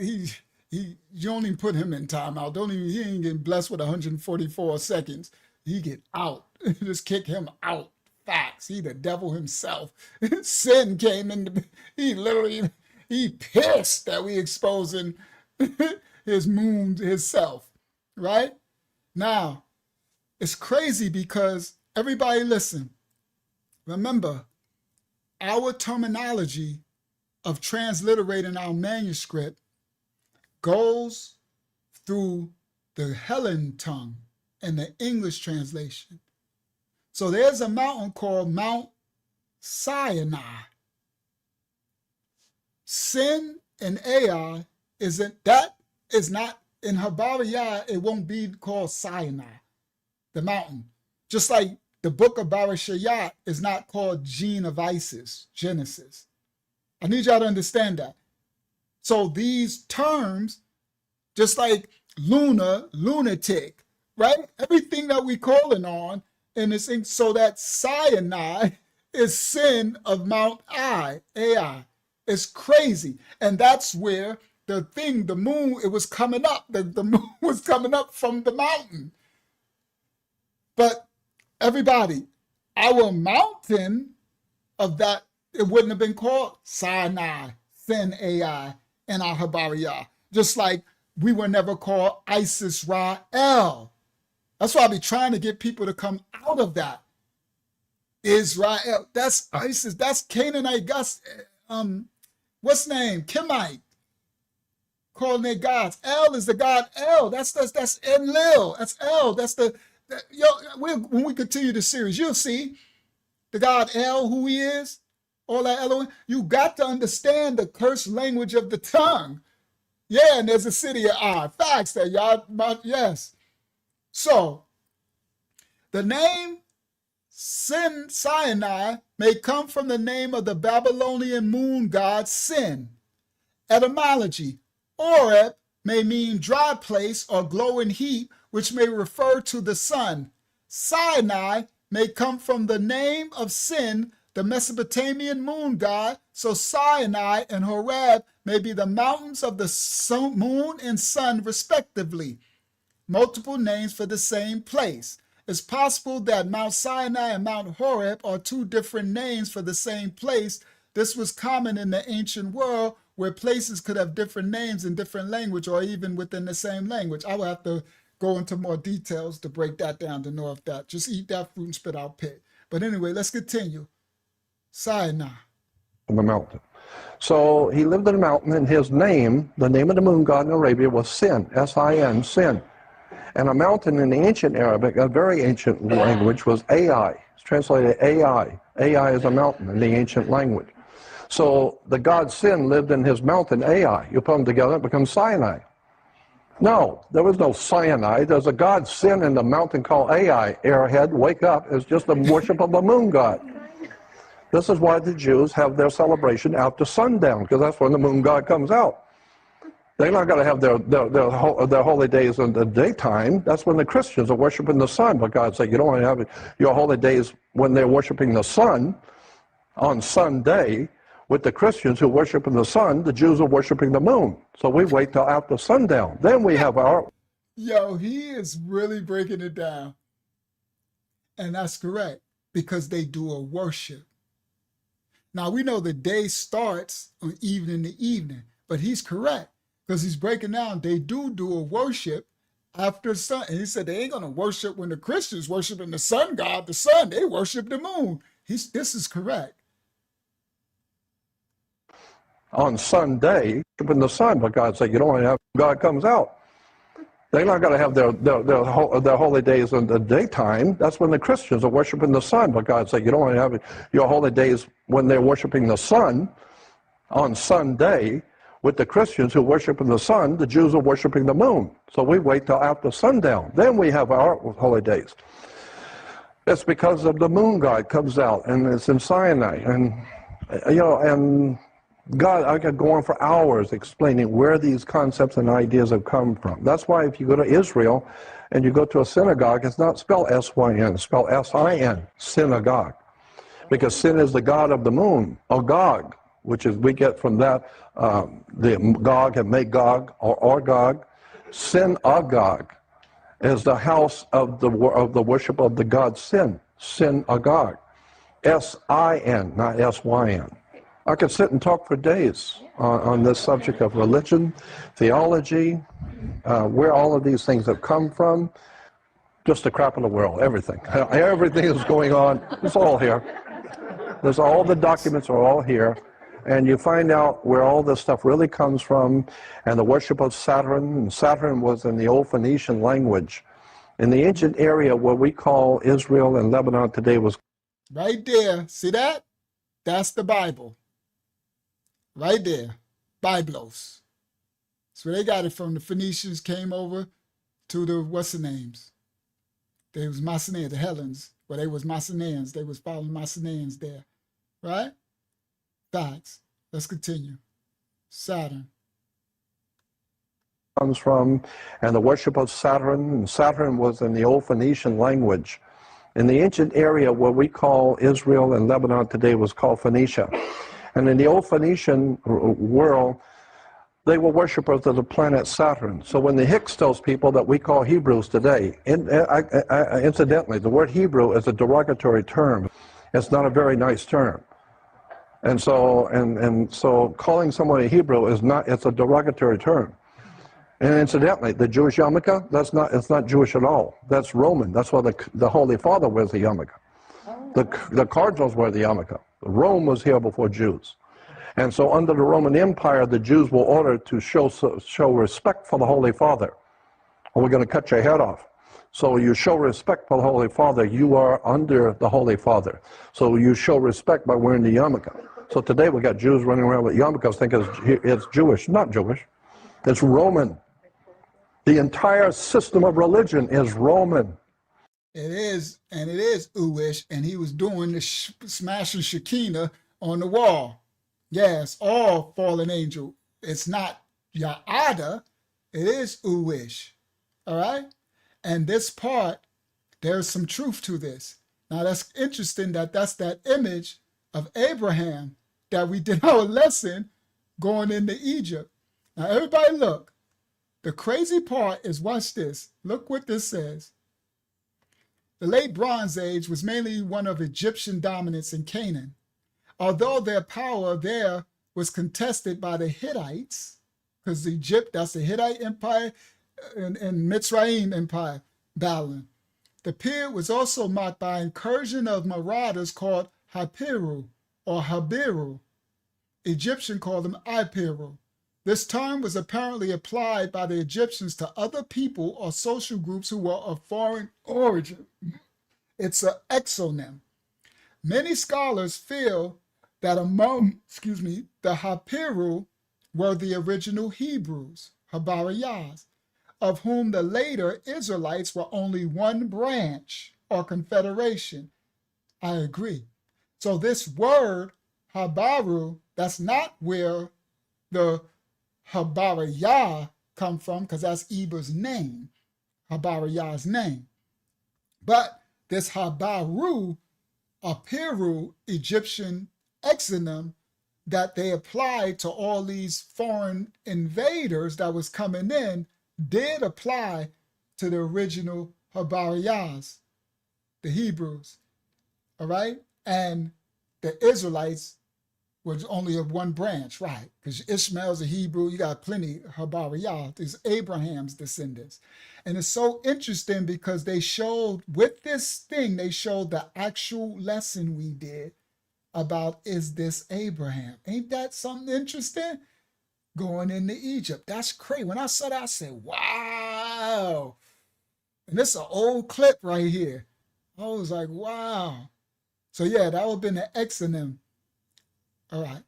You don't even put him in timeout. He ain't getting blessed with 144 seconds. He get out. Just kick him out. Facts. He the devil himself. Sin came in. He pissed that we exposing his moon, himself. Right? Now, it's crazy because everybody listen. Remember, our terminology of transliterating our manuscript goes through the Hellen tongue and the English translation. So there's a mountain called Mount Sinai. Sin and Ai is not in Habariah, it won't be called Sinai, the mountain. Just like the book of Barashayat is not called Gene of Isis, Genesis. I need y'all to understand that. So these terms, just like lunar, lunatic, right? Everything that we calling on in this thing, so that Sinai is sin of Mount Ai. It's crazy. And that's where the moon, it was coming up. The moon was coming up from the mountain. But everybody, our mountain of that, it wouldn't have been called Sinai, Sin Ai, in our Habariah. Just like we were never called Isis Ra El. That's why I be trying to get people to come out of that. Israel, that's Isis, that's Canaanite, that's, what's name? Kimite. Calling their gods. El is the god El. That's Enlil. That's El. When we continue the series, you'll see the god El, who he is, all that Elohim. You got to understand the cursed language of the tongue. Yeah, and there's a city of Ar. Facts there, y'all. Yes. So, the name Sinai may come from the name of the Babylonian moon god Sin. Etymology: Oreb may mean dry place or glowing heat, which may refer to the sun. Sinai may come from the name of Sin, the Mesopotamian moon god, so Sinai and Horeb may be the mountains of the moon and sun, respectively. Multiple names for the same place. It's possible that Mount Sinai and Mount Horeb are two different names for the same place. This was common in the ancient world, where places could have different names in different language or even within the same language. I will have to go into more details to break that down to know if that. Just eat that fruit and spit out pit. But anyway, let's continue. Sinai. On the mountain. So he lived in a mountain, and his name, the name of the moon god in Arabia, was Sin, S-I-N, Sin. And a mountain in the ancient Arabic, a very ancient language, was Ai. It's translated Ai. Ai is a mountain in the ancient language. So the god Sin lived in his mountain, Ai. You put them together, it becomes Sinai. No, there was no cyanide. There's a god Sin in the mountain called Ai. Airhead, wake up. It's just the worship of the moon god. This is why the Jews have their celebration after sundown, because that's when the moon god comes out. They're not going to have their holy days in the daytime. That's when the Christians are worshiping the sun. But God said, you don't want to have your holy days when they're worshiping the sun on Sunday. With the Christians who worship in the sun, the Jews are worshiping the moon. So we wait till after sundown. Then we have our... Yo, he is really breaking it down. And that's correct, because they do a worship. Now, we know the day starts on evening to evening, but he's correct, because he's breaking down, they do a worship after sun. And he said they ain't going to worship when the Christians worshiping the sun god, the sun. They worship the moon. This is correct. On Sunday, worshiping the sun, but God said, you don't want to have... God comes out. They're not going to have their holy days in the daytime. That's when the Christians are worshiping the sun. But God said, you don't want to have your holy days when they're worshiping the sun on Sunday. With the Christians who worship in the sun, the Jews are worshiping the moon. So we wait till after sundown. Then we have our holy days. It's because of the moon god comes out, and it's in Sinai. And, you know, and God, I could go on for hours explaining where these concepts and ideas have come from. That's why if you go to Israel and you go to a synagogue, it's not spelled S-Y-N, it's spelled S-I-N, synagogue. Because sin is the god of the moon, or Gog, which is, we get from that, the Gog and Magog, or Gog. Synagogue is the house of the worship of the god Sin, synagogue. S-I-N, not S-Y-N. I could sit and talk for days on this subject of religion, theology, where all of these things have come from. Just the crap of the world, everything. Everything is going on. It's all here. There's all the documents are all here. And you find out where all this stuff really comes from, and the worship of Saturn. And Saturn was in the old Phoenician language. In the ancient area where we call Israel and Lebanon today was... Right there. See that? That's the Bible. Right there, Biblos. So they got it from. The Phoenicians came over to the, what's the names? They was Mycenaeans, the Hellenes, where they was Mycenaeans. They was following Mycenaeans there, right? Facts. Let's continue. Saturn. Comes from, and the worship of Saturn. And Saturn was in the old Phoenician language. In the ancient area where we call Israel and Lebanon today was called Phoenicia. And in the old Phoenician world, they were worshippers of the planet Saturn. So when the Hicks tells people that we call Hebrews today, incidentally, the word Hebrew is a derogatory term. It's not a very nice term. And so calling someone a Hebrew is not, it's a derogatory term. And incidentally, the Jewish yarmulke, it's not Jewish at all. That's Roman. That's why the Holy Father wears the yarmulke. The cardinals wear the yarmulke. Rome was here before Jews. And so under the Roman Empire, the Jews were ordered to show respect for the Holy Father, or we're going to cut your head off. So you show respect for the Holy Father, you are under the Holy Father. So you show respect by wearing the yarmulke. So today we got Jews running around with yarmulkes thinking it's Jewish. Not Jewish. It's Roman. The entire system of religion is Roman. It is, and it is Uwish, and he was doing the smashing Shekinah on the wall. Yes, all fallen angel. It's not Ya'ada, it is Uwish. All right? And this part, there's some truth to this. Now that's interesting that's that image of Abraham that we did our lesson going into Egypt. Now everybody look. The crazy part is, watch this. Look what this says. The late Bronze Age was mainly one of Egyptian dominance in Canaan. Although their power there was contested by the Hittites, because Egypt, that's the Hittite Empire and Mitzrayim Empire, Babylon. The period was also marked by incursion of marauders called Hapiru or Habiru. Egyptian called them Ipiru. This term was apparently applied by the Egyptians to other people or social groups who were of foreign origin. It's an exonym. Many scholars feel that among, the Hapiru were the original Hebrews, Habariyas, of whom the later Israelites were only one branch or confederation. I agree. So this word, Habaru, that's not where the Habariyah come from, because that's Eber's name, Habariyah's name. But this Habaru, a Peru Egyptian exonym that they applied to all these foreign invaders that was coming in, did apply to the original Habariyahs, the Hebrews, all right? And the Israelites was only of one branch, right? Because Ishmael's a Hebrew, you got plenty of Habariyah, there's Abraham's descendants. And it's so interesting because they showed, with this thing, they showed the actual lesson we did about, is this Abraham? Ain't that something interesting? Going into Egypt. That's crazy. When I saw that, I said, wow. And this is an old clip right here. I was like, wow. So yeah, that would have been the exonym. All right.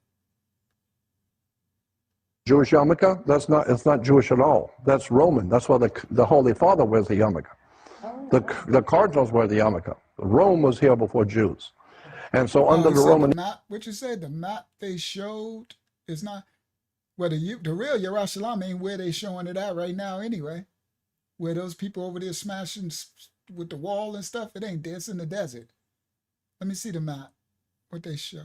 Jewish yarmulke, it's not Jewish at all. That's Roman. That's why the Holy Father wears the yarmulke. The cardinals wear the yarmulke. Rome was here before Jews. And so under the Roman... The map, what you said, the map they showed is not... Well, the real Yerushalayim ain't where they showing it at right now anyway. Where those people over there smashing with the wall and stuff, it ain't there. It's in the desert. Let me see the map, what they show.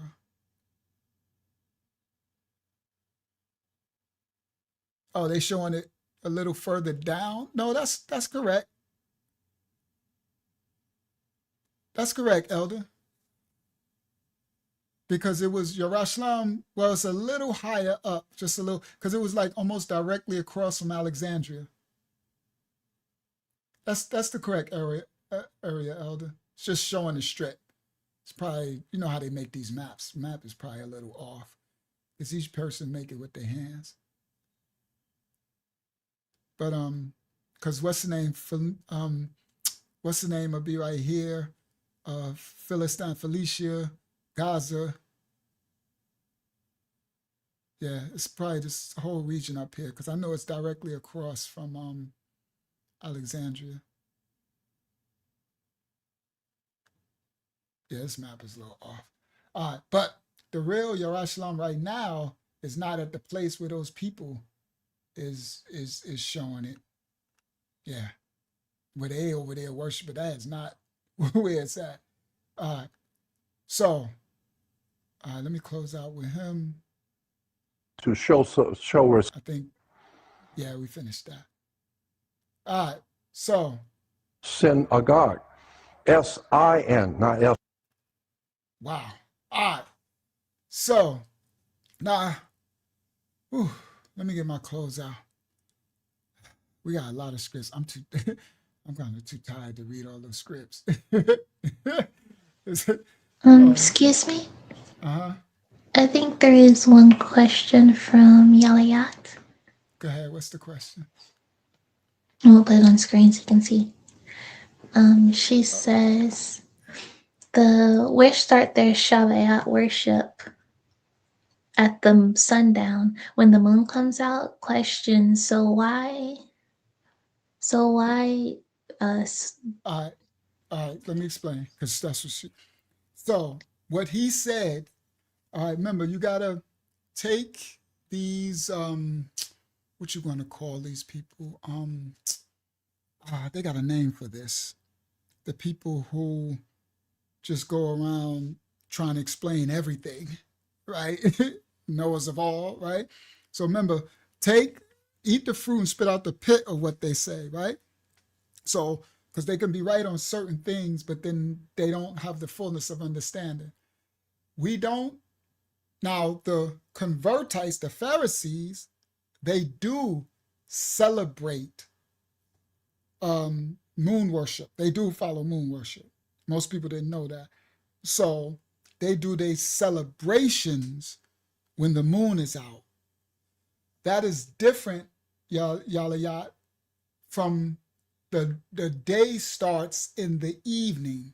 Oh, they showing it a little further down? No, that's correct. That's correct, Elder. Because it was Yerushalayim, well, it's a little higher up, just a little, because it was like almost directly across from Alexandria. That's the correct area, Elder. It's just showing the strip. It's probably, you know how they make these maps. Map is probably a little off, because each person make it with their hands. But because what's the name will be right here, Philistine, Phoenicia, Gaza. Yeah, it's probably this whole region up here, because I know it's directly across from Alexandria. Yeah, this map is a little off. All right, but the real Yerushalayim right now is not at the place where those people is showing it. Yeah, where they over there worshiping, that is not where it's at. All right, so let me close out with him. To show us. I think, yeah, we finished that. All right, so. Sin Agag. S-I-N, not S. Wow. All right. So, now, let me get my clothes out. We got a lot of scripts. I'm kind of too tired to read all those scripts. Excuse me? Uh-huh. I think there is one question from Yalayat. Go ahead. What's the question? We'll put it on screen so you can see. She says, where start their Shabbat worship at the sundown when the moon comes out? Question, so why us? All right, let me explain, because that's what she... So, what he said, all right, remember, you got to take these, what you going to call these people? They got a name for this. The people who just go around trying to explain everything, right? Knowers of all, right? So remember, eat the fruit and spit out the pit of what they say, right? So, because they can be right on certain things, but then they don't have the fullness of understanding. We don't. Now, the convertites, the Pharisees, they do celebrate moon worship. They do follow moon worship. Most people didn't know that. So they do their celebrations when the moon is out. That is different, Yalayat, from the day starts in the evening.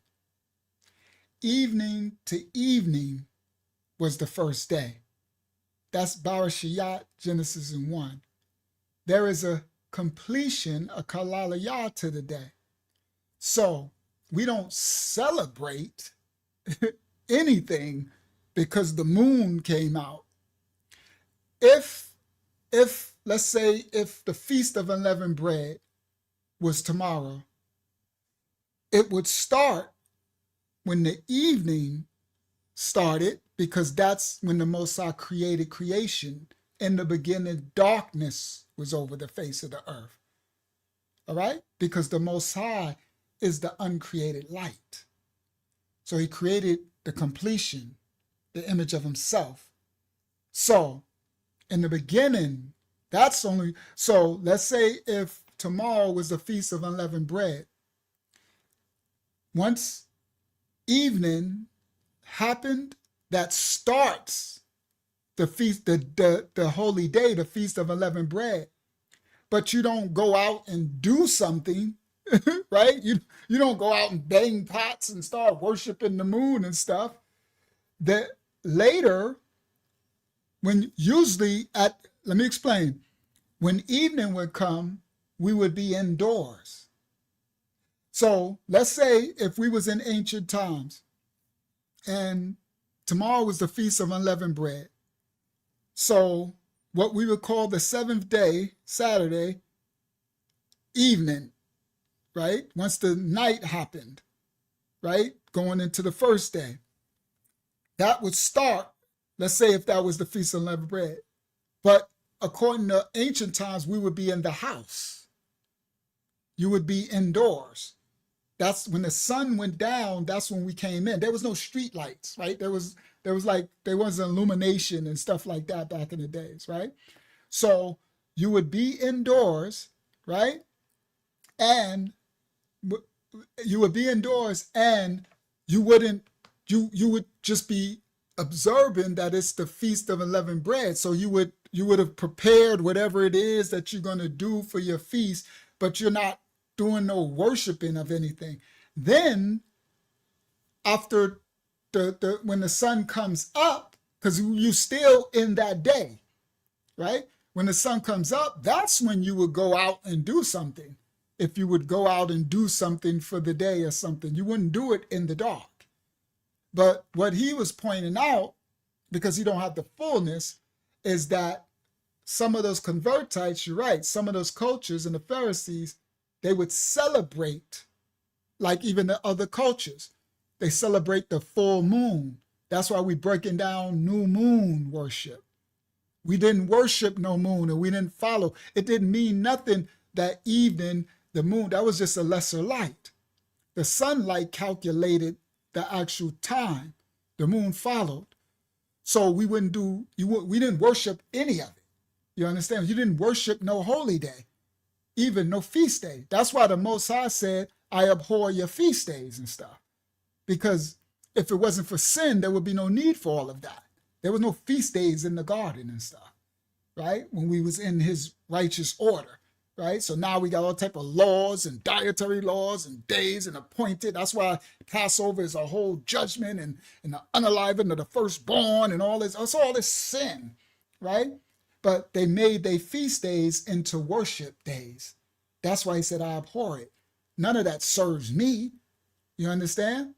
Evening to evening was the first day. That's Barashiyat, Genesis 1. There is a completion, a kalalaya to the day. So we don't celebrate anything because the moon came out. If let's say if the Feast of Unleavened Bread was tomorrow, it would start when the evening started, because that's when the Most High created creation. In the beginning, darkness was over the face of the earth. All right? Because the Most High is the uncreated light. So he created the completion, the image of himself. So in the beginning, that's only, so let's say if tomorrow was the Feast of Unleavened Bread, once evening happened, that starts the feast, the holy day, the Feast of Unleavened Bread. But you don't go out and do something, right? You don't go out and bang pots and start worshiping the moon and stuff. That later, when usually let me explain. When evening would come, we would be indoors. So let's say if we was in ancient times and tomorrow was the Feast of Unleavened Bread. So what we would call the seventh day, Saturday, evening, right? Once the night happened, right? Going into the first day. That would start, let's say if that was the Feast of Unleavened Bread. But according to ancient times, we would be in the house. You would be indoors. That's when the sun went down, that's when we came in. There was no street lights, right? There wasn't illumination and stuff like that back in the days, right? So you would be indoors, right? And you would be indoors and you would just be observing that it's the Feast of Unleavened Bread. So you would have prepared whatever it is that you're going to do for your feast, but you're not doing no worshiping of anything. Then after when the sun comes up, because you still in that day, right? When the sun comes up, that's when you would go out and do something. If you would go out and do something for the day or something, you wouldn't do it in the dark. But what he was pointing out, because he don't have the fullness, is that some of those convertites, you're right, some of those cultures and the Pharisees, they would celebrate like even the other cultures. They celebrate the full moon. That's why we're breaking down new moon worship. We didn't worship no moon and we didn't follow. It didn't mean nothing that evening, the moon, that was just a lesser light. The sunlight calculated the actual time. The moon followed. So we didn't worship any of it. You understand? You didn't worship no holy day, even no feast day. That's why the Most High said, I abhor your feast days and stuff. Because if it wasn't for sin, there would be no need for all of that. There was no feast days in the garden and stuff, right? When we was in his righteous order, right? So now we got all type of laws and dietary laws and days and appointed. That's why Passover is a whole judgment and the unaliving of the firstborn and all this. It's all this sin, right? But they made their feast days into worship days. That's why he said, I abhor it. None of that serves me. You understand?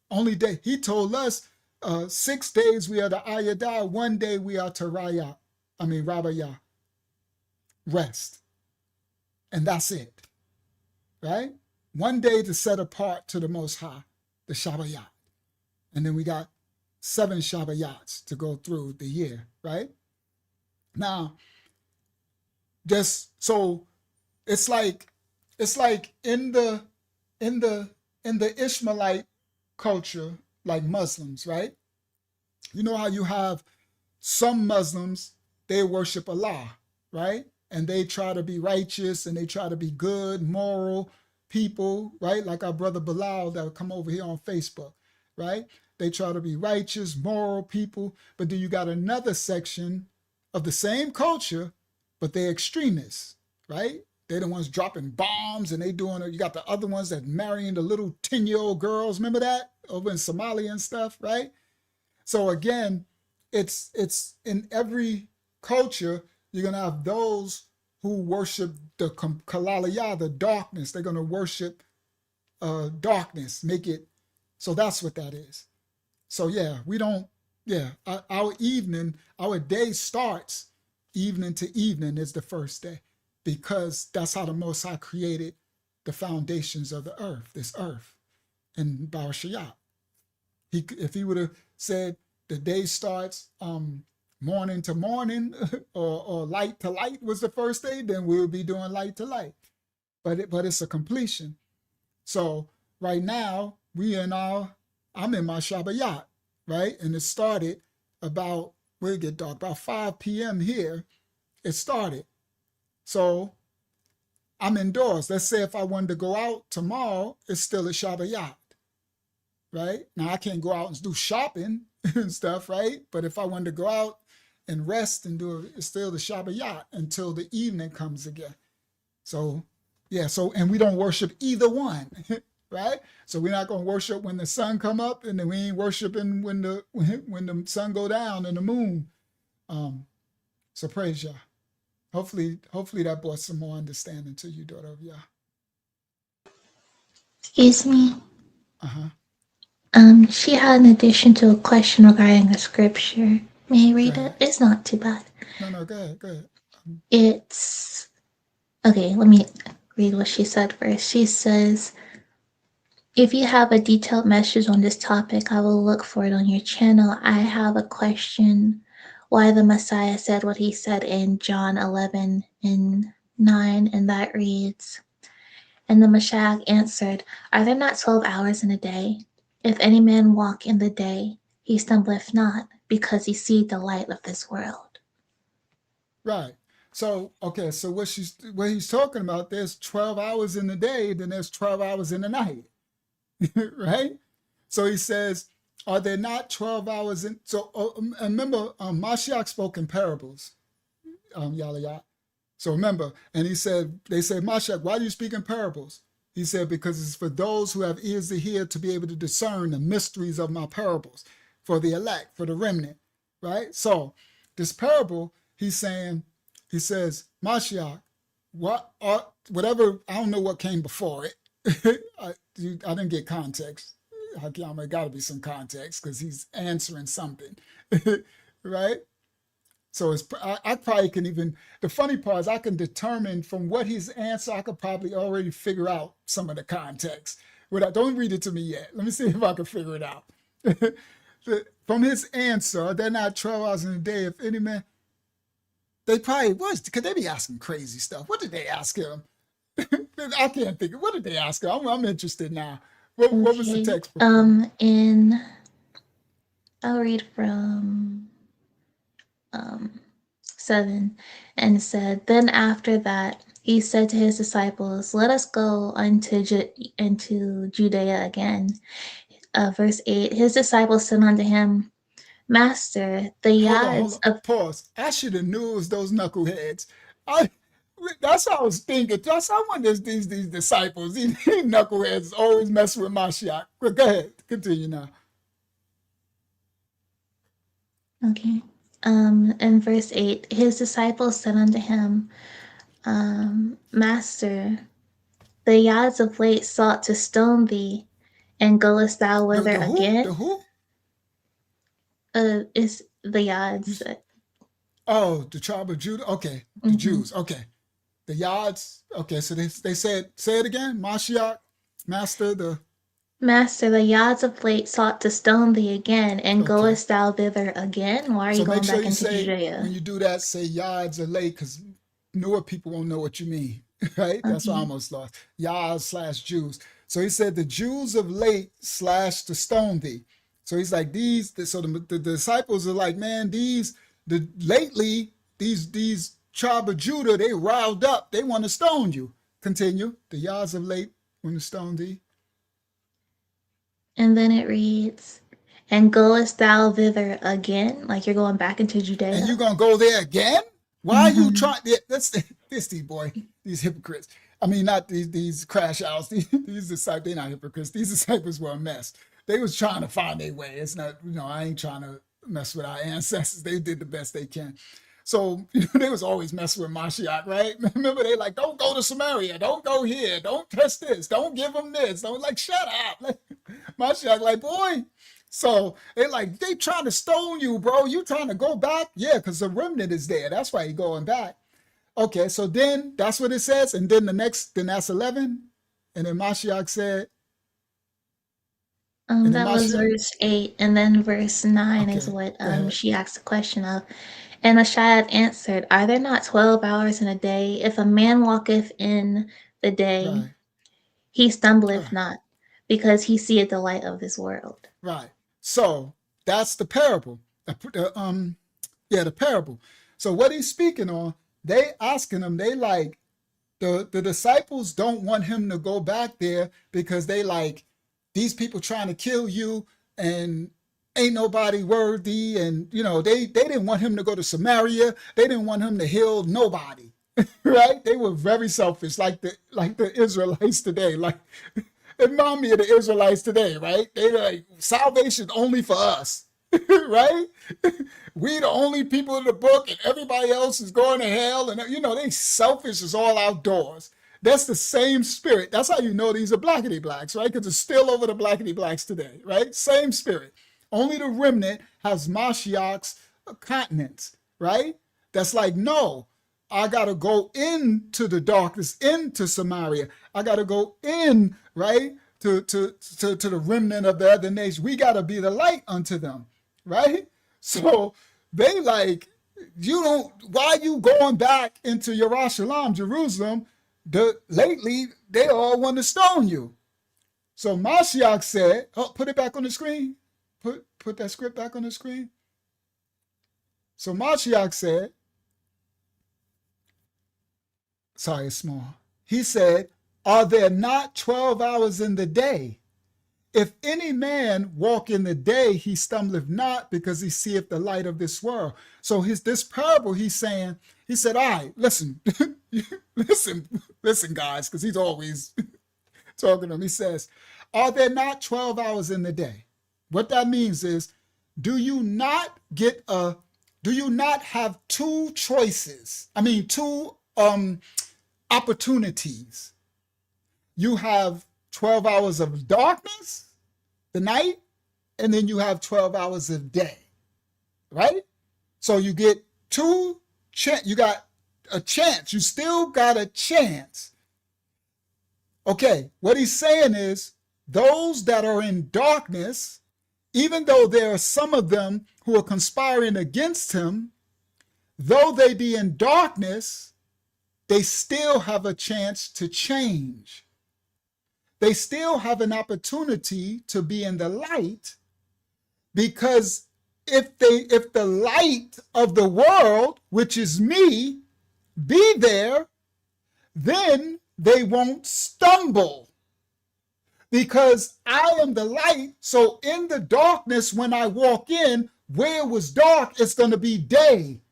Only day, he told us 6 days we are to Ayadah, 1 day we are to Rabbayah, rest. And that's it, right? 1 day to set apart to the Most High, the Shabbayat. And then we got 7 Shabbayats to go through the year, right? Now, just so it's like in the Ishmaelite culture, like Muslims, right? You know how you have some Muslims, they worship Allah, right? And they try to be righteous and they try to be good, moral people, right? Like our brother Bilal that would come over here on Facebook, right? They try to be righteous, moral people. But then you got another section of the same culture, but they're extremists, right? They're the ones dropping bombs and they doing it. You got the other ones that marrying the little 10-year-old girls. Remember that over in Somalia and stuff, right? So again, it's in every culture, you're going to have those who worship the Kalalaya, the darkness. They're going to worship darkness, make it. So that's what that is. So yeah, we don't, yeah, our day starts evening to evening is the first day, because that's how the Most High created the foundations of the earth, this earth, in Barashayat. If he would have said the day starts morning to morning or light to light was the first day, then we would be doing light to light. But it's a completion. So right now I'm in my Shabbayat, right? And it started about, we'll get dark, about 5 p.m. here. It started. So I'm indoors. Let's say if I wanted to go out tomorrow, it's still a Shabbayat, right? Now I can't go out and do shopping and stuff, right? But if I wanted to go out and rest and do it, it's still the Shabbayat until the evening comes again. So yeah, and we don't worship either one, right? So we're not going to worship when the sun come up, and then we ain't worshiping when the sun go down and the moon. So praise Yah. Hopefully that brought some more understanding to you, daughter of Yah. Excuse me. Uh-huh. She had an addition to a question regarding a scripture. May I read it? It's not too bad. No, go ahead. It's okay. Let me read what she said first. She says, if you have a detailed message on this topic, I will look for it on your channel. I have a question why the Messiah said what he said in John 11 and 9, and that reads, and the Messiah answered, are there not 12 hours in a day? If any man walk in the day, he stumbleth not, because he seeth the light of this world. Right. So, okay, so what he's talking about, there's 12 hours in the day, then there's 12 hours in the night, right? So he says, are there not 12 hours in? So remember, Mashiach spoke in parables, Yaliyah. So remember, and they said, Mashiach, why do you speak in parables? He said, because it's for those who have ears to hear to be able to discern the mysteries of my parables, for the elect, for the remnant, right? So this parable, he says, Mashiach, whatever, I don't know what came before it. I didn't get context. Hakiyama, got to be some context because he's answering something, right? So I probably can even, the funny part is I can determine from what he's answered, I could probably already figure out some of the context. Don't read it to me yet. Let me see if I can figure it out. From his answer, they're not 12 hours in a day. If any man, they probably was, because they be asking crazy stuff. What did they ask him? I can't think of, what did they ask him? I'm interested now. What was the text? I'll read from 7, and said, then after that he said to his disciples, let us go into Judea again. Verse 8, his disciples said unto him, Master, the yards of... Pause. I should have knew it was those knuckleheads. That's what I was thinking. I wonder these disciples, these knuckleheads always messing with Mashiach. Go ahead, continue now. Okay. In verse 8, his disciples said unto him, Master, the yards of late sought to stone thee, and goest thou whither again? The who? Is the yards. Oh, the tribe of Judah? Okay, the Jews, okay. The yards, okay, so they said, say it again, Mashiach, Master, the yards of late sought to stone thee again, and goest thou thither again? Why are you going back into Judea? When you do that, say yards of late, because newer people won't know what you mean, right? That's why I almost lost. Yards/Jews. So he said the Jews of late / to stone thee. So he's like, the disciples are like, man, lately, these tribe of Judah, they riled up. They want to stone you. Continue. The yards of late want to stone thee. And then it reads, and goest thou thither again? Like you're going back into Judea. And you're going to go there again? Why are you trying? This boy, these hypocrites. I mean, not these crash outs. These disciples, they're not hypocrites. These disciples were a mess. They was trying to find their way. It's not, I ain't trying to mess with our ancestors. They did the best they can. So they was always messing with Mashiach, right? Remember, they like, don't go to Samaria, don't go here, don't touch this, don't give them this. Don't like, shut up. Like, Mashiach, like, boy. So they like, they trying to stone you, bro. You trying to go back? Yeah, because the remnant is there. That's why he going back. Okay, so then that's what it says. And then then that's 11. And then Mashiach said, That was verse 8, and then verse 9 is okay, what go ahead. she asked the question of. And Ashad answered, Are there not 12 hours in a day? If a man walketh in the day, Right, he stumbleth right, not, because he seeth the light of this world. right. So that's the parable. The parable. So what he's speaking on, they asking him, they like, the disciples don't want him to go back there because they like, these people trying to kill you and ain't nobody worthy. And, you know, they didn't want him to go to Samaria. They didn't want him to heal nobody, right? They were very selfish, like the Israelites today. Like, it remind me of the Israelites today, right? They like, salvation only for us, right? We the only people in the book and everybody else is going to hell. And, you know, they selfish as all outdoors. That's the same spirit. That's how you know these are blackity blacks, right? Because it's still over the blackity blacks today, right? Same spirit. Only the remnant has Mashiach's continents, right? That's like, no, I got to go into the darkness, into Samaria. I got to go in, right, to the remnant of the other nation. We got to be the light unto them, right? So they like, why you going back into Yerushalayim, Jerusalem? Lately, they all want to stone you. So Mashiach said, oh, put it back on the screen. Put that script back on the screen. So Mashiach said, sorry, it's small. He said, are there not 12 hours in the day? If any man walk in the day, he stumbleth not, because he seeth the light of this world. So this parable, he said, all right, listen, listen, guys, because he's always talking to them. He says, are there not 12 hours in the day? What that means is, do you not have two choices? I mean, two opportunities. You have 12 hours of darkness, the night, and then you have 12 hours of day, right? So you get you got a chance. You still got a chance. Okay, what he's saying is, those that are in darkness, even though there are some of them who are conspiring against him, though they be in darkness, they still have a chance to change. They still have an opportunity to be in the light, because if the light of the world, which is me, be there, then they won't stumble, because I am the light. So in the darkness, when I walk in, where it was dark, it's going to be day.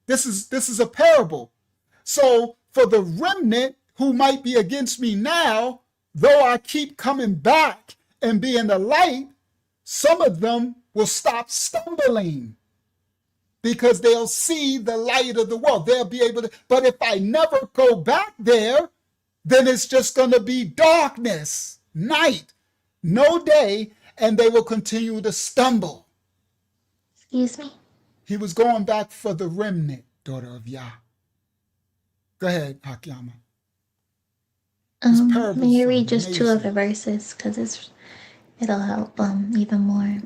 This is a parable. So for the remnant who might be against me now, though I keep coming back and be in the light, some of them will stop stumbling, because they'll see the light of the world. They'll be able to, but if I never go back there, then it's just going to be darkness, night, no day, and they will continue to stumble. Excuse me? He was going back for the remnant, daughter of Yah. Go ahead, Hakiyama. May you read just two of the verses, because it'll help even more.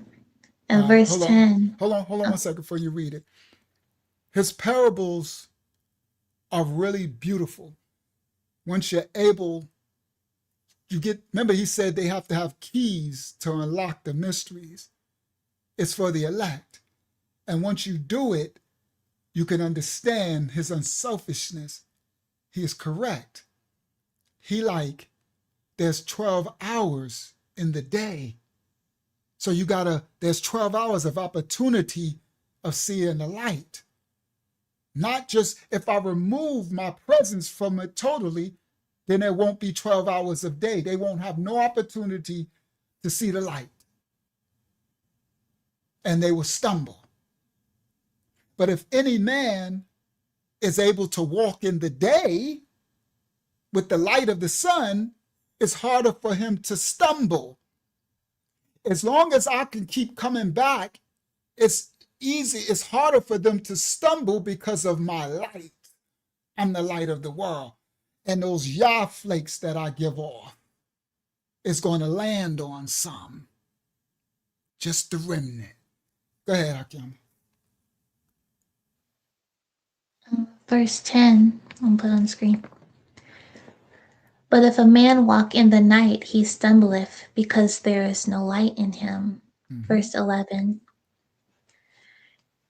And verse 10. Hold on 1 second before you read it. His parables are really beautiful. Once you're able, remember he said they have to have keys to unlock the mysteries. It's for the elect. And once you do it, you can understand his unselfishness. He is correct. There's 12 hours in the day. So there's 12 hours of opportunity of seeing the light. Not just if I remove my presence from it totally, then there won't be 12 hours of day. They won't have no opportunity to see the light. And they will stumble. But if any man is able to walk in the day with the light of the sun, it's harder for him to stumble. As long as I can keep coming back, it's easy. It's harder for them to stumble because of my light. I'm the light of the world. And those Yah flakes that I give off is going to land on some. Just the remnant. Go ahead, Hakim. Verse 10, I'll put on the screen. But if a man walk in the night, he stumbleth, because there is no light in him. Verse 11.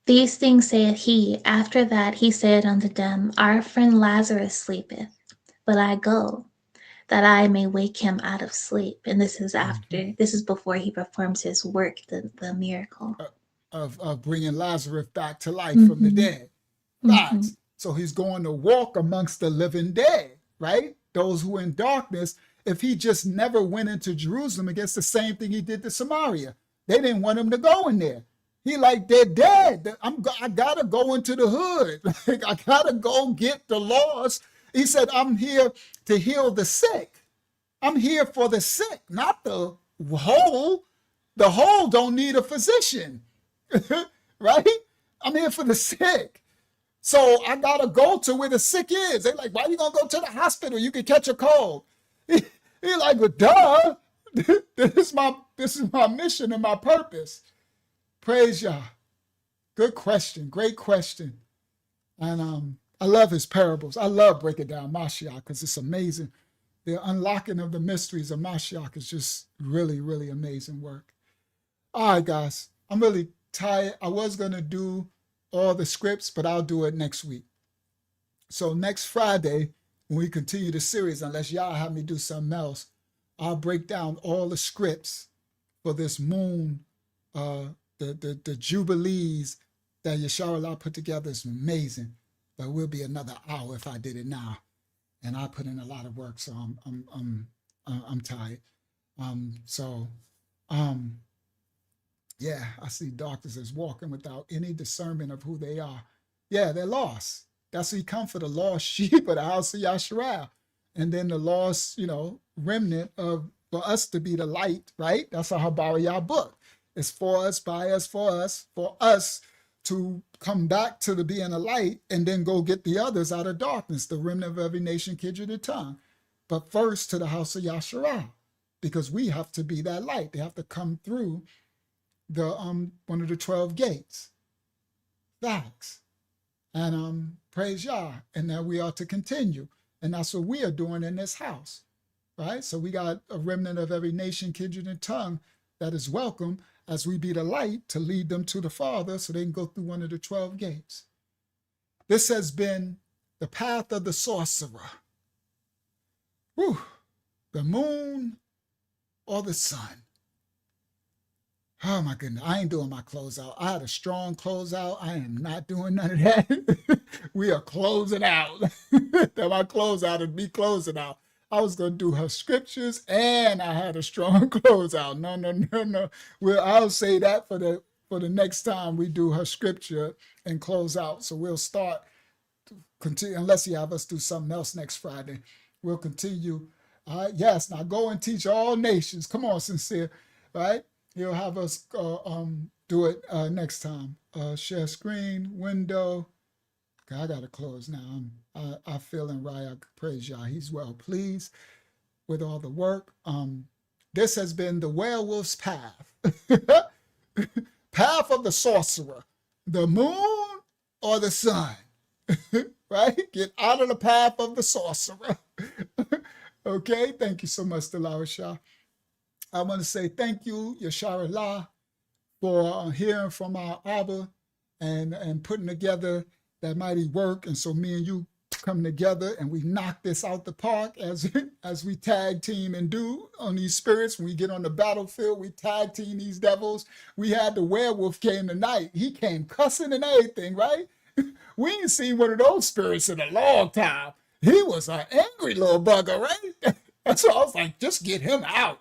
These things saith he. After that he said unto them, Our friend Lazarus sleepeth, but I go, that I may wake him out of sleep. And this is after, this is before he performs his work, the miracle. Of bringing Lazarus back to life from the dead. Facts. So he's going to walk amongst the living dead, right? Those who are in darkness. If he just never went into Jerusalem, against the same thing he did to Samaria. They didn't want him to go in there. He like, they're dead. I gotta go into the hood. I gotta go get the lost. He said, I'm here to heal the sick. I'm here for the sick, not the whole. The whole don't need a physician, right? I'm here for the sick. So I gotta go to where the sick is. They're like, why are you gonna go to the hospital? You can catch a cold. He like, well, duh. This is my mission and my purpose. Praise Yah. Good question. Great question. And I love his parables. I love breaking down Mashiach because it's amazing. The unlocking of the mysteries of Mashiach is just really, really amazing work. All right, guys. I'm really tired. I was going to do all the scripts, but I'll do it next week. So next Friday, when we continue the series, unless y'all have me do something else, I'll break down all the scripts for this moon, the Jubilees that Yasharallah put together. Is amazing. But it will be another hour if I did it now. And I put in a lot of work, so I'm tired. Yeah, I see doctors as walking without any discernment of who they are. Yeah, they're lost. That's who you come for, the lost sheep of the house of Yasharah. And then the lost, remnant for us to be the light, right? That's our Habariyah book. It's for us, by us, for us to come back to the being a light and then go get the others out of darkness, the remnant of every nation, kindred, and tongue. But first to the house of Yasharah, because we have to be that light. They have to come through the one of the 12 gates. Facts. And praise Yah. And now we are to continue. And that's what we are doing in this house. Right? So we got a remnant of every nation, kindred, and tongue that is welcome as we be the light to lead them to the Father so they can go through one of the 12 gates. This has been the path of the sorcerer. Whew. The moon or the sun. Oh my goodness, I ain't doing my closeout. I had a strong closeout. I am not doing none of that. We are closing out. That my closeout would be closing out. I was going to do her scriptures and I had a strong closeout. No. Well, I'll say that for the next time we do her scripture and close out. So we'll continue, unless you have us do something else next Friday. We'll continue. Yes, now go and teach all nations. Come on, sincere, right? He'll have us do it next time. Share screen, window. I got to close now. I feel in Raya, praise Yah. He's well pleased with all the work. This has been the werewolf's path. Path of the sorcerer. The moon or the sun. Right? Get out of the path of the sorcerer. Okay? Thank you so much, Dalawa Shah. I want to say thank you, Yasharallah, for hearing from our Abba and putting together that mighty work. And so me and you come together and we knock this out the park as we tag team and do on these spirits. When we get on the battlefield, we tag team these devils. We had the werewolf came tonight. He came cussing and everything, right? We ain't seen one of those spirits in a long time. He was an angry little bugger, right? That's why I was like, just get him out.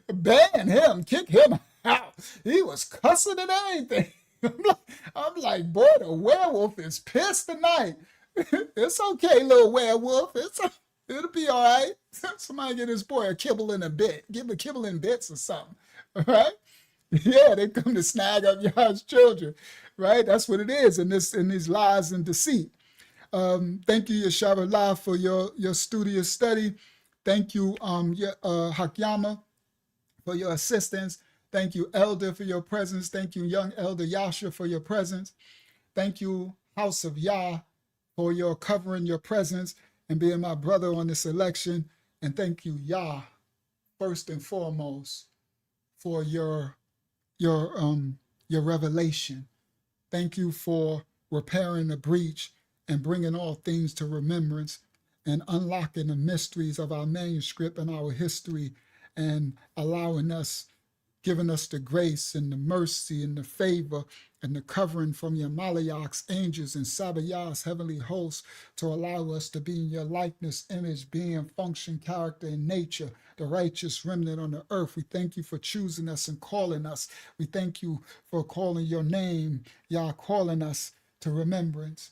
Ban him, kick him out. He was cussing and everything. I'm like, boy, the werewolf is pissed tonight. It's okay, little werewolf. It'll be all right. Somebody get this boy a kibble in a bit. Give him a kibble in bits or something. All right? Yeah, they come to snag up y'all's children, right? That's what it is in these lies and deceit. Thank you, Yeshavallah, for your studious study. Thank you, Hakyama, for your assistance. Thank you, Elder, for your presence. Thank you, young Elder Yasha, for your presence. Thank you, House of Yah, for your covering your presence and being my brother on this election. And thank you, Yah, first and foremost, for your revelation. Thank you for repairing the breach and bringing all things to remembrance and unlocking the mysteries of our manuscript and our history and allowing us, giving us the grace and the mercy and the favor and the covering from your Malachi's angels and Sabaoth's heavenly hosts to allow us to be in your likeness, image, being, function, character, and nature, the righteous remnant on the earth. We thank you for choosing us and calling us. We thank you for calling your name, Yah, calling us to remembrance.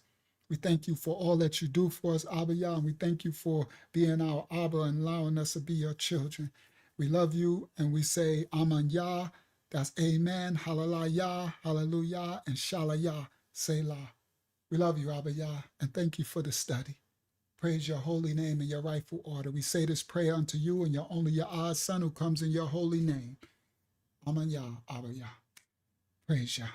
We thank you for all that you do for us, Abba Yah, and we thank you for being our Abba and allowing us to be your children. We love you, and we say Aman Yah, that's Amen, Hallelujah, Hallelujah, and Shalayah, Selah. We love you, Abba Yah, and thank you for the study. Praise your holy name in your rightful order. We say this prayer unto you and your only Yah's Son who comes in your holy name. Aman Yah, Abba Yah. Praise Yah.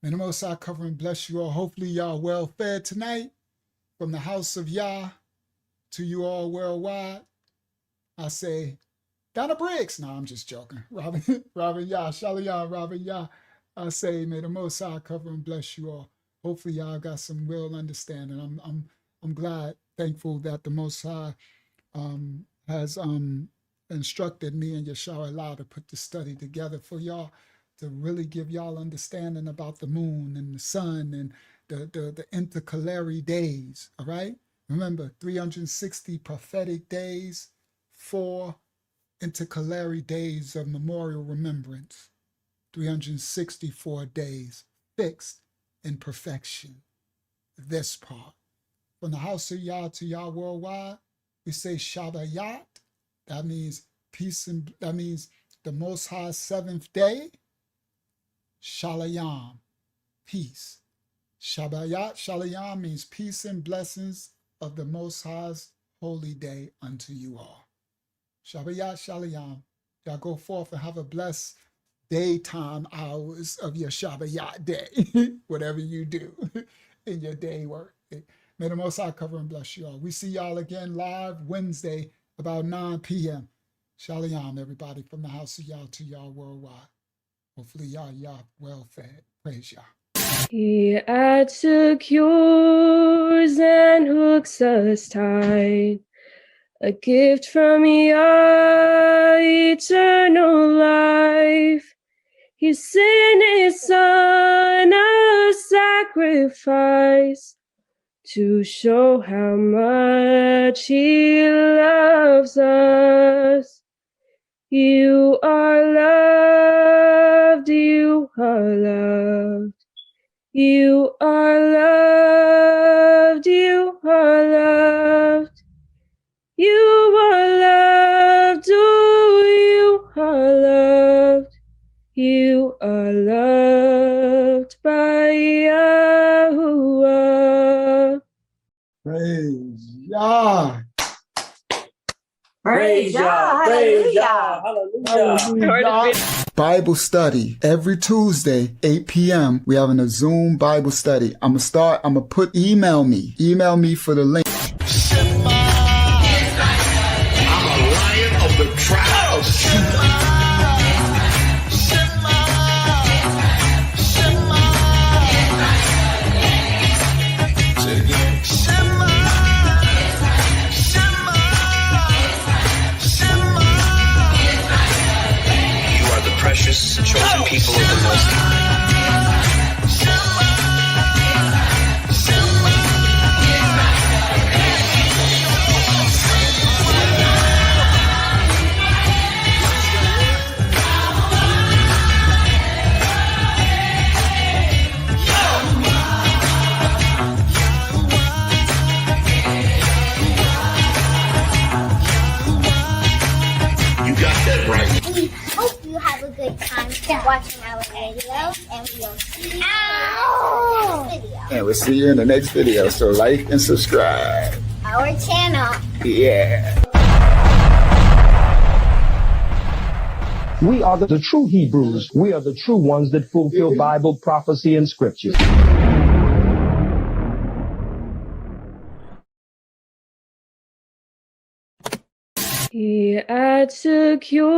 May the Most High cover and bless you all. Hopefully y'all well fed tonight. From the house of Yah to you all worldwide, I say, Donna Briggs. No, I'm just joking. Robin Yah, Shalom, Robin Yah. I say, may the Most High cover and bless you all. Hopefully y'all got some real understanding. I'm glad, thankful that the Most High has instructed me and Yeshua Allah to put the study together for y'all, to really give y'all understanding about the moon and the sun and the intercalary days, all right? Remember, 360 prophetic days, 4 intercalary days of memorial remembrance, 364 days fixed in perfection. This part. From the house of Yah to Yah worldwide, we say Shabbayat. That means peace, and that means the Most High's 7th day. Shalayam, peace. Shabbayat, Shalayam means peace and blessings of the Most High's holy day unto you all. Shabbayat, Shalayam. Y'all go forth and have a blessed daytime hours of your Shabbayat day, whatever you do in your day work. May the Most High cover and bless you all. We see y'all again live Wednesday about 9 p.m. Shalom, everybody, from the house of Yah to Yah worldwide. Hopefully y'all well fed. Praise Yah. He adds secures and hooks us tight. A gift from Yah, eternal life. He sent his son a sacrifice to show how much he loves us. You are loved, you are loved. You are loved, you are loved. You are loved, oh, you are loved. You are loved by Yahuwah. Praise Yah. Praise Yah. Hallelujah. Hallelujah. Bible study every Tuesday, 8 p.m. We having a Zoom Bible study. I'm gonna put email me for the link. I'm a lion of the tribe of Judah. Precious chosen people of the Most High. And we'll see you in the next video. So like and subscribe. Our channel. Yeah. We are the true Hebrews. We are the true ones that fulfill Bible prophecy and scripture. He adds secure.